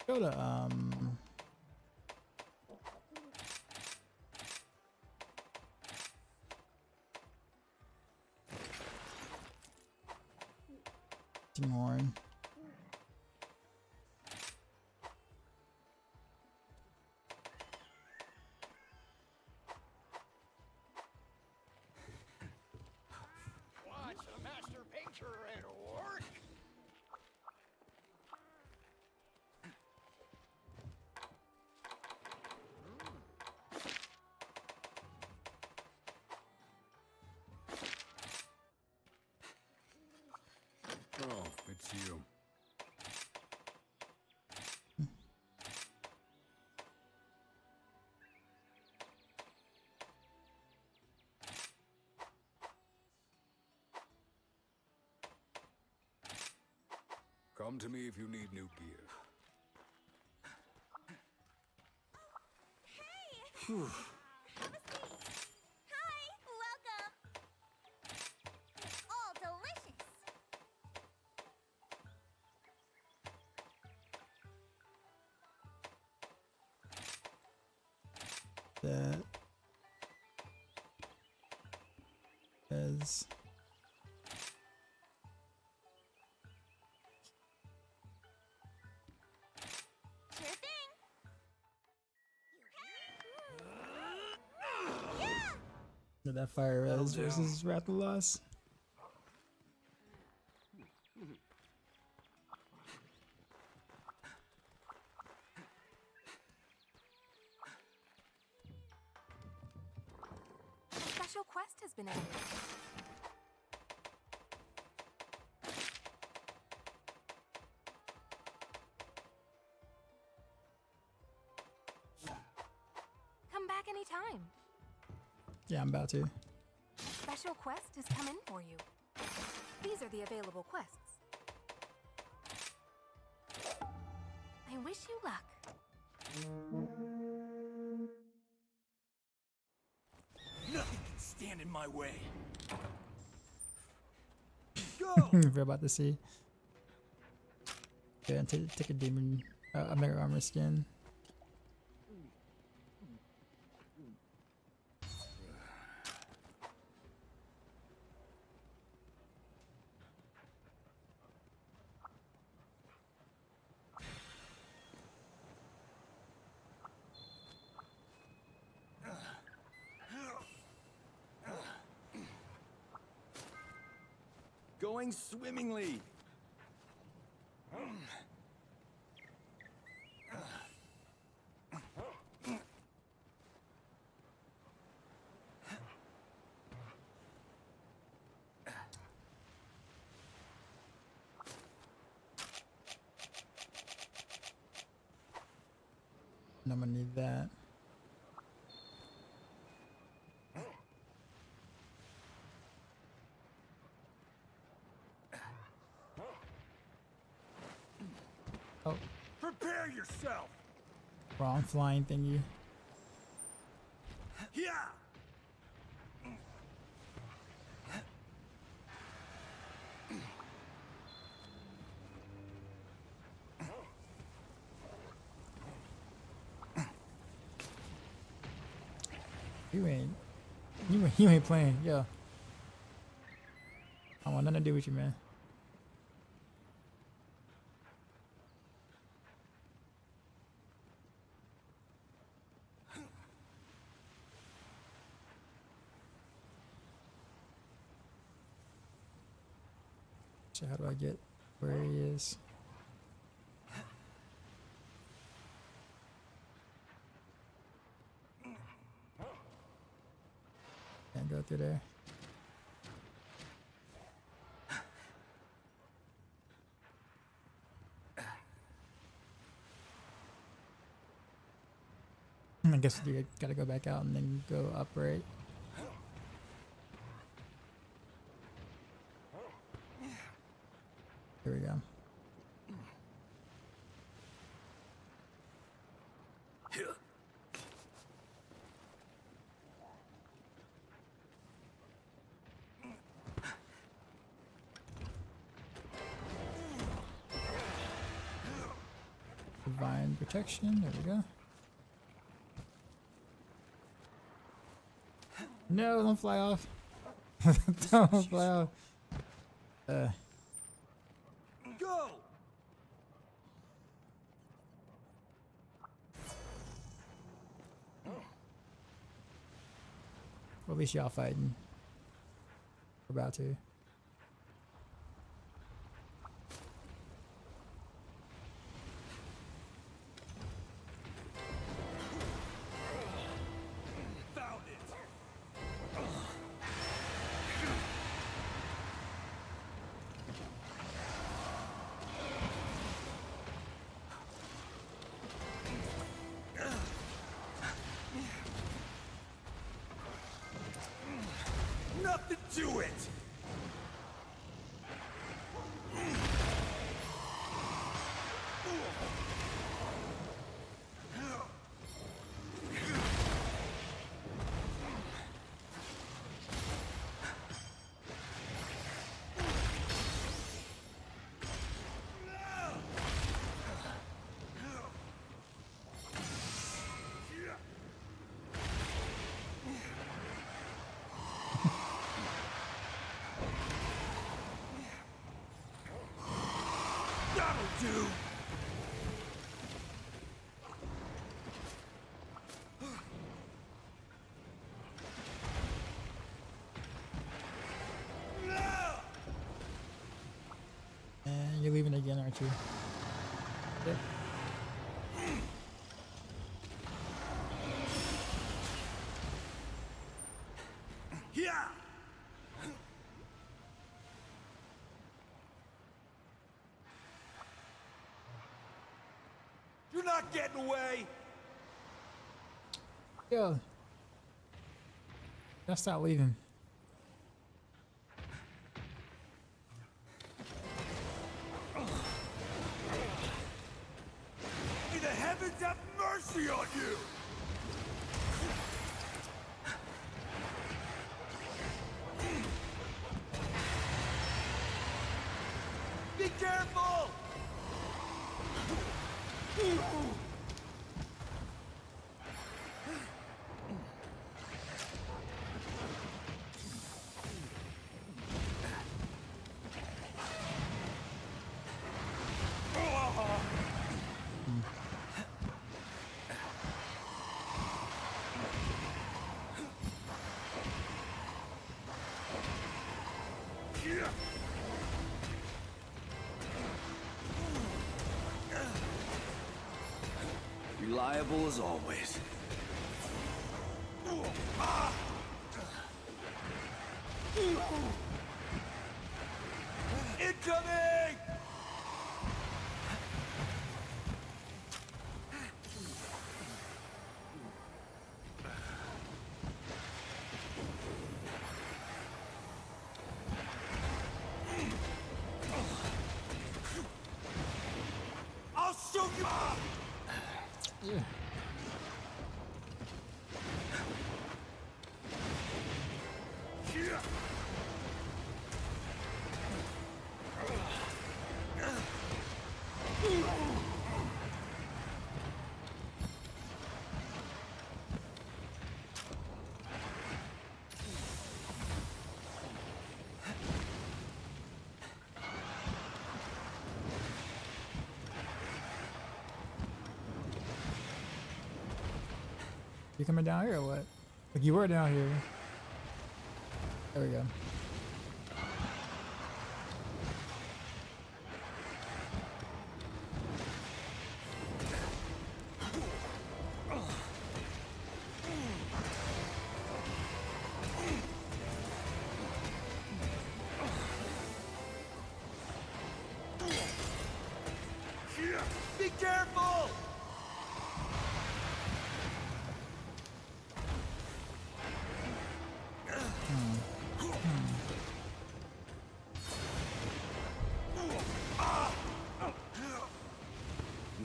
Go to Horn. Watch the master painter at work. Oh, it's you. Come to me if you need new gear. Hey! Have a seat. Hi, welcome. It's all delicious. That is Sure thing. what that fire is versus Wrath of the Lost. Special quest has been added. Come back anytime. Yeah, I'm about to. Special quest has come in for you. These are the available quests. I wish you luck. Nothing can stand in my way. We're about to see. Okay, and take a demon, a mega armor skin. Going swimmingly. I'm gonna need that. Oh, Prepare yourself. wrong flying thingy. Yeah. You ain't playing, yo. I want nothing to do with you, man. So how do I get where he is? Can't go through there. I guess you gotta go back out and then go up, right? Here we go. Divine protection, there we go. No, don't fly off. Don't fly off. Go. Well, at least y'all fighting. We're about to. Found it. Nothing to it. That'll do. And you're leaving again, aren't you? Yep. Yeah. You're not getting away. Yo. Gotta stop leaving. May the heavens have mercy on you! Be careful! Reliable as always. Incoming! I'll shoot you! Yeah. You coming down here or what? Like you were down here. There we go. Be careful!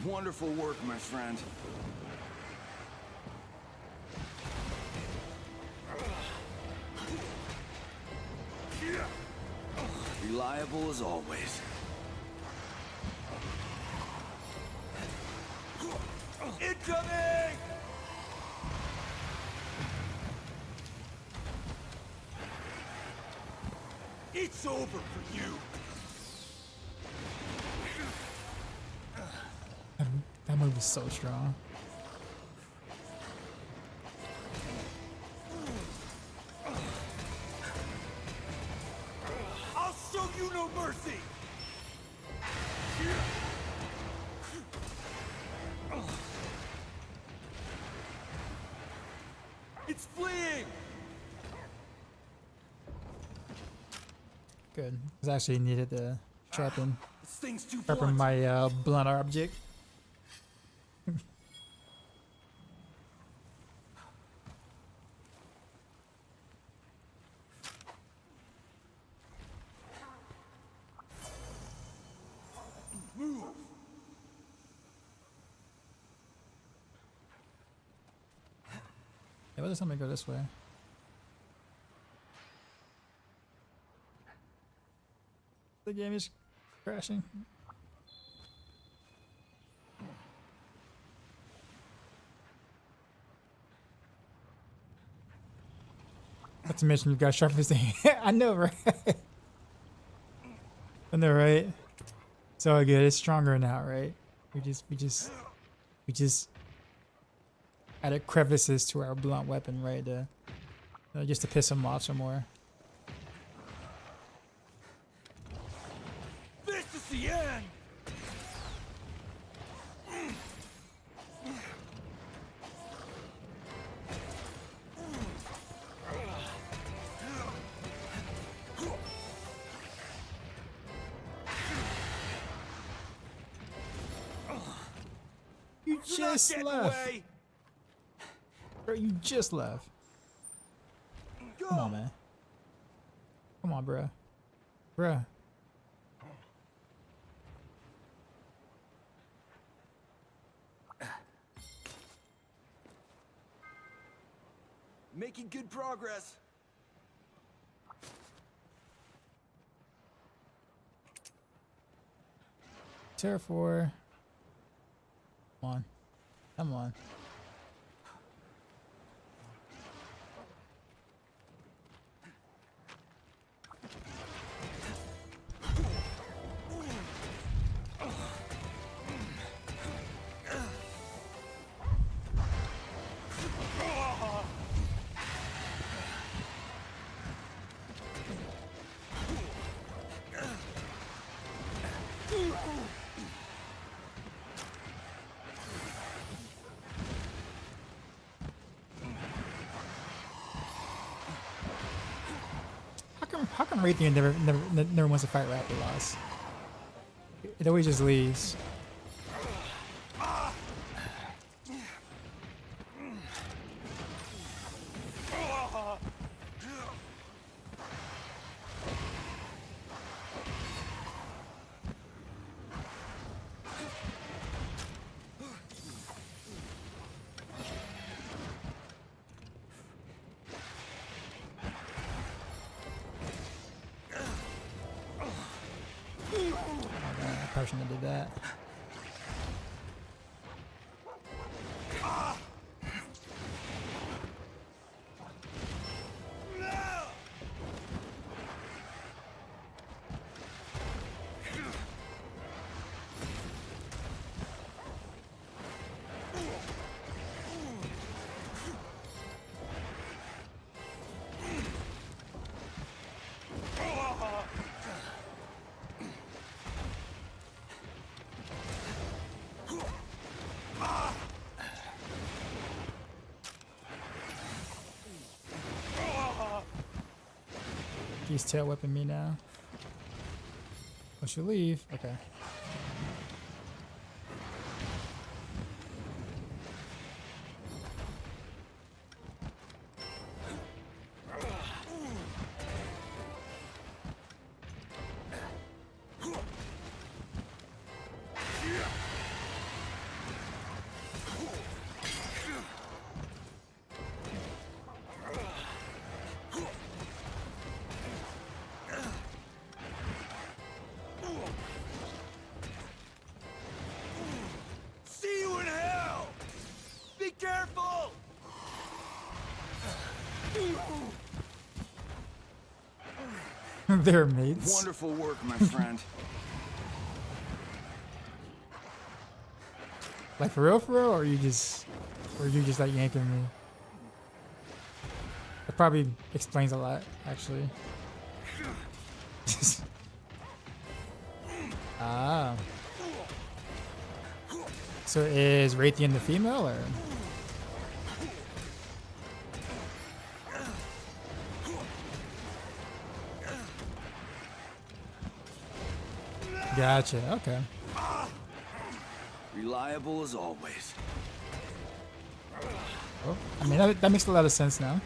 Wonderful work, my friend. Reliable as always. Incoming! It's over for you. That move is so strong. I'll show you no mercy. It's fleeing. Good. Because I actually needed to sharpen This thing's too blunt. my blunt object. Move. Yeah, what does somebody go this way? The game is crashing. Not to mention you got sharp as I know, right? I know, right? It's all good. It's stronger now, right? We just added crevices to our blunt weapon, right? Just to piss him off some more. This is the end. You just left. Bro, you just left. Good Come on, man. Come on, bruh. Bruh. Making good progress. Terra 4. Come on. Come on. How come Raytheon never wants to fight Raptor Loss? It always just leaves. I probably shouldn't have did that. He's tail whipping me now. I should leave. Okay. See you in hell! Be careful! They're mates. Wonderful work, my friend. Like for real, or you just like yanking me? That probably explains a lot, actually. Ah. So is Raytheon the female, or? Gotcha. Okay. Reliable as always. Well, I mean, that makes a lot of sense now.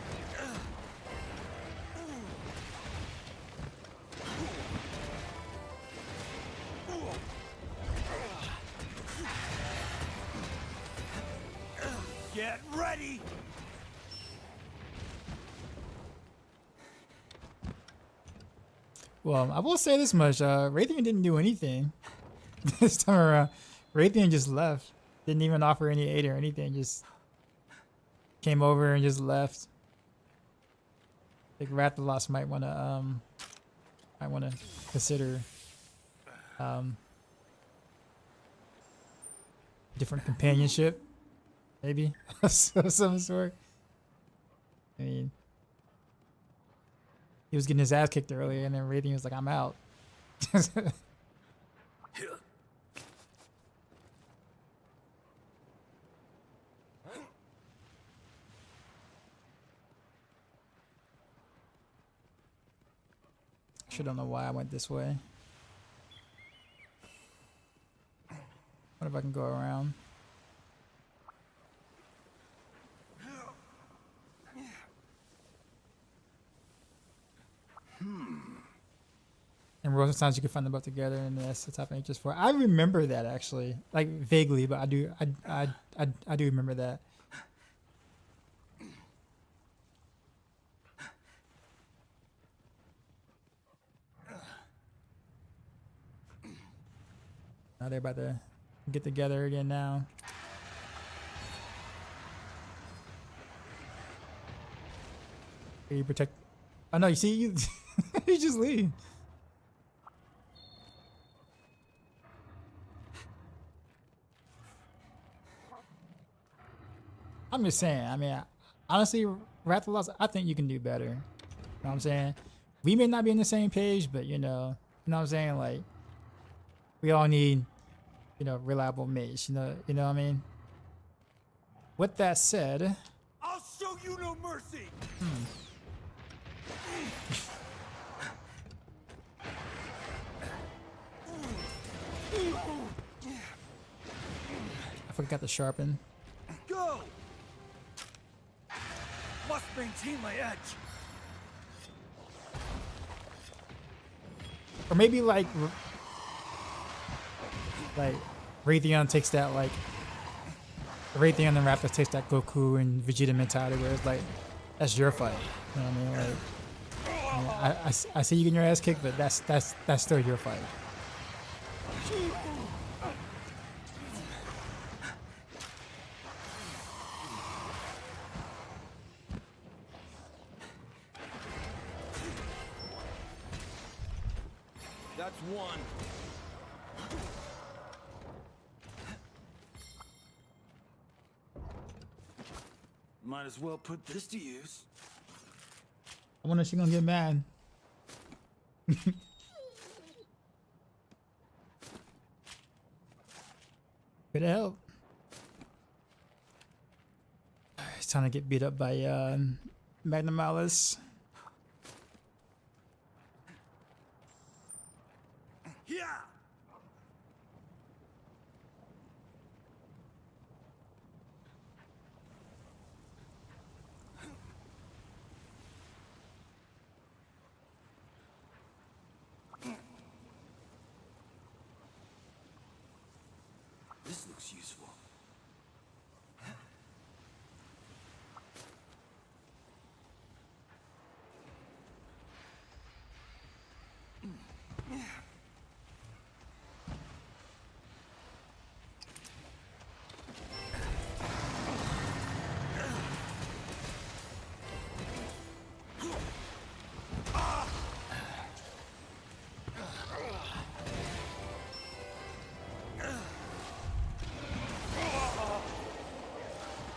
Get ready! Well, I will say this much: Raytheon didn't do anything this time around. Raytheon just left. Didn't even offer any aid or anything. Just came over and just left. I think Rathalos might want to consider different companionship, maybe of some sort. I mean, he was getting his ass kicked earlier, and then Raytheon was like, "I'm out." I don't know why I went this way. What if I can go around? And sometimes you can find them both together, and that's the type of interest for. I remember that actually, like vaguely, but I do remember that. Now they're about to get together again now. You protect. Oh no! You see, you you just leave. I'm just saying. I mean, honestly, Wrath of the Lost, I think you can do better. You know what I'm saying? We may not be on the same page, but you know what I'm saying? Like, we all need, reliable mates. You know what I mean? With that said, I'll show you no mercy. I forgot to sharpen. Go. Must maintain my edge. Or maybe like Raytheon takes that Raytheon and Raptors takes that Goku and Vegeta mentality where it's like, that's your fight. You know what I mean? Like, I see you getting your ass kicked, but that's still your fight. That's one. Might as well put this to use. I wonder if she's gonna get mad. Could help. It's time to get beat up by Magnum Alice. Yeah. This looks useful.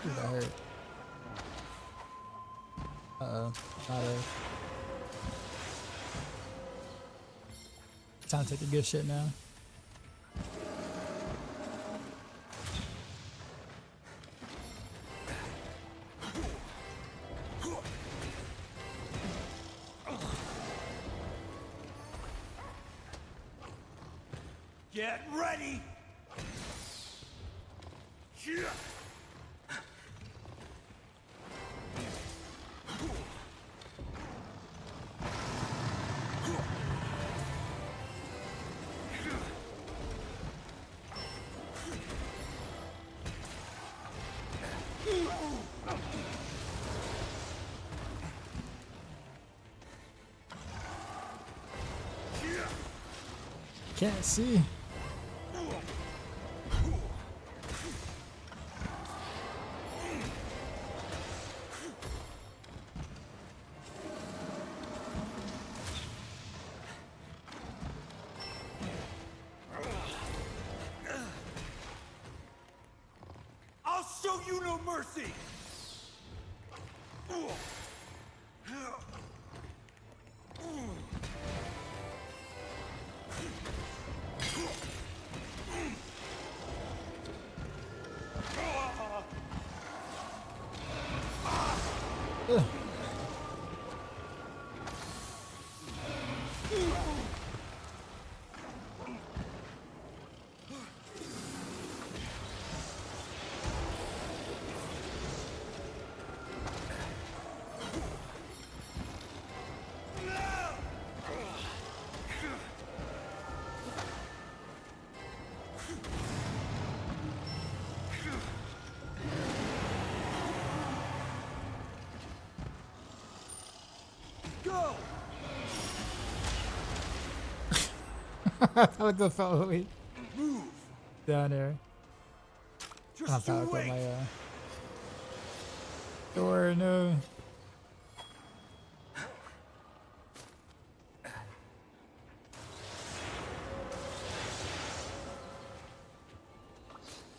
That hurt. Uh-oh. Time to take the good shit now. Get ready. Can't see. I'll show you no mercy. Go! I like the fellow Move! down there. I'm Just you about to wait! my door, no.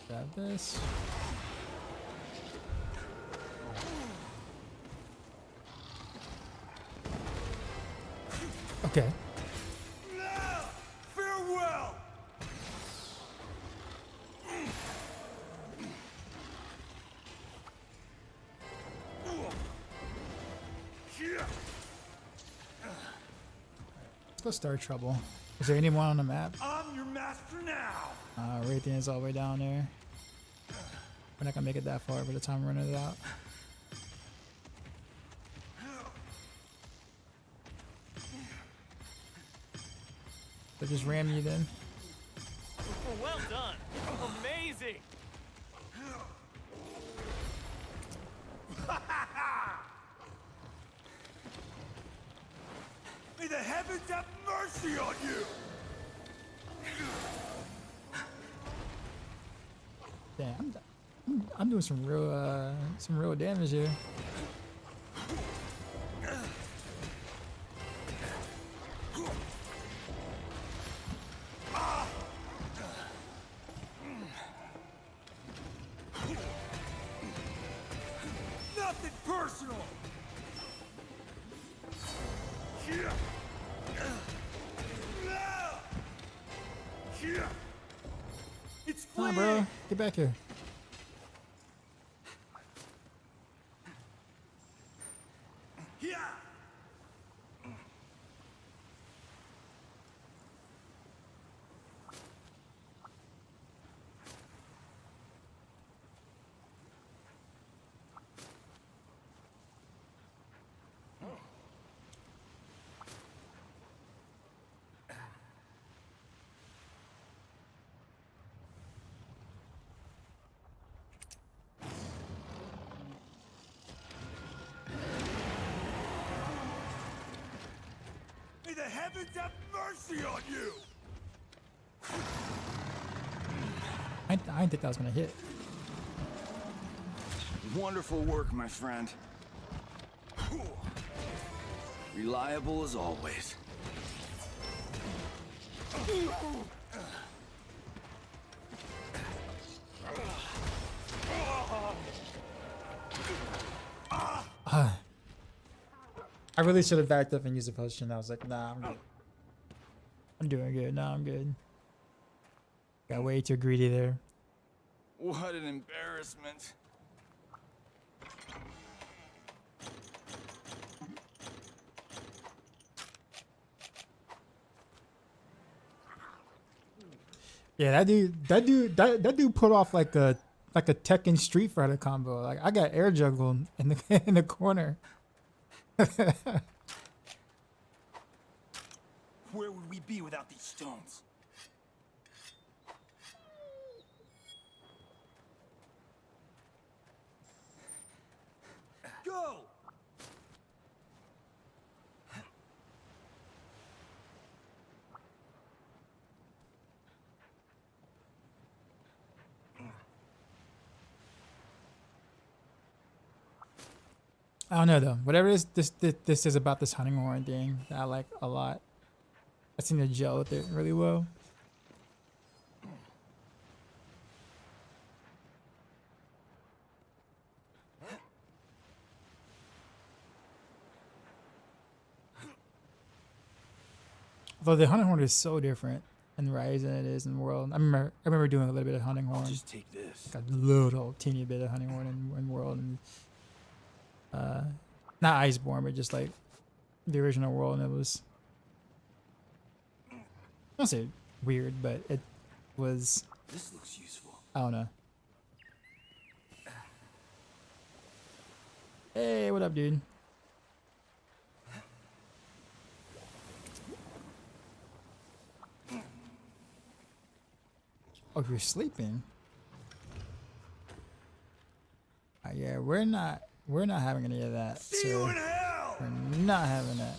Grab this. Okay. Farewell! Let's go start trouble. Is there anyone on the map? I'm your master now! Raytheon's all the way down there. We're not gonna make it that far by the time we're running it out. So just ram you then. Well done. Amazing. May the heavens have mercy on you! Damn, I'm doing some real damage here. Nothing personal! It's Come on, free! bro, get back here. Yeah! May the heavens have mercy on you! I didn't think that was gonna hit. Wonderful work, my friend. Reliable as always. I really should have backed up and used a potion. I was like, nah, I'm good. I'm doing good. Nah, I'm good. Got way too greedy there. What an embarrassment. Yeah, that dude put off like a Tekken Street Fighter combo. Like I got air juggled in the in the corner. Where would we be without these stones? Go! I don't know though. Whatever it is, this is about this hunting horn thing that I like a lot. I seem to gel with it really well. Although the hunting horn is so different in Rise than it is in World. I remember doing a little bit of hunting horn. I'll just take this. Got a little teeny bit of hunting horn in World, and not Iceborne, but just like the original World, and it was, I don't say weird, but it was, This looks useful. I don't know. Hey, what up, dude? Oh, you're sleeping. Yeah, we're not having any of that. See you in hell! We're not having that.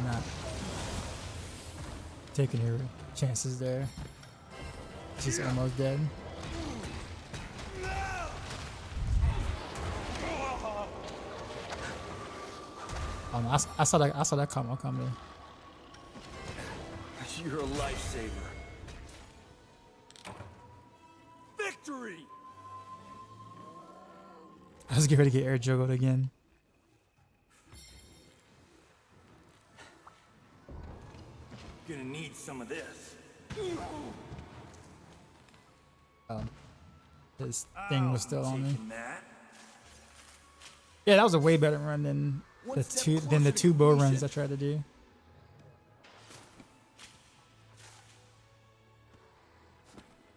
Not taking your chances there. She's almost dead. Oh no, I saw that coming. You're a lifesaver. Victory! I was getting ready to get air juggled again. Gonna need some of this. His thing was still on me. Taking that. Yeah, that was a way better run than the two bow runs I tried to do.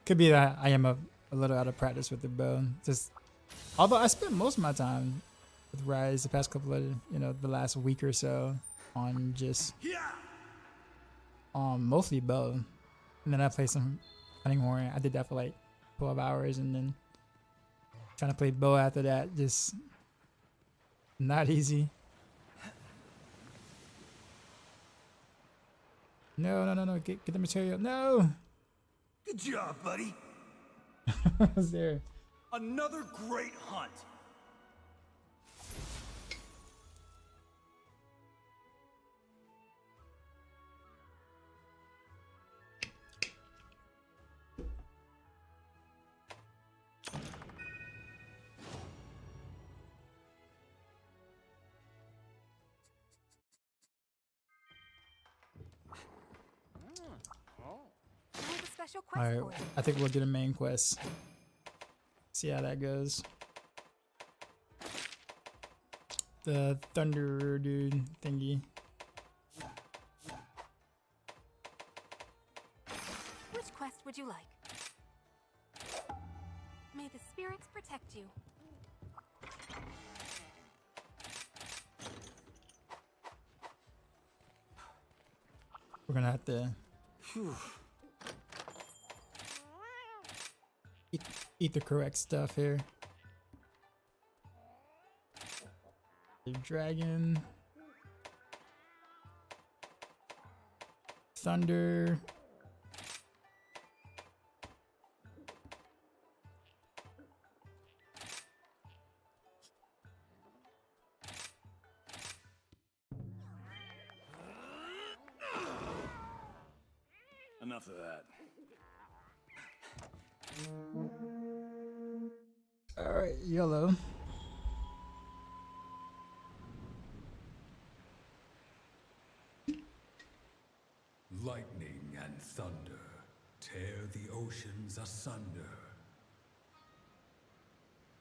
Could be that I am a little out of practice with the bow. Just although I spent most of my time with Rise the past couple of the last week or so on just mostly bow, and then I played some hunting horn. I did that for like 12 hours, and then trying to play bow after that, just not easy. No, get the material. No. Good job, buddy. I was there. Another great hunt. I have a special quest Alright, for you. I think we'll do the main quest. See how that goes. The thunder dude thingy. Which quest would you like? May the spirits protect you. We're gonna have to eat the correct stuff here. The dragon. Thunder. Enough of that. Alright, yellow. Lightning and thunder tear the oceans asunder.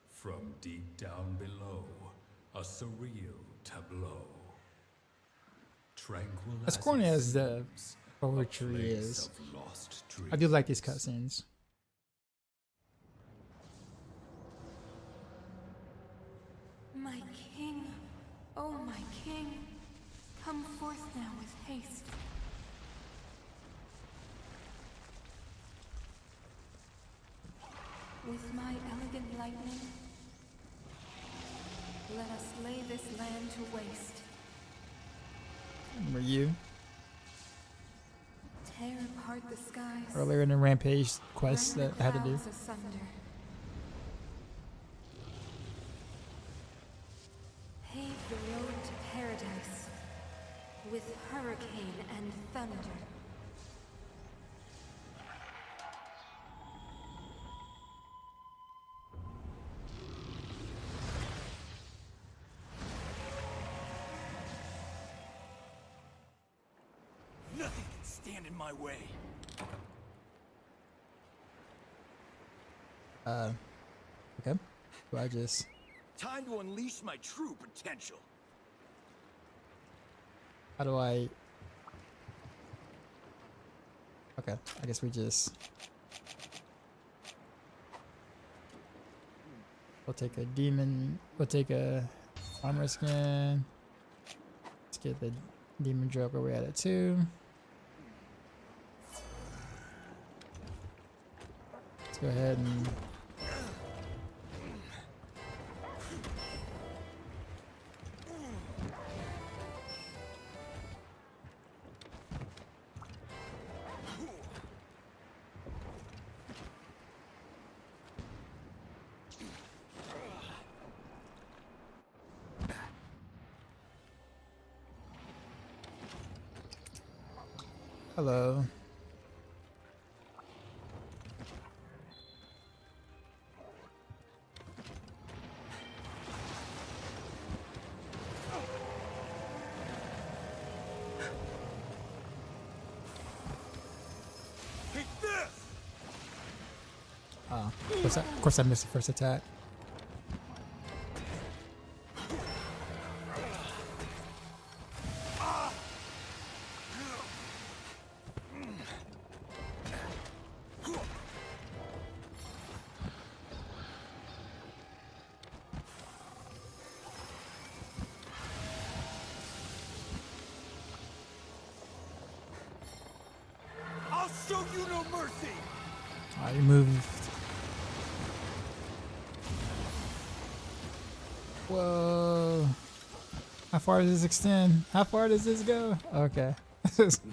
From deep down below, a surreal tableau. Tranquil As corny it as the seems, poetry a place is, of lost I do like these dreams. cutscenes. My king, oh my king, come forth now with haste. With my elegant lightning, let us lay this land to waste. Were you Tear apart the skies. earlier in the rampage quest rend that the I had to do? clouds asunder. Pave the road to paradise with hurricane and thunder. stand in my way. Okay. Do I just... Time to unleash my true potential. How do I... Okay, I guess we just... We'll take a demon... We'll take a armor skin. Let's get the demon joker. We're at it too. Let's go ahead and... Hello. Take this! Oh, of course I missed the first attack. I'll show you no mercy! I moved. Whoa. How far does this extend? How far does this go? Okay.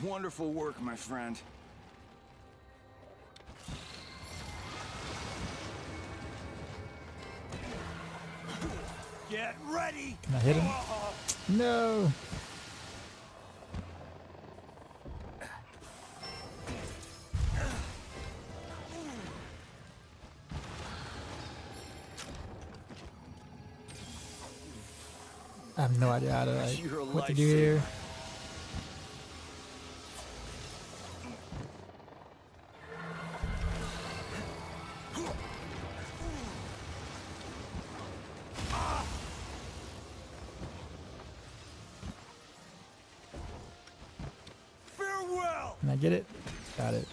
Wonderful work, my friend. Get ready! Can I hit him? No. I have no idea how to You're a what to do here. Farewell! Can I get it? Got it.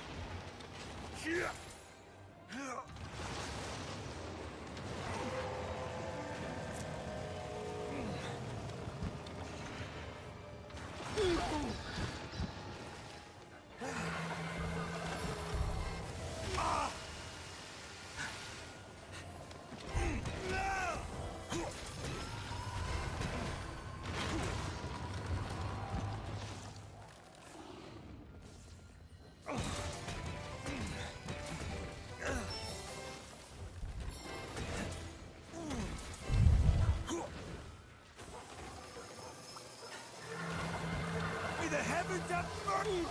May the heavens have mercy!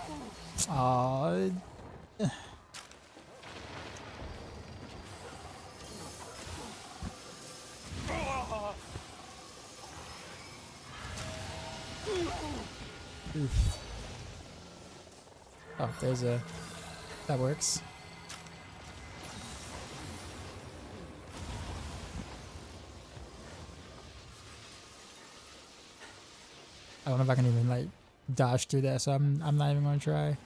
Oh. Oof. Oh, there's a... That works. I don't know if I can even like dodge through that, so I'm not even gonna try.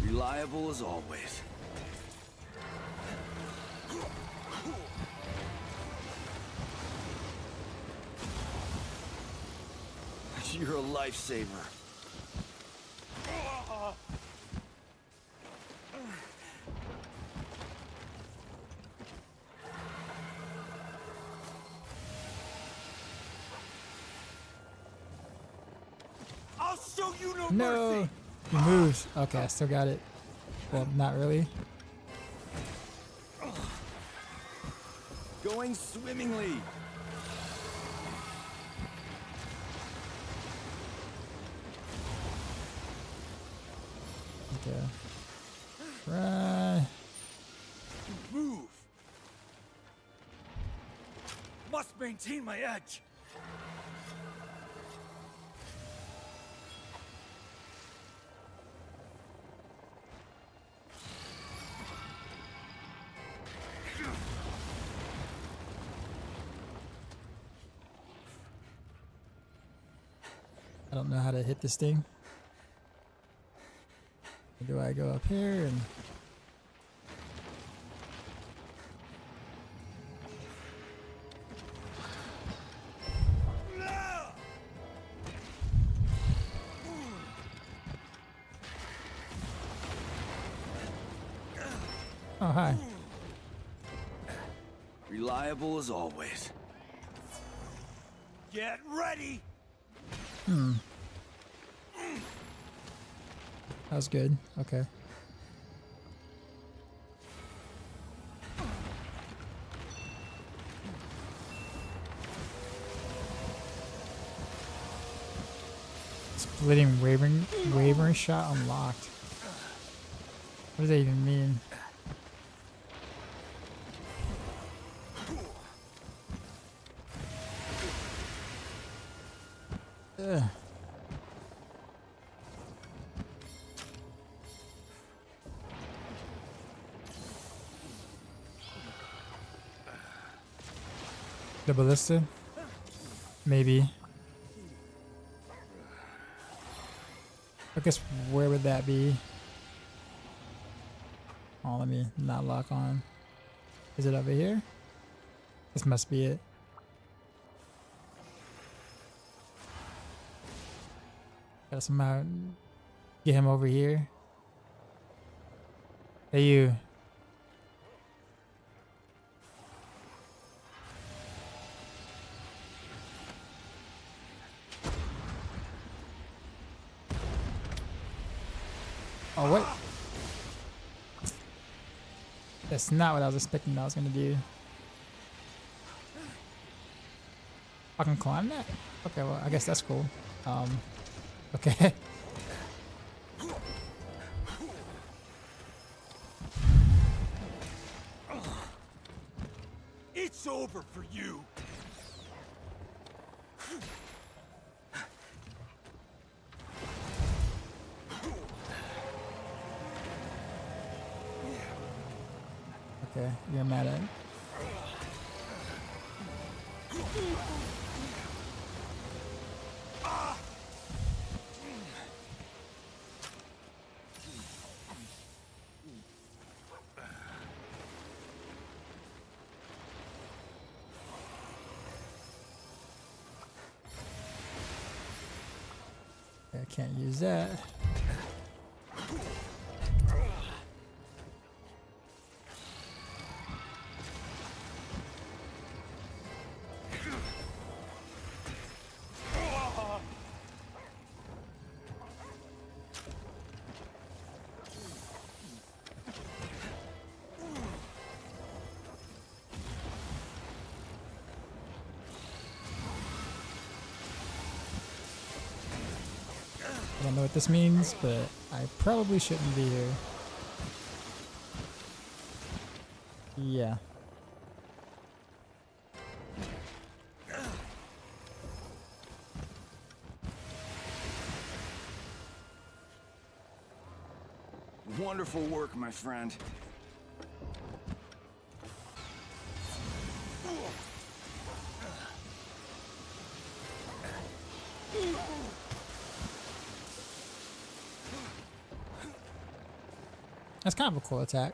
Reliable as always. You're a lifesaver. I'll show you no No, mercy. he moves. Okay, I still got it. Well, not really. Going swimmingly. Okay. Right. Move. Must maintain my edge. I don't know how to hit this thing. Do I go up here and... Oh, hi. Reliable as always. Get ready. That was good. Okay. Splitting wavering shot unlocked. What does that even mean? Ugh. The ballista? Maybe. I guess where would that be? Oh, let me not lock on. Is it over here? This must be it. Gotta somehow get him over here. Hey, you. Oh, what? That's not what I was expecting I was gonna do. I can climb that? Okay, well, I guess that's cool. Okay. It's over for you. Okay, you're mad at it. I can't use that. I don't know what this means, but I probably shouldn't be here. Yeah. Wonderful work, my friend. That's kind of a cool attack.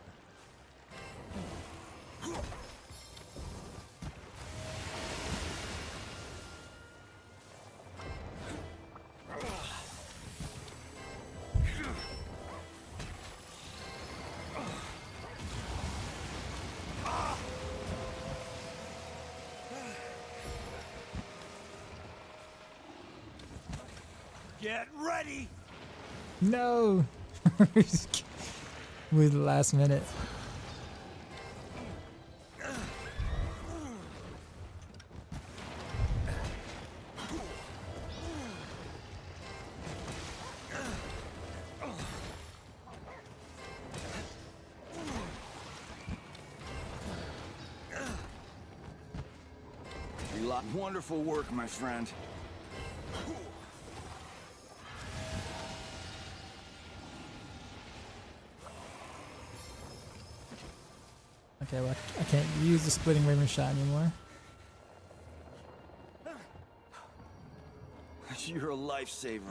Get ready. No! With the last minute. Wonderful work, my friend. Okay, well, I can't use the splitting Raven shot anymore. You're a lifesaver.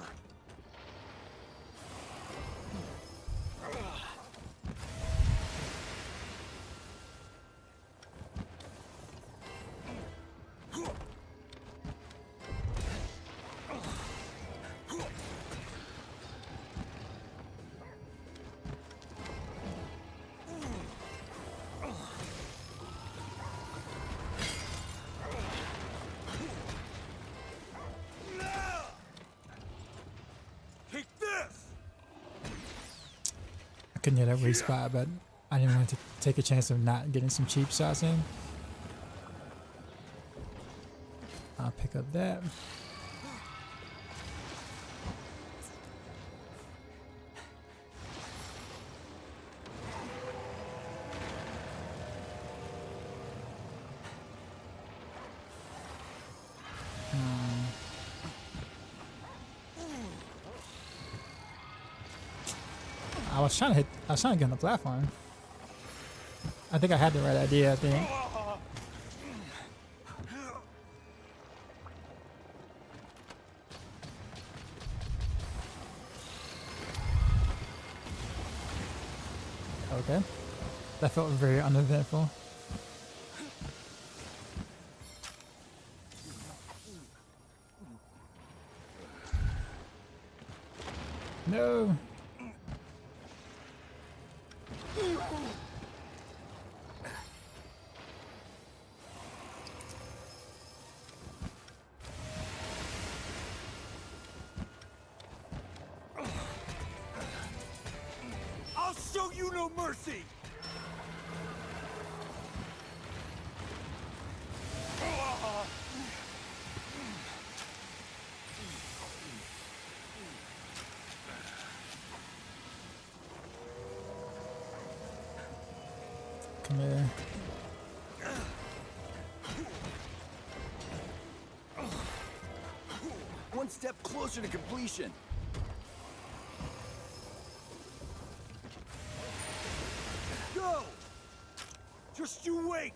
I couldn't hit that weak spot, but I didn't want to take a chance of not getting some cheap shots in. I'll pick up that. I was trying to get on the platform. I think I had the right idea, I think. Okay. That felt very uneventful. No. I'll show you no mercy! Come here. One step closer to completion. Go! Just you wait!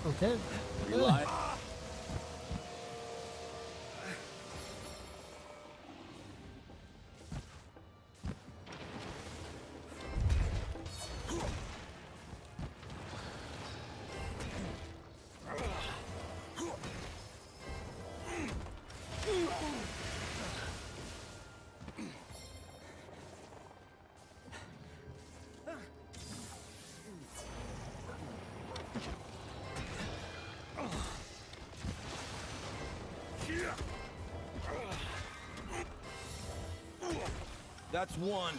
Okay. Rely. That's one.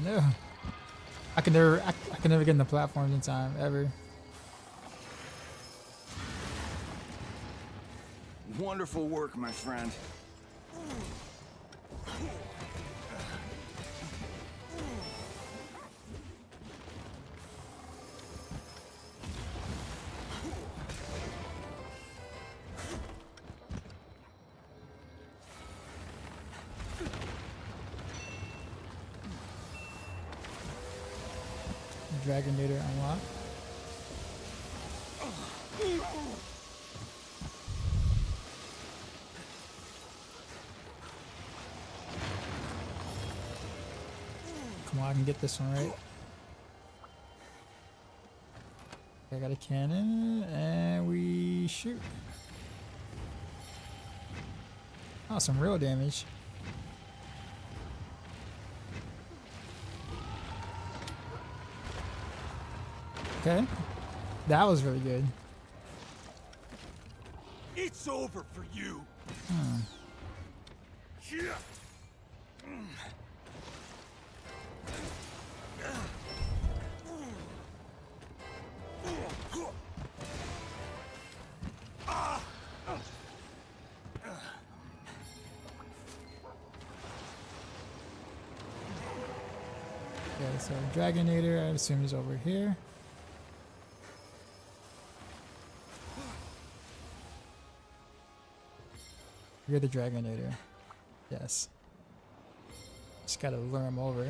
No. I can never get in the platforms in time, ever. Wonderful work, my friend. Dragonator unlocked. Come on, I can get this one right. I got a cannon, and we shoot. Oh, some real damage. Okay, that was really good. It's over for you. Okay, so Dragonator, I assume is over here. You're the Dragonator. Yes. Just gotta lure him over.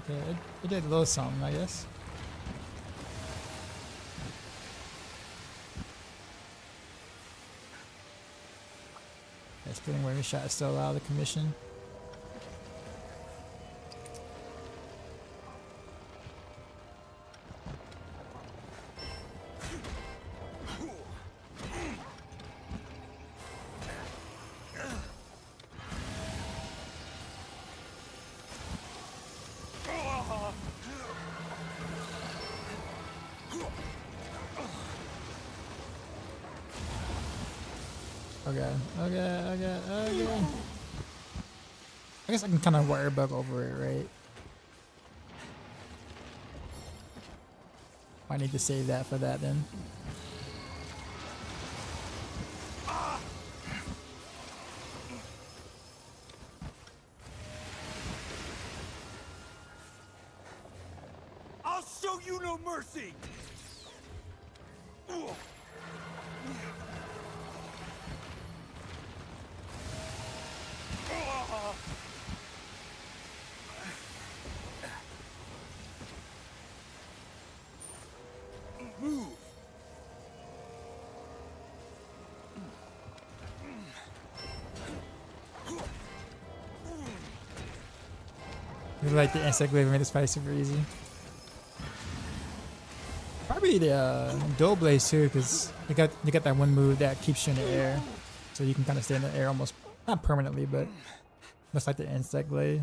Okay, it did a little something, I guess. Yeah, splitting wave shot is still out of the commission. Okay. I guess I can kind of wire bug over it, right? I need to save that for that then. I'll show you no mercy. Move. I like the insect wave made this fight super easy. Probably the dual blaze too, because you got that one move that keeps you in the air, so you can kind of stay in the air almost not permanently, but much like the insect blade.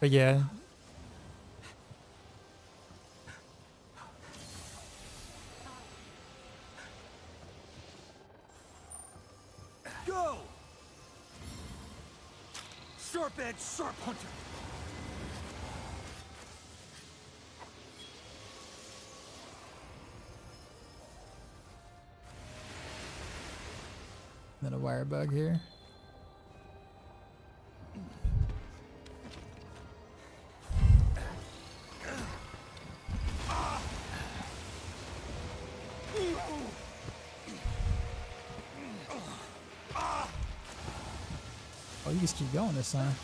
But yeah. Go! Sharp edge, sharp hunter. Then a wire bug here. Oh, you just keep going this time.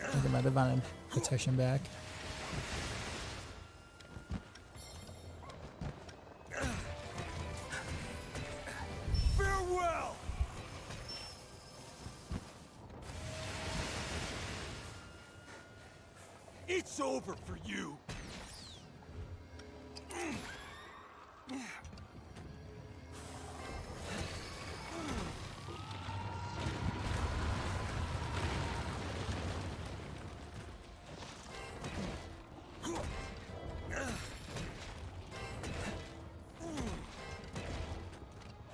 I'll get my divine protection back. Farewell! It's over for you.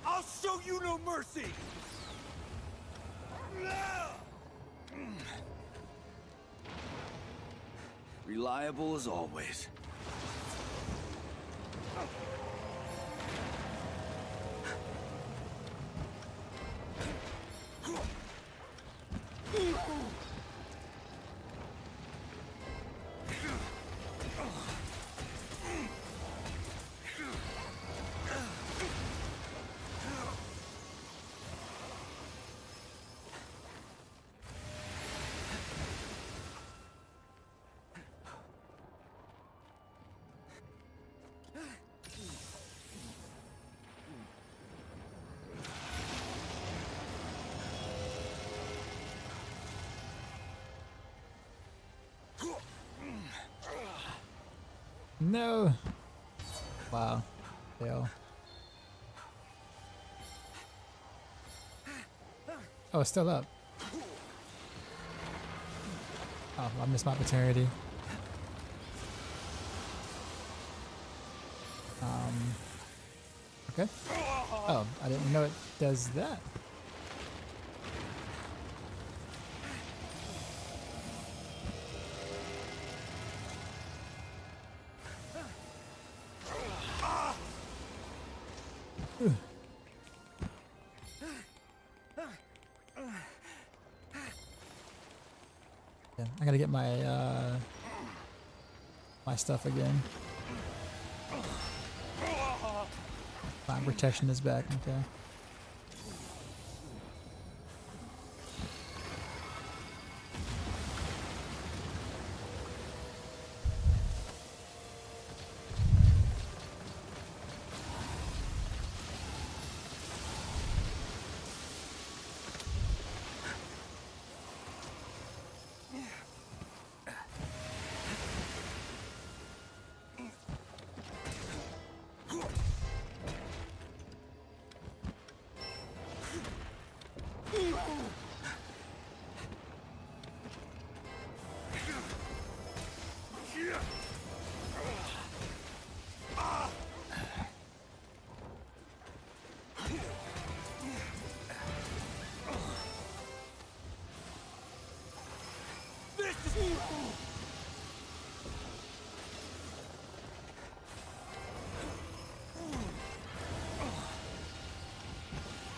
I'll show you no mercy. Reliable as always. No. Wow. Fail. Oh, it's still up. Oh, I missed my opportunity. Okay. Oh, I didn't know it does that. Yeah, I gotta get my my stuff again. Fine, protection is back. Okay.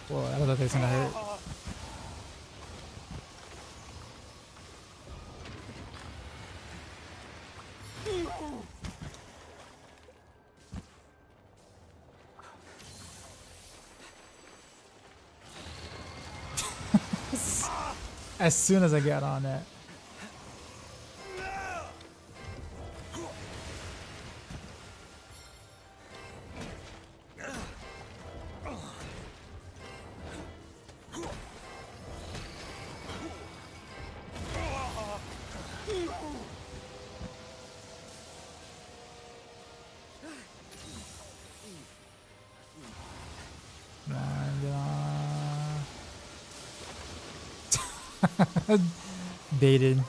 Whoa, I don't know if it's gonna hurt. As soon as I got on that. Baited.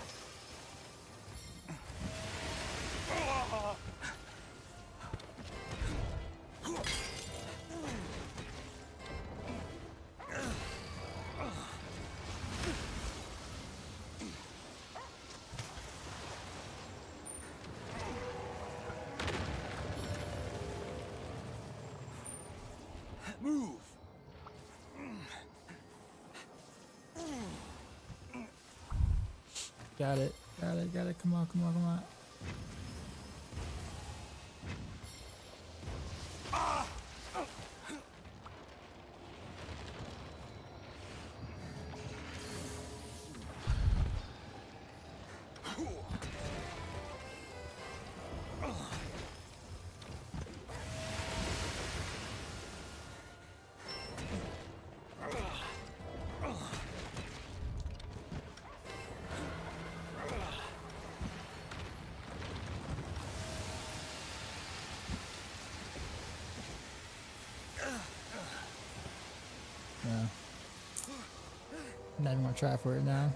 Move. Got it. Got it. Got it. Come on. Come on. Come on. Yeah. Not even gonna try for it now.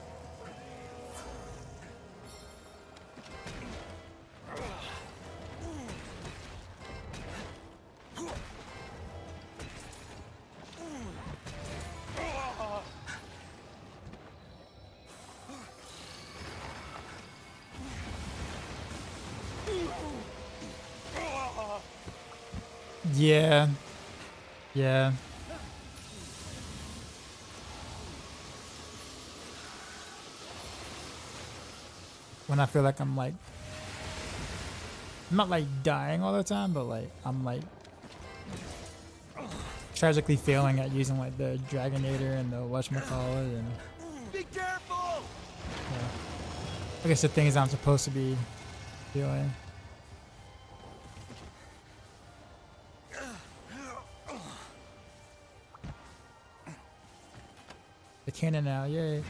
Yeah. Yeah. When I feel like I'm like, I'm not like dying all the time, but like I'm like tragically failing at using like the Dragonator and the whatchamacallit and Be careful. yeah. I guess the things I'm supposed to be doing. The cannon now, yay.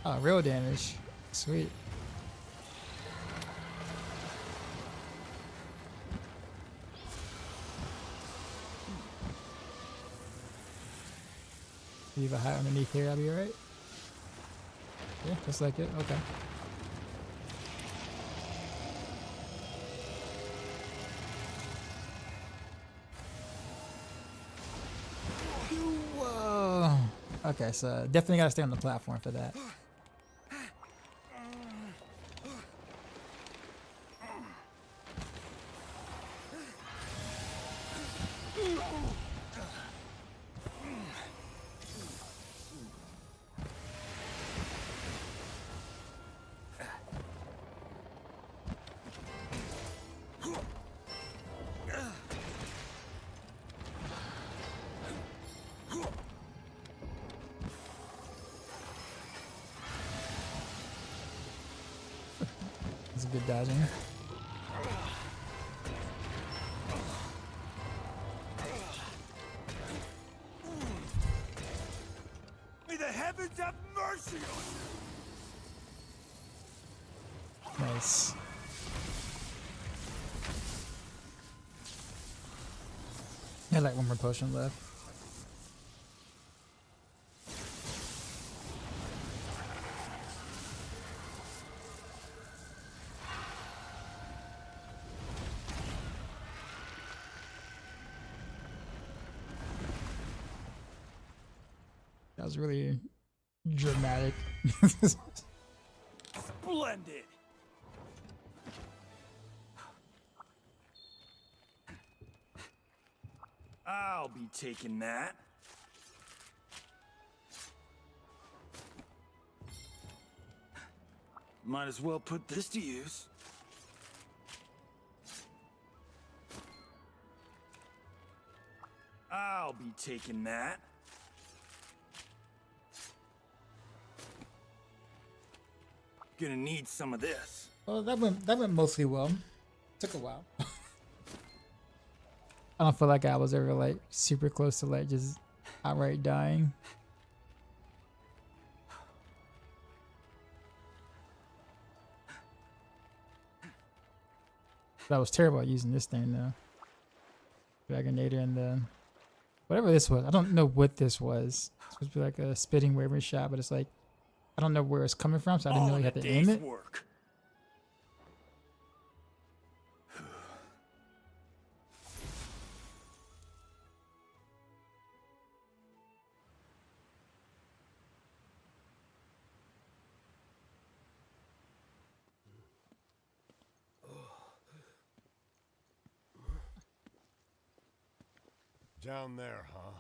Oh, real damage. Sweet. Leave a hat underneath here, I'll be alright. Yeah, just like it. Okay. Whoa. Okay, so definitely gotta stay on the platform for that. That's a good dodging. May the heavens have mercy on you! Nice. I had like one more potion left. That was really dramatic. Splendid! I'll be taking that. Might as well put this to use. I'll be taking that. Gonna need some of this. Well, that went mostly well. Took a while. I don't feel like I was ever like super close to like just outright dying. But I was terrible at using this thing though. Dragonator and the whatever this was. I don't know what this was. It's supposed to be like a spitting wavering shot, but it's like I don't know where it's coming from, so I didn't All really in have a to aim day's it. work. Down there, huh?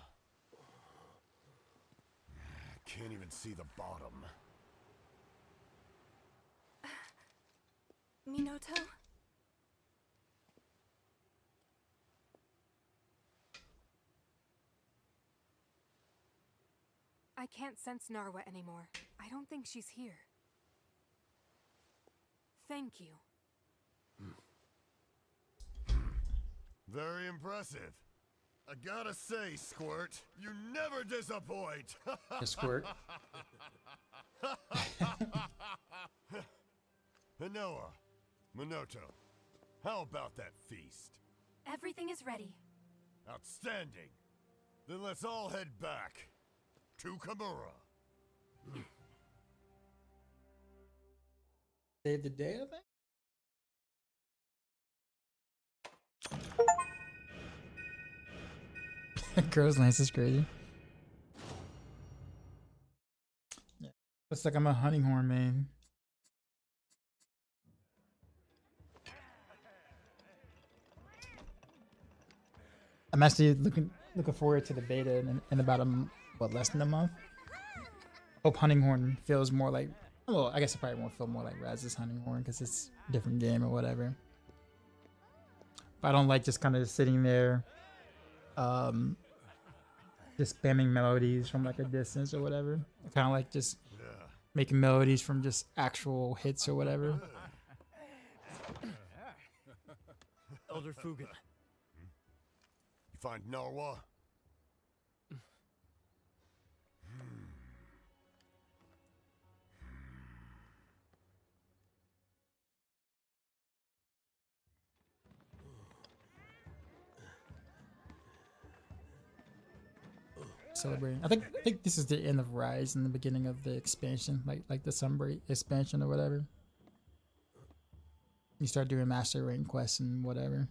Can't even see the bottom. Minoto? I can't sense Narwa anymore. I don't think she's here. Thank you. Very impressive. I gotta say, Squirt, you never disappoint. Squirt. Hinoa, Minoto, how about that feast? Everything is ready. Outstanding. Then let's all head back to Kamura. Save the day, I think. Girls Lance is crazy. Yeah. Looks like I'm a hunting horn main. I'm actually looking forward to the beta in about less than a month. Hope hunting horn feels more like, well, I guess it probably won't feel more like Raz's hunting horn because it's a different game or whatever. But I don't like just kind of sitting there just spamming melodies from like a distance or whatever. I kind of like just making melodies from just actual hits or whatever. Elder Fuga. You find Narwa? celebrating. I think this is the end of Rise and the beginning of the expansion, like the Sunbreak expansion or whatever. You start doing master rank quests and whatever.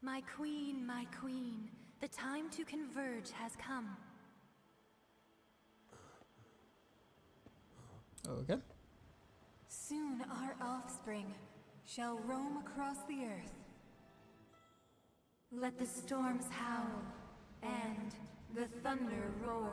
My queen, the time to converge has come. Okay. Soon our offspring shall roam across the earth. Let the storms howl and the thunder roar.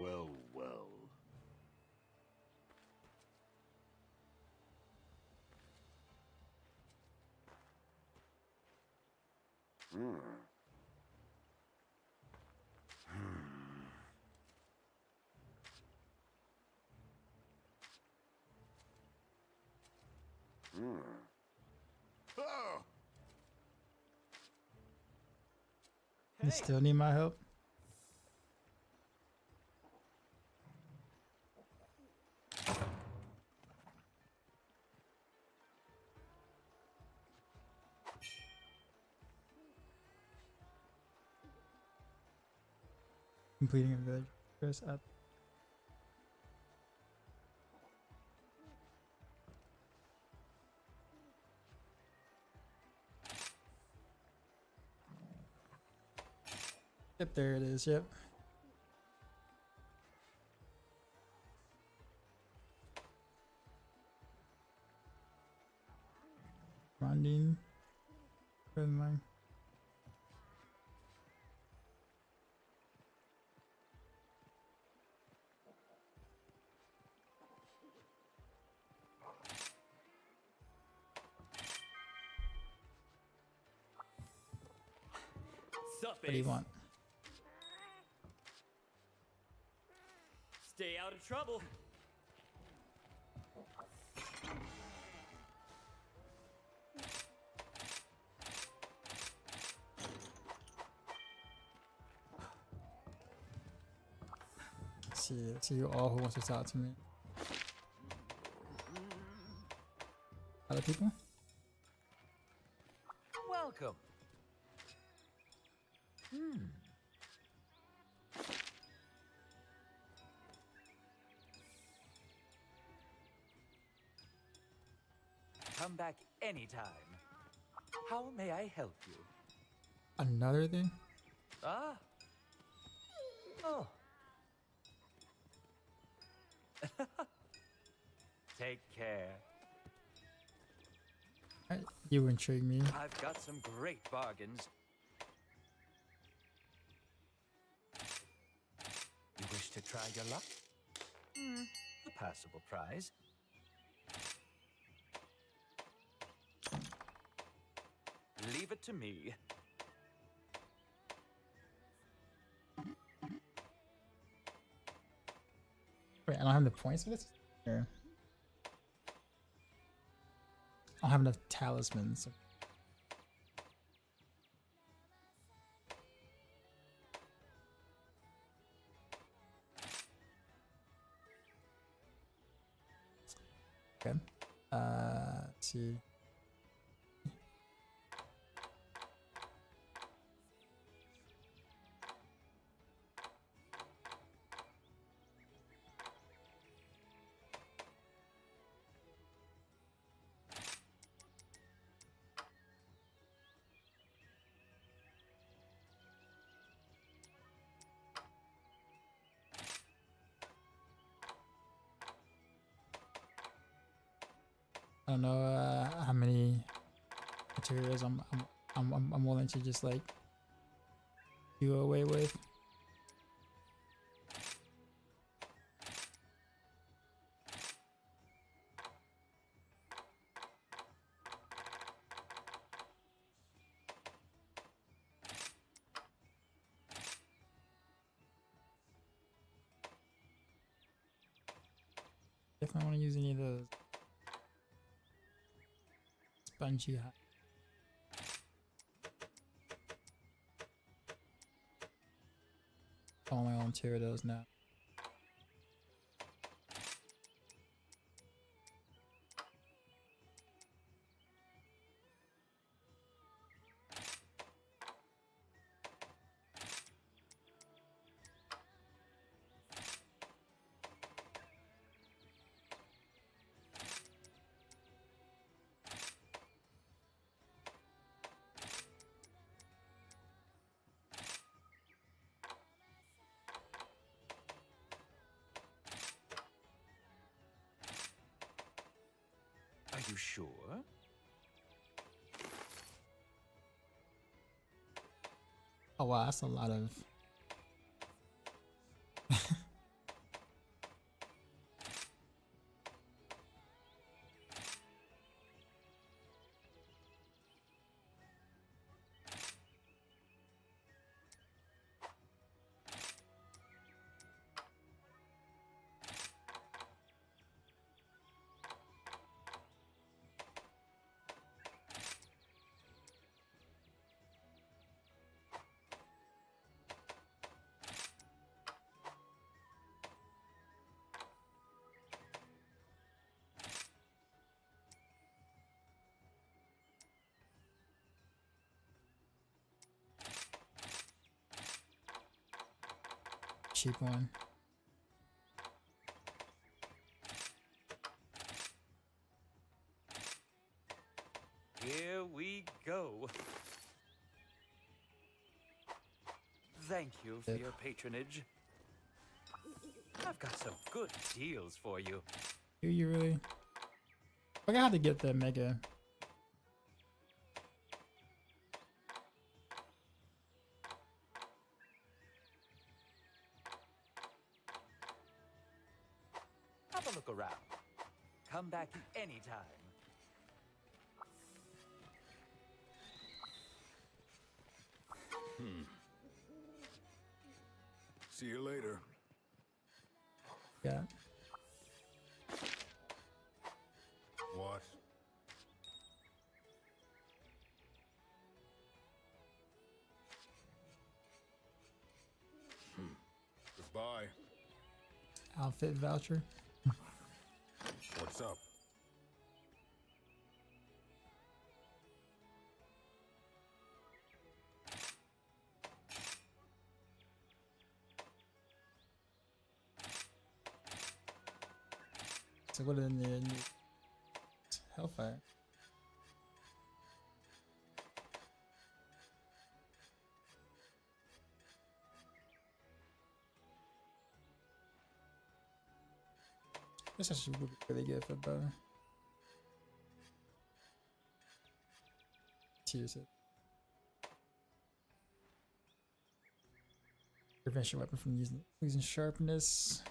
Well, well. Oh! You still need my help? Completing a village. Press up. Yep, there it is. Yep. Rondine. Where's mine? Sup, What do you Ace? want? Stay out of trouble. See you all who wants to talk to me. Other people? Welcome. Come back anytime. How may I help you? Another thing? Ah. Oh. Take care. You intrigue me. I've got some great bargains. You wish to try your luck? A passable prize. Leave it to me. Wait, I don't have the points for this? Or... I don't have enough talismans. Okay. Let's see. I don't know how many materials I'm willing to just like do away with. If I want to use any of those. Spongy hot. Only on 2 of those now. Are you sure? Oh wow, that's a lot of. Cheap one. Here we go. Thank you for your patronage. I've got some good deals for you. Do you really? I got to get the mega. Have a look around. Come back anytime. See you later. Yeah. What? Goodbye. Outfit voucher. What's up? So what in the Hellfire? This actually would be really good for bow. Tears it. Prevents your weapon from losing sharpness.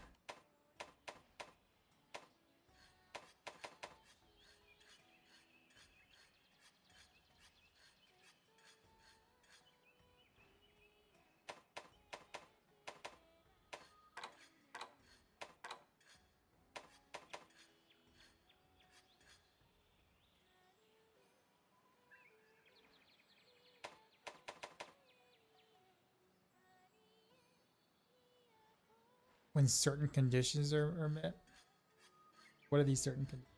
When certain conditions are met. What are these certain conditions?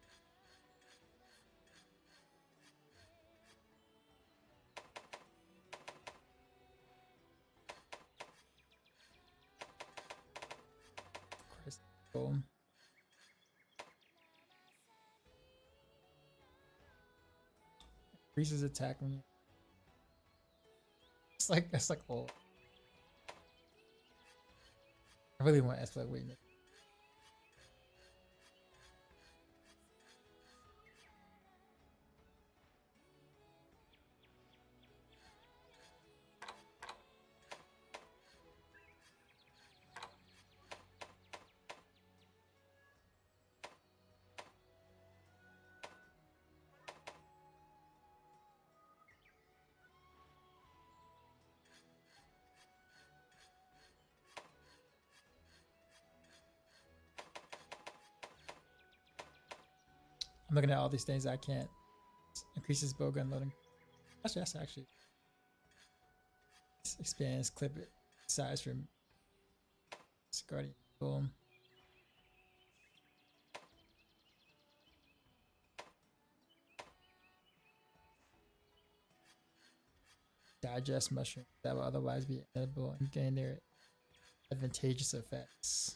Crystal. Increases attack when you. It's like oh. I really want Escalate Weakness. I'm looking at all these things I can't Increases bowgun loading. That's actually expands clip size from Guardian. Boom. Digest mushrooms that will otherwise be edible and gain their advantageous effects.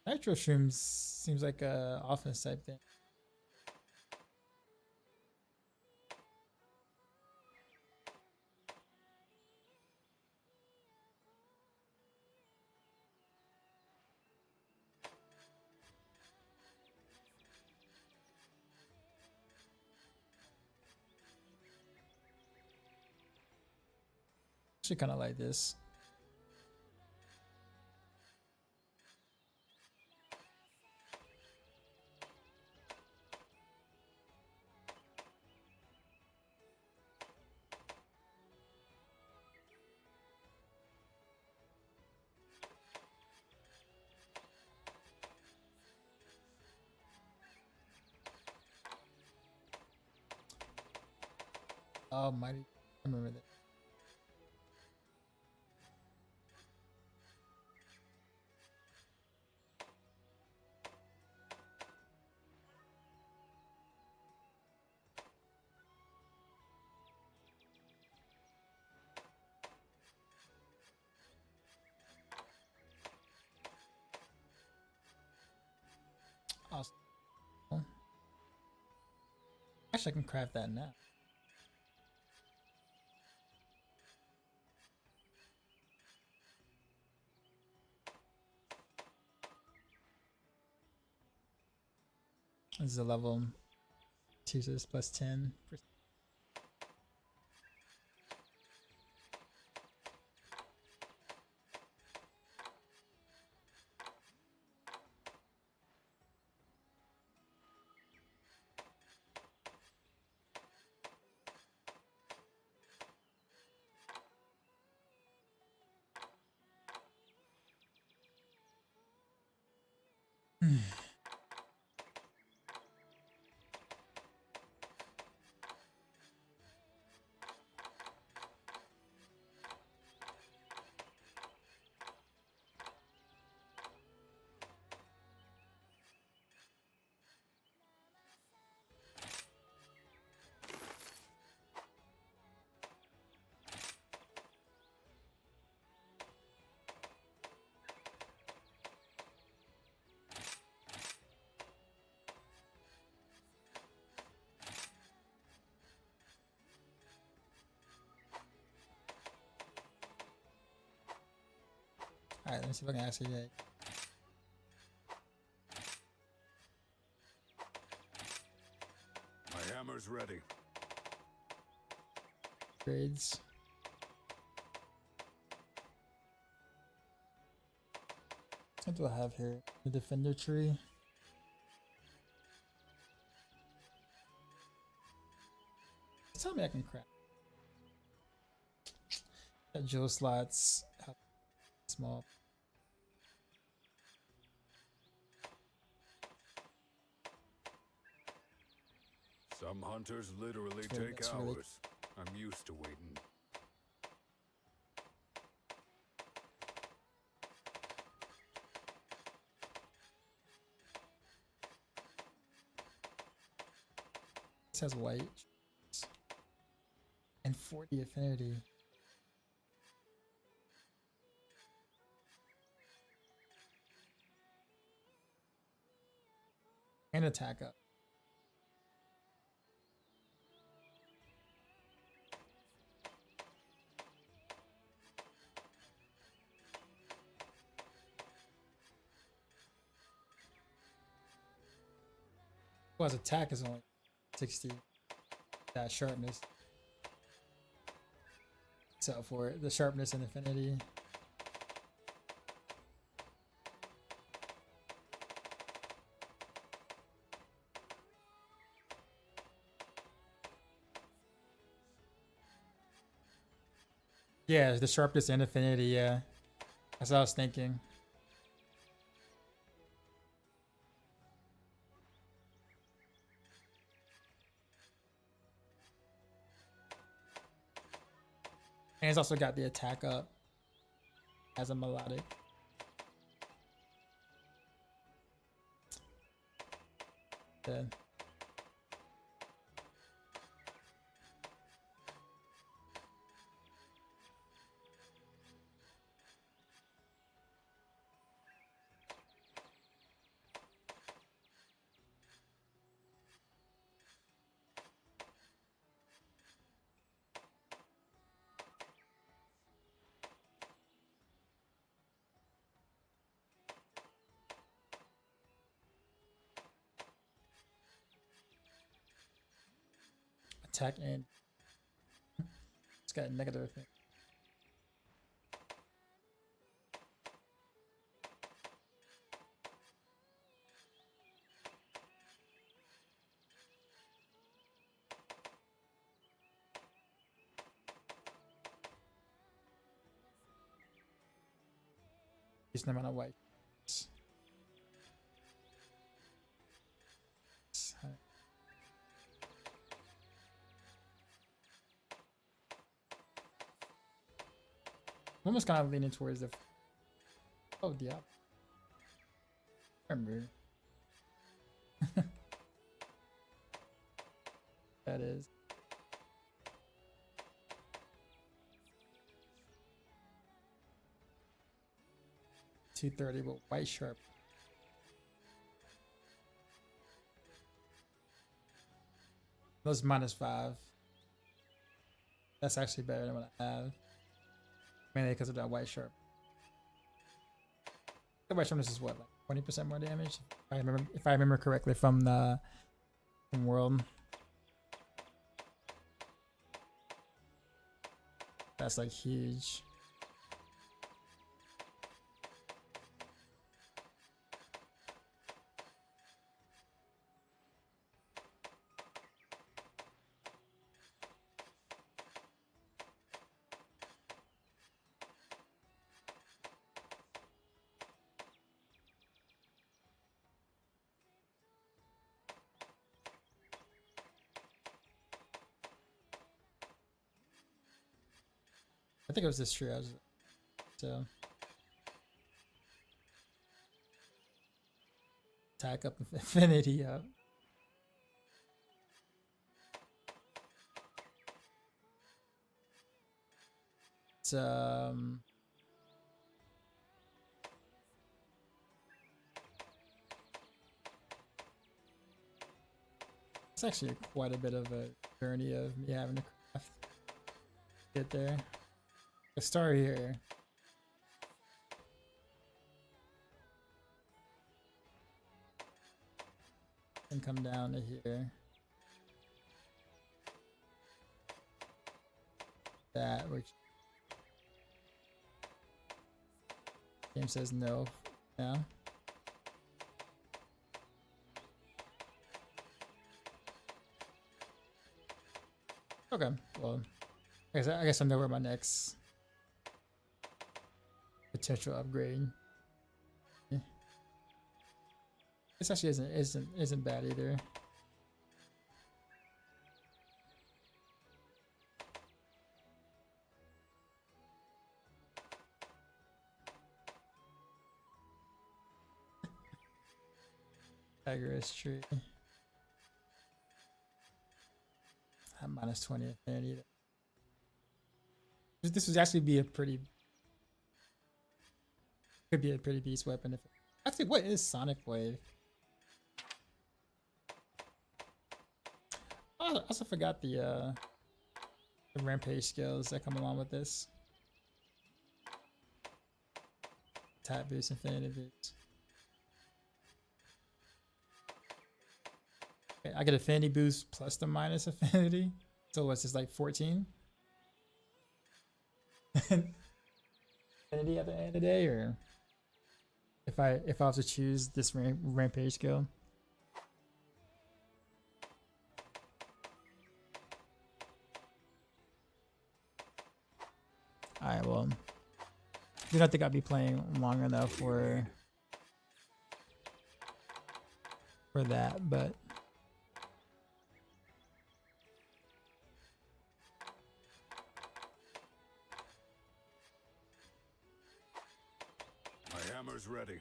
Nitro shrooms seems like a offense type thing. Actually kind of like this. Oh, mighty! I remember that. Awesome. Actually, I can craft that now. This is a level 2 to this plus 10%. Alright, let me see if I can actually like My hammer's ready. grades. What do I have here? The defender tree. Tell me I can craft. That jewel slots small. Some hunters literally Sure, take that's hours. really- I'm used to waiting. This has white and 40 affinity. And attack up. Well, his attack is only 60. That sharpness. So for it, the sharpness and affinity. Yeah, the sharpness and affinity, yeah. That's what I was thinking. And it's also got the attack up as a melodic. Yeah. Attack and it's got a negative effect. Decent amount of white. I'm almost kind of leaning towards the. Oh, Diablo. Remember. That is. $230 with white sharp. Those -5. That's actually better than what I have. Mainly because of that white sharp. The white sharpness is what, like 20% more damage? If I remember correctly from the world. That's like huge. I think it was this tree. So attack up infinity up. It's it's actually quite a bit of a journey of me having to craft get there. I start here. And come down to here. That, which game says no now. Okay, well, I guess I know where my next potential upgrade. Yeah. This actually isn't bad either. Tiger's tree. At -20 affinity. This would actually be a pretty. Could be a pretty beast weapon if. Actually, what is Sonic Wave? Oh, I also forgot the rampage skills that come along with this. Tap boost, infinity boost. Okay, I get affinity boost plus the minus affinity. So what's this, like 14? Affinity at the end of the day, or if I was to choose this rampage skill. Alright, well, I don't think I'll be playing long enough for that, but is ready.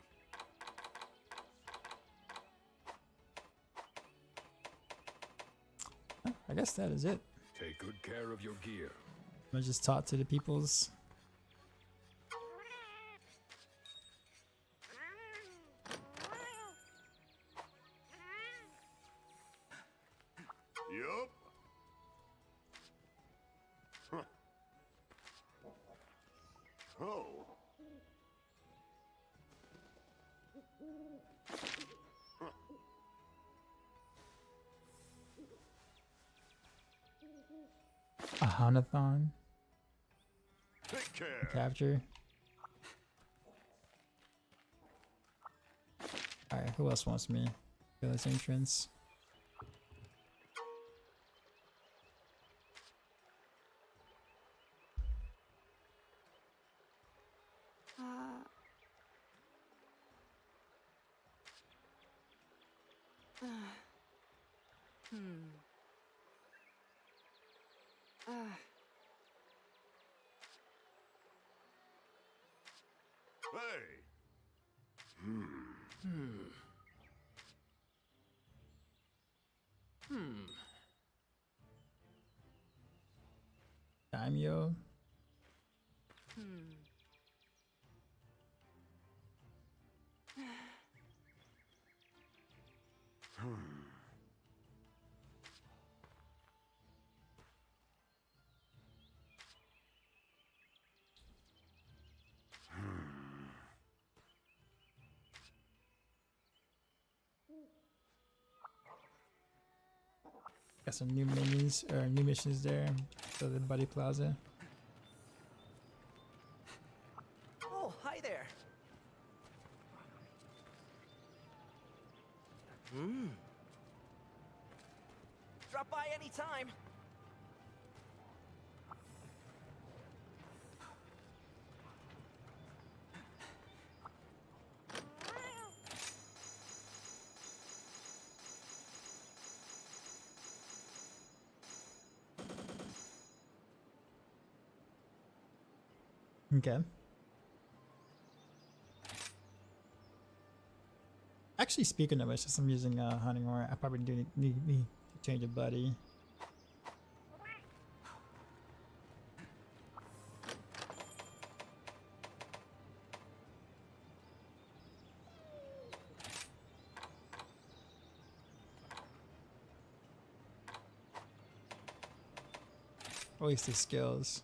I guess that is it. Take good care of your gear. I'm gonna just talk to the peoples. Yup. Huh. Oh. A Hanathon Take care. capture. Alright, who else wants me? Village entrance. Hey. Daimyo. Got some new minions or new missions there. So the Buddy Plaza. Oh, hi there. Drop by anytime. Okay. Actually, speaking of which, since I'm using hunting aura, I probably do need to change a buddy. At least the skills.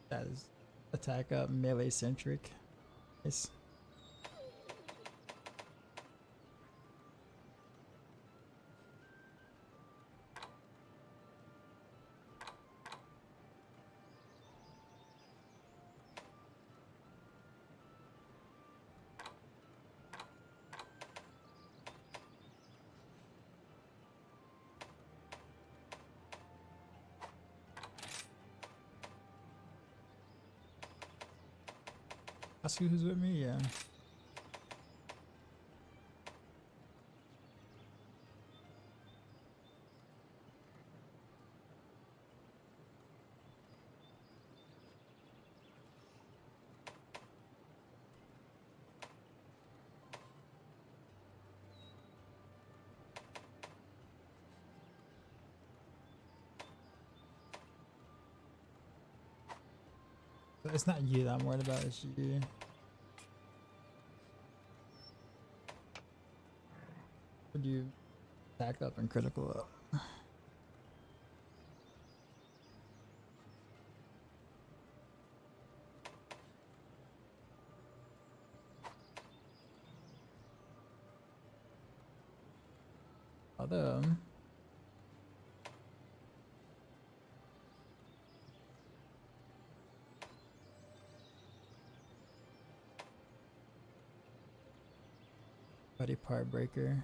That is attack up melee centric. Nice. Ask who's with me, yeah. It's not you that I'm worried about, it's you. Would you attack up and critical up? Although Buddy Part Breaker.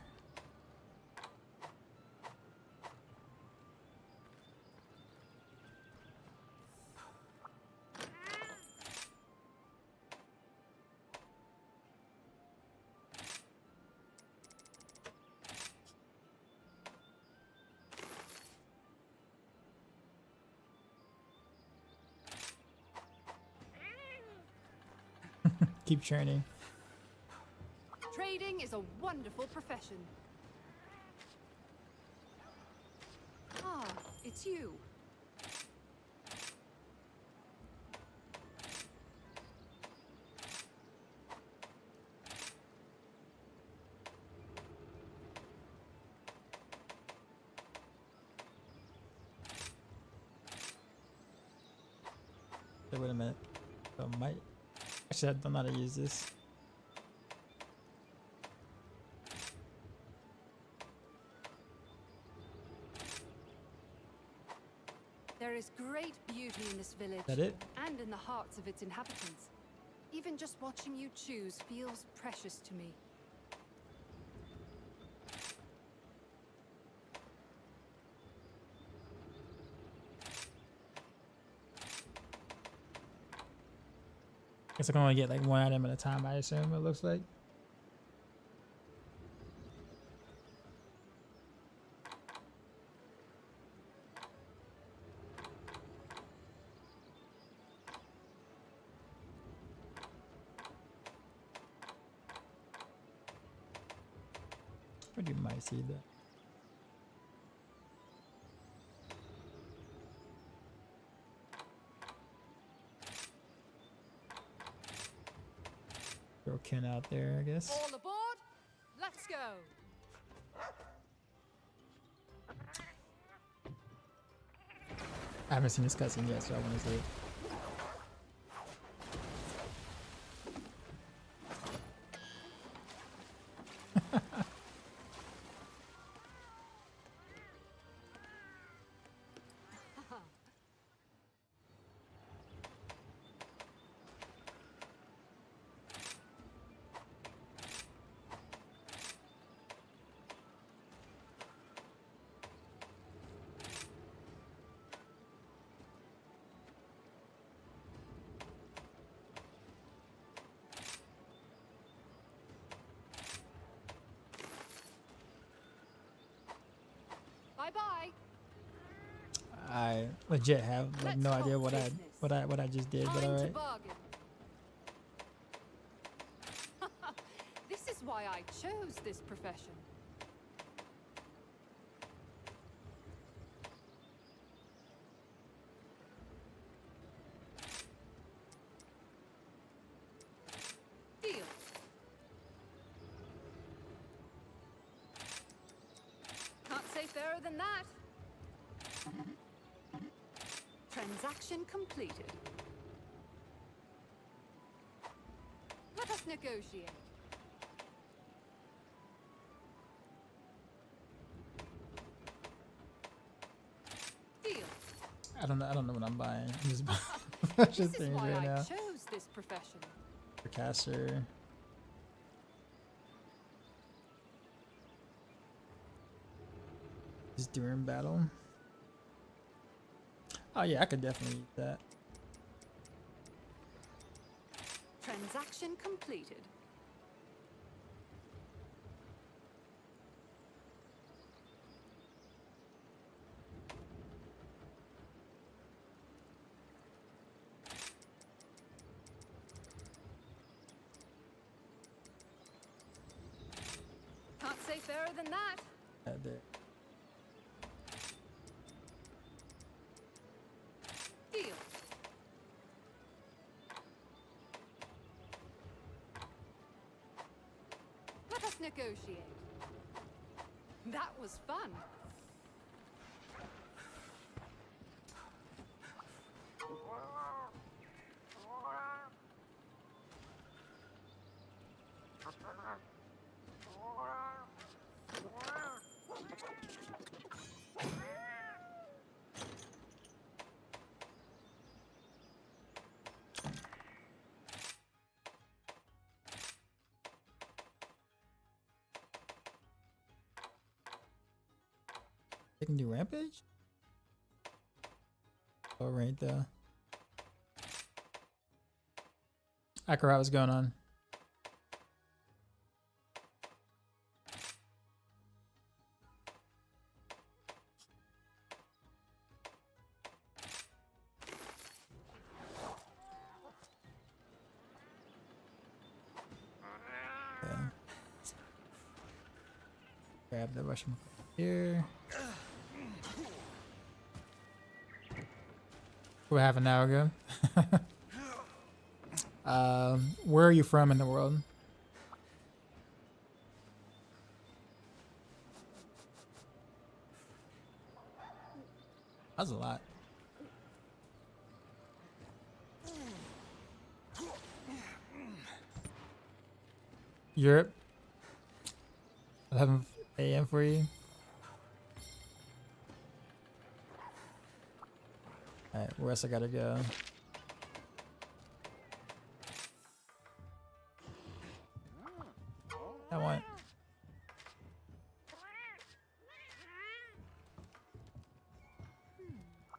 keep churning. Trading is a wonderful profession. Ah, it's you. Wait a minute. So might actually I don't know how to use this. There is great beauty in this village. That it? And in the hearts of its inhabitants. Even just watching you choose feels precious to me. Guess I can only get like one item at a time, I assume it looks like. But you might see that. Throw Ken out there, I guess. All aboard! Let's go! I haven't seen this cutscene yet, so I want to see it. Bye-bye! I legit have like no Let's idea talk what business. I just did, but Time to alright. bargain. This is why I chose this profession. Deal. Can't say fairer than that. Transaction completed. Let us negotiate. Deal. I don't know what I'm buying. I'm just buying a bunch This of is things why right I now. chose this profession. For caster. Just during battle. Oh yeah, I could definitely use that. Transaction completed. Can't say fairer than that. There. Deal. Let us negotiate. That was fun. They can do rampage? Oh, right there. Akira, what's going on? Grab the Russian here. What half an hour ago? Where are you from in the world? That's a lot. Europe. 11 a.m. for you. Alright, where else I gotta go? I want.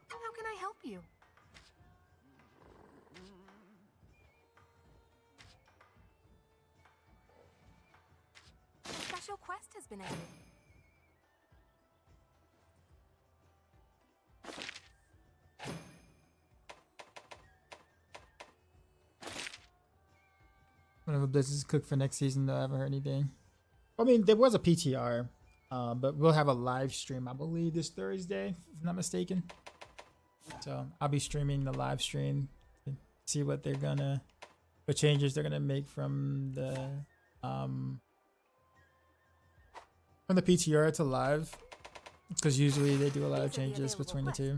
How can I help you? Special quest has been added. Whenever Blizzard's cooked for next season, though, I haven't heard anything. I mean, there was a PTR, but we'll have a live stream, I believe, this Thursday, if I'm not mistaken. So I'll be streaming the live stream to see what changes they're gonna make from the PTR to live, because usually they do a lot of changes between the two.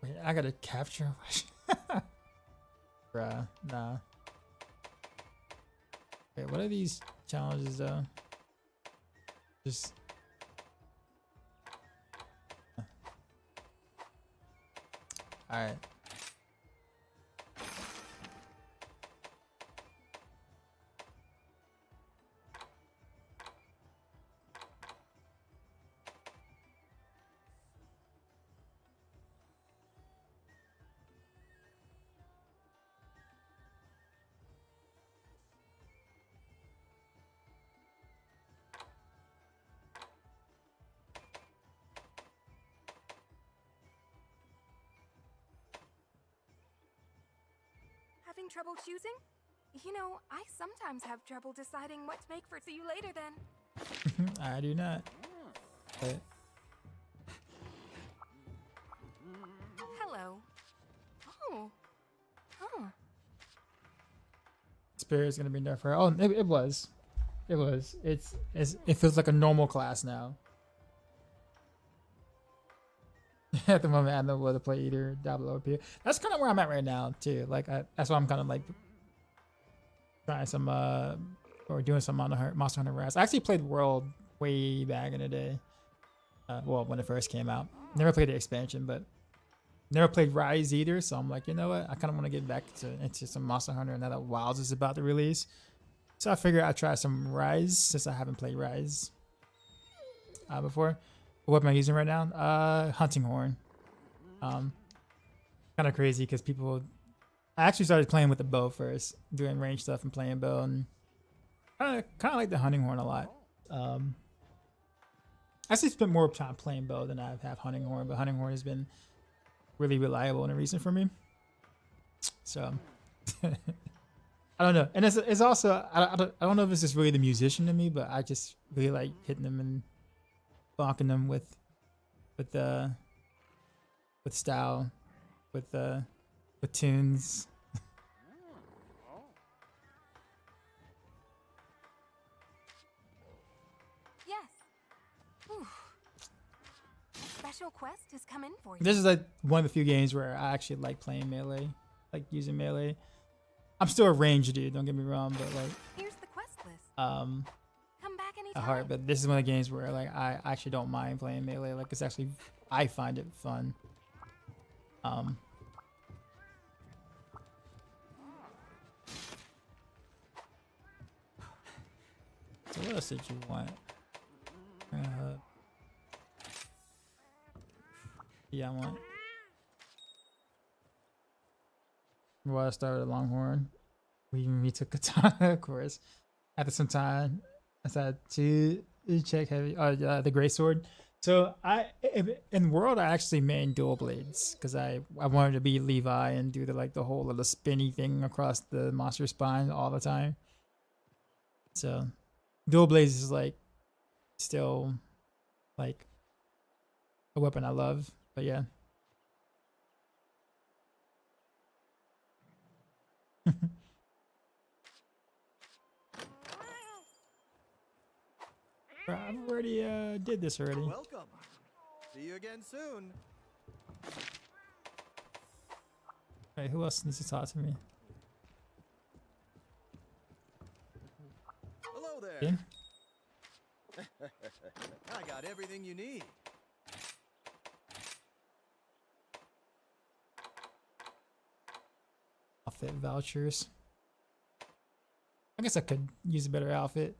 Wait, I gotta capture. Bruh, nah. Okay, what are these challenges though? Just. Alright. Having trouble choosing? You know, I sometimes have trouble deciding what to make for see you later then. I do not. But Hello. Oh. Huh. Spirit's gonna be nerfed for her. Oh, it was. It was. It feels like a normal class now. At the moment, I don't know whether to play either Diablo or PvP. That's kind of where I'm at right now too. Like that's why I'm kind of like trying some or doing some Monster Hunter Rise. I actually played World way back in the day. Well, when it first came out. Never played the expansion, but never played Rise either. So I'm like, you know what? I kind of want to get back into some Monster Hunter now that Wilds is about to release. So I figured I'd try some Rise since I haven't played Rise before. What am I using right now? Hunting Horn. Kind of crazy because I actually started playing with the bow first, doing range stuff and playing bow, and kind of like the Hunting Horn a lot. I actually spent more time playing bow than I have Hunting Horn, but Hunting Horn has been really reliable and a reason for me. So I don't know, and it's also I don't know if it's just really the musician in me, but I just really like hitting them and bonking them with style, with tunes. Yes. Whew. Special quest has come in for you. This is like one of the few games where I actually like playing melee, like using melee. I'm still a range dude, don't get me wrong, but like Here's the quest list. Come back anytime. at heart, but this is one of the games where like I actually don't mind playing melee. Like it's actually, I find it fun. So what else did you want? Yeah, I want. Well, I started Longhorn. We took Katana, of course. After some time, I decided to check heavy. The Gray Sword. So in World I actually main dual blades because I wanted to be Levi and do the whole little spinny thing across the monster spine all the time. So dual blades is like still like a weapon I love, but yeah. I've already did this already. Welcome. See you again soon. Wait, who else needs to talk to me? Hello there. Yeah? I got everything you need. Outfit vouchers. I guess I could use a better outfit.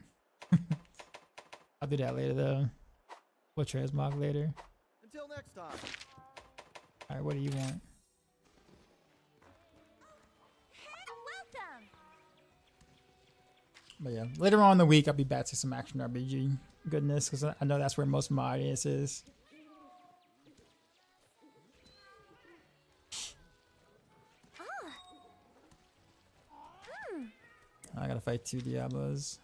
I'll do that later though. We'll transmog later. Until next time. Alright, what do you want? Welcome! But yeah, later on in the week I'll be back to some action RPG goodness because I know that's where most of my audience is. I gotta fight 2 Diablos.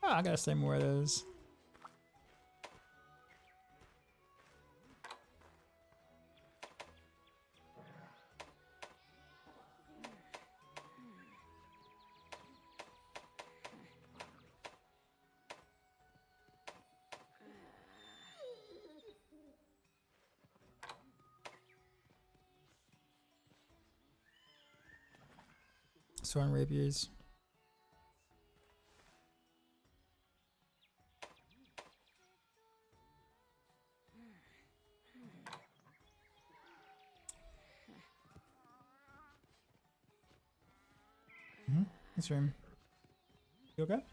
Oh, I gotta say more of those. Sword and rapiers. This room. You okay?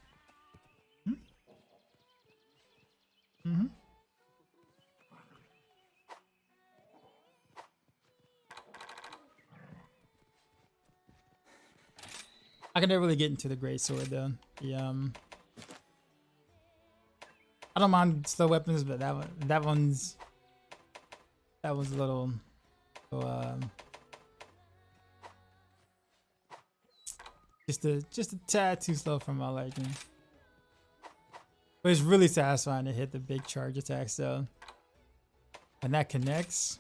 I can never really get into the great sword though. The I don't mind slow weapons, but that one's a little just a tad too slow for my liking. But it's really satisfying to hit the big charge attacks though. When that connects.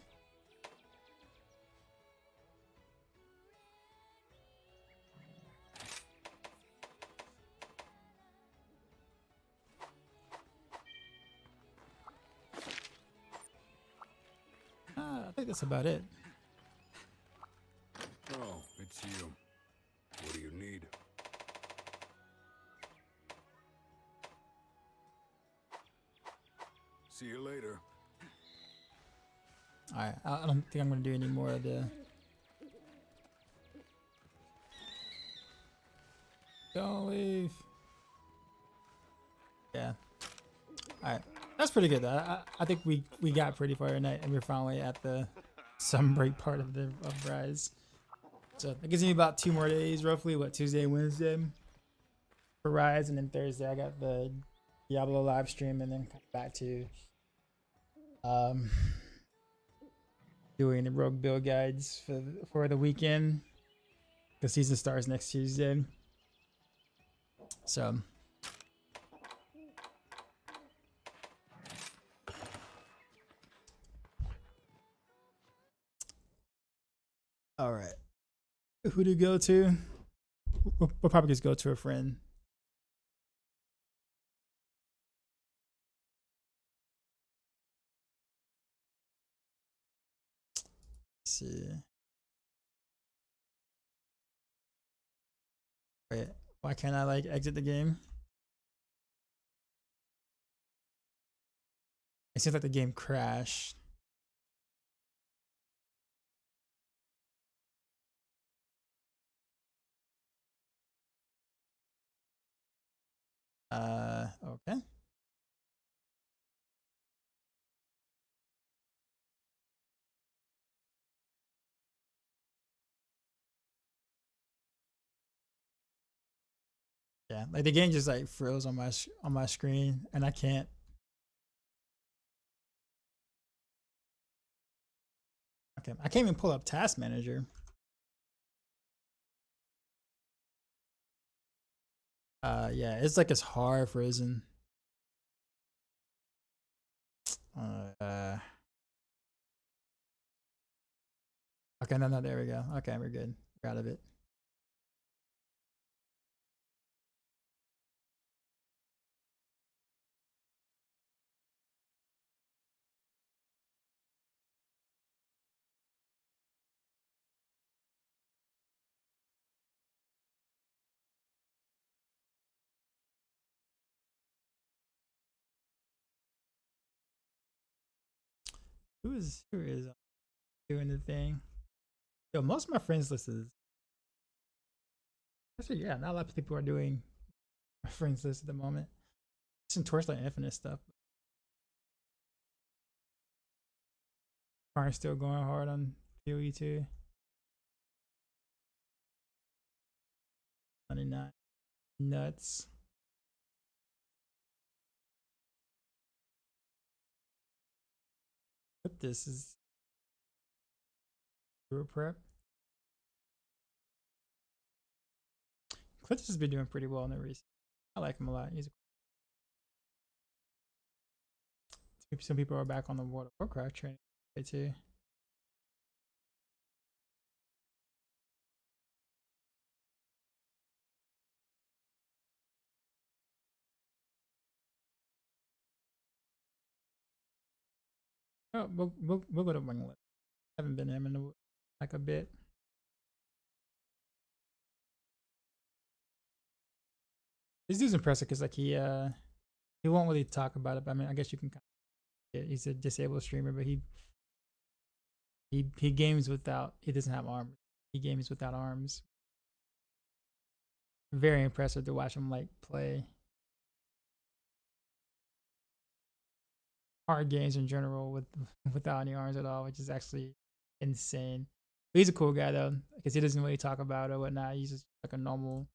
I think that's about it. Oh, it's you. What do you need? See you later. Alright, I don't think I'm gonna do any more of the. Don't leave. Yeah. Alright. That's pretty good though. I think we got pretty far tonight and we're finally at the sun break part of Rise. So it gives me about 2 more days roughly, what, Tuesday, Wednesday for Rise, and then Thursday I got the Diablo live stream and then come back to doing the rogue build guides for the weekend. The season starts next Tuesday. So all right. Who to go to? We'll probably just go to a friend. Let's see. Wait, Why can't I like exit the game? It seems like the game crashed. Okay. Yeah, like the game just like froze on my screen, and I can't. Okay, I can't even pull up Task Manager. Yeah, it's like it's hard frozen. Okay, no, there we go. Okay, we're good. We're out of it. Who is doing the thing? Yo, most of my friends list is actually, yeah, not a lot of people are doing my friends list at the moment. Some Torchlight Infinite stuff. Are still going hard on PoE 2. 29 nuts. But this is Hero Prep. Clitch has been doing pretty well in the race. I like him a lot. Some people are back on the World of Warcraft training too. Oh, we'll go to Winglet. Haven't been him in like a bit. This dude's impressive because like he won't really talk about it. But I mean, I guess you can. Yeah, he's a disabled streamer, but he games without. He doesn't have arms. He games without arms. Very impressive to watch him like play hard games in general without any arms at all, which is actually insane. But he's a cool guy though, because he doesn't really talk about it or whatnot. He's just like a normal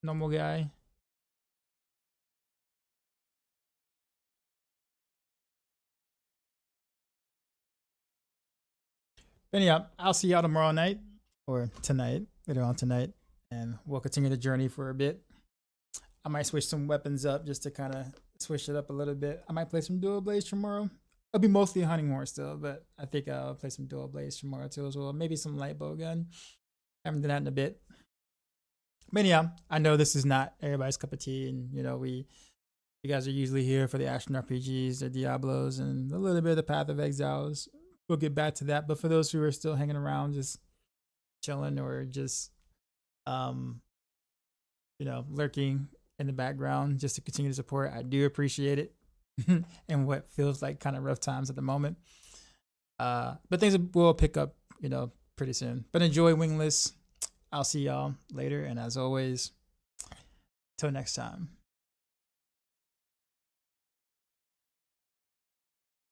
guy. But yeah, I'll see y'all tomorrow night or tonight, later on tonight, and we'll continue the journey for a bit. I might switch some weapons up just to kind of switch it up a little bit. I might play some dual blades tomorrow. It'll be mostly hunting more still, but I think I'll play some dual blades tomorrow too as well. Maybe some light bow gun. Haven't done that in a bit. But yeah, I know this is not everybody's cup of tea, and you know you guys are usually here for the action RPGs, the Diablos, and a little bit of the Path of Exiles. We'll get back to that. But for those who are still hanging around, just chilling or just lurking in the background just to continue to support, I do appreciate it. And what feels like kind of rough times at the moment. But things will pick up, pretty soon. But enjoy Wingless. I'll see y'all later. And as always, till next time.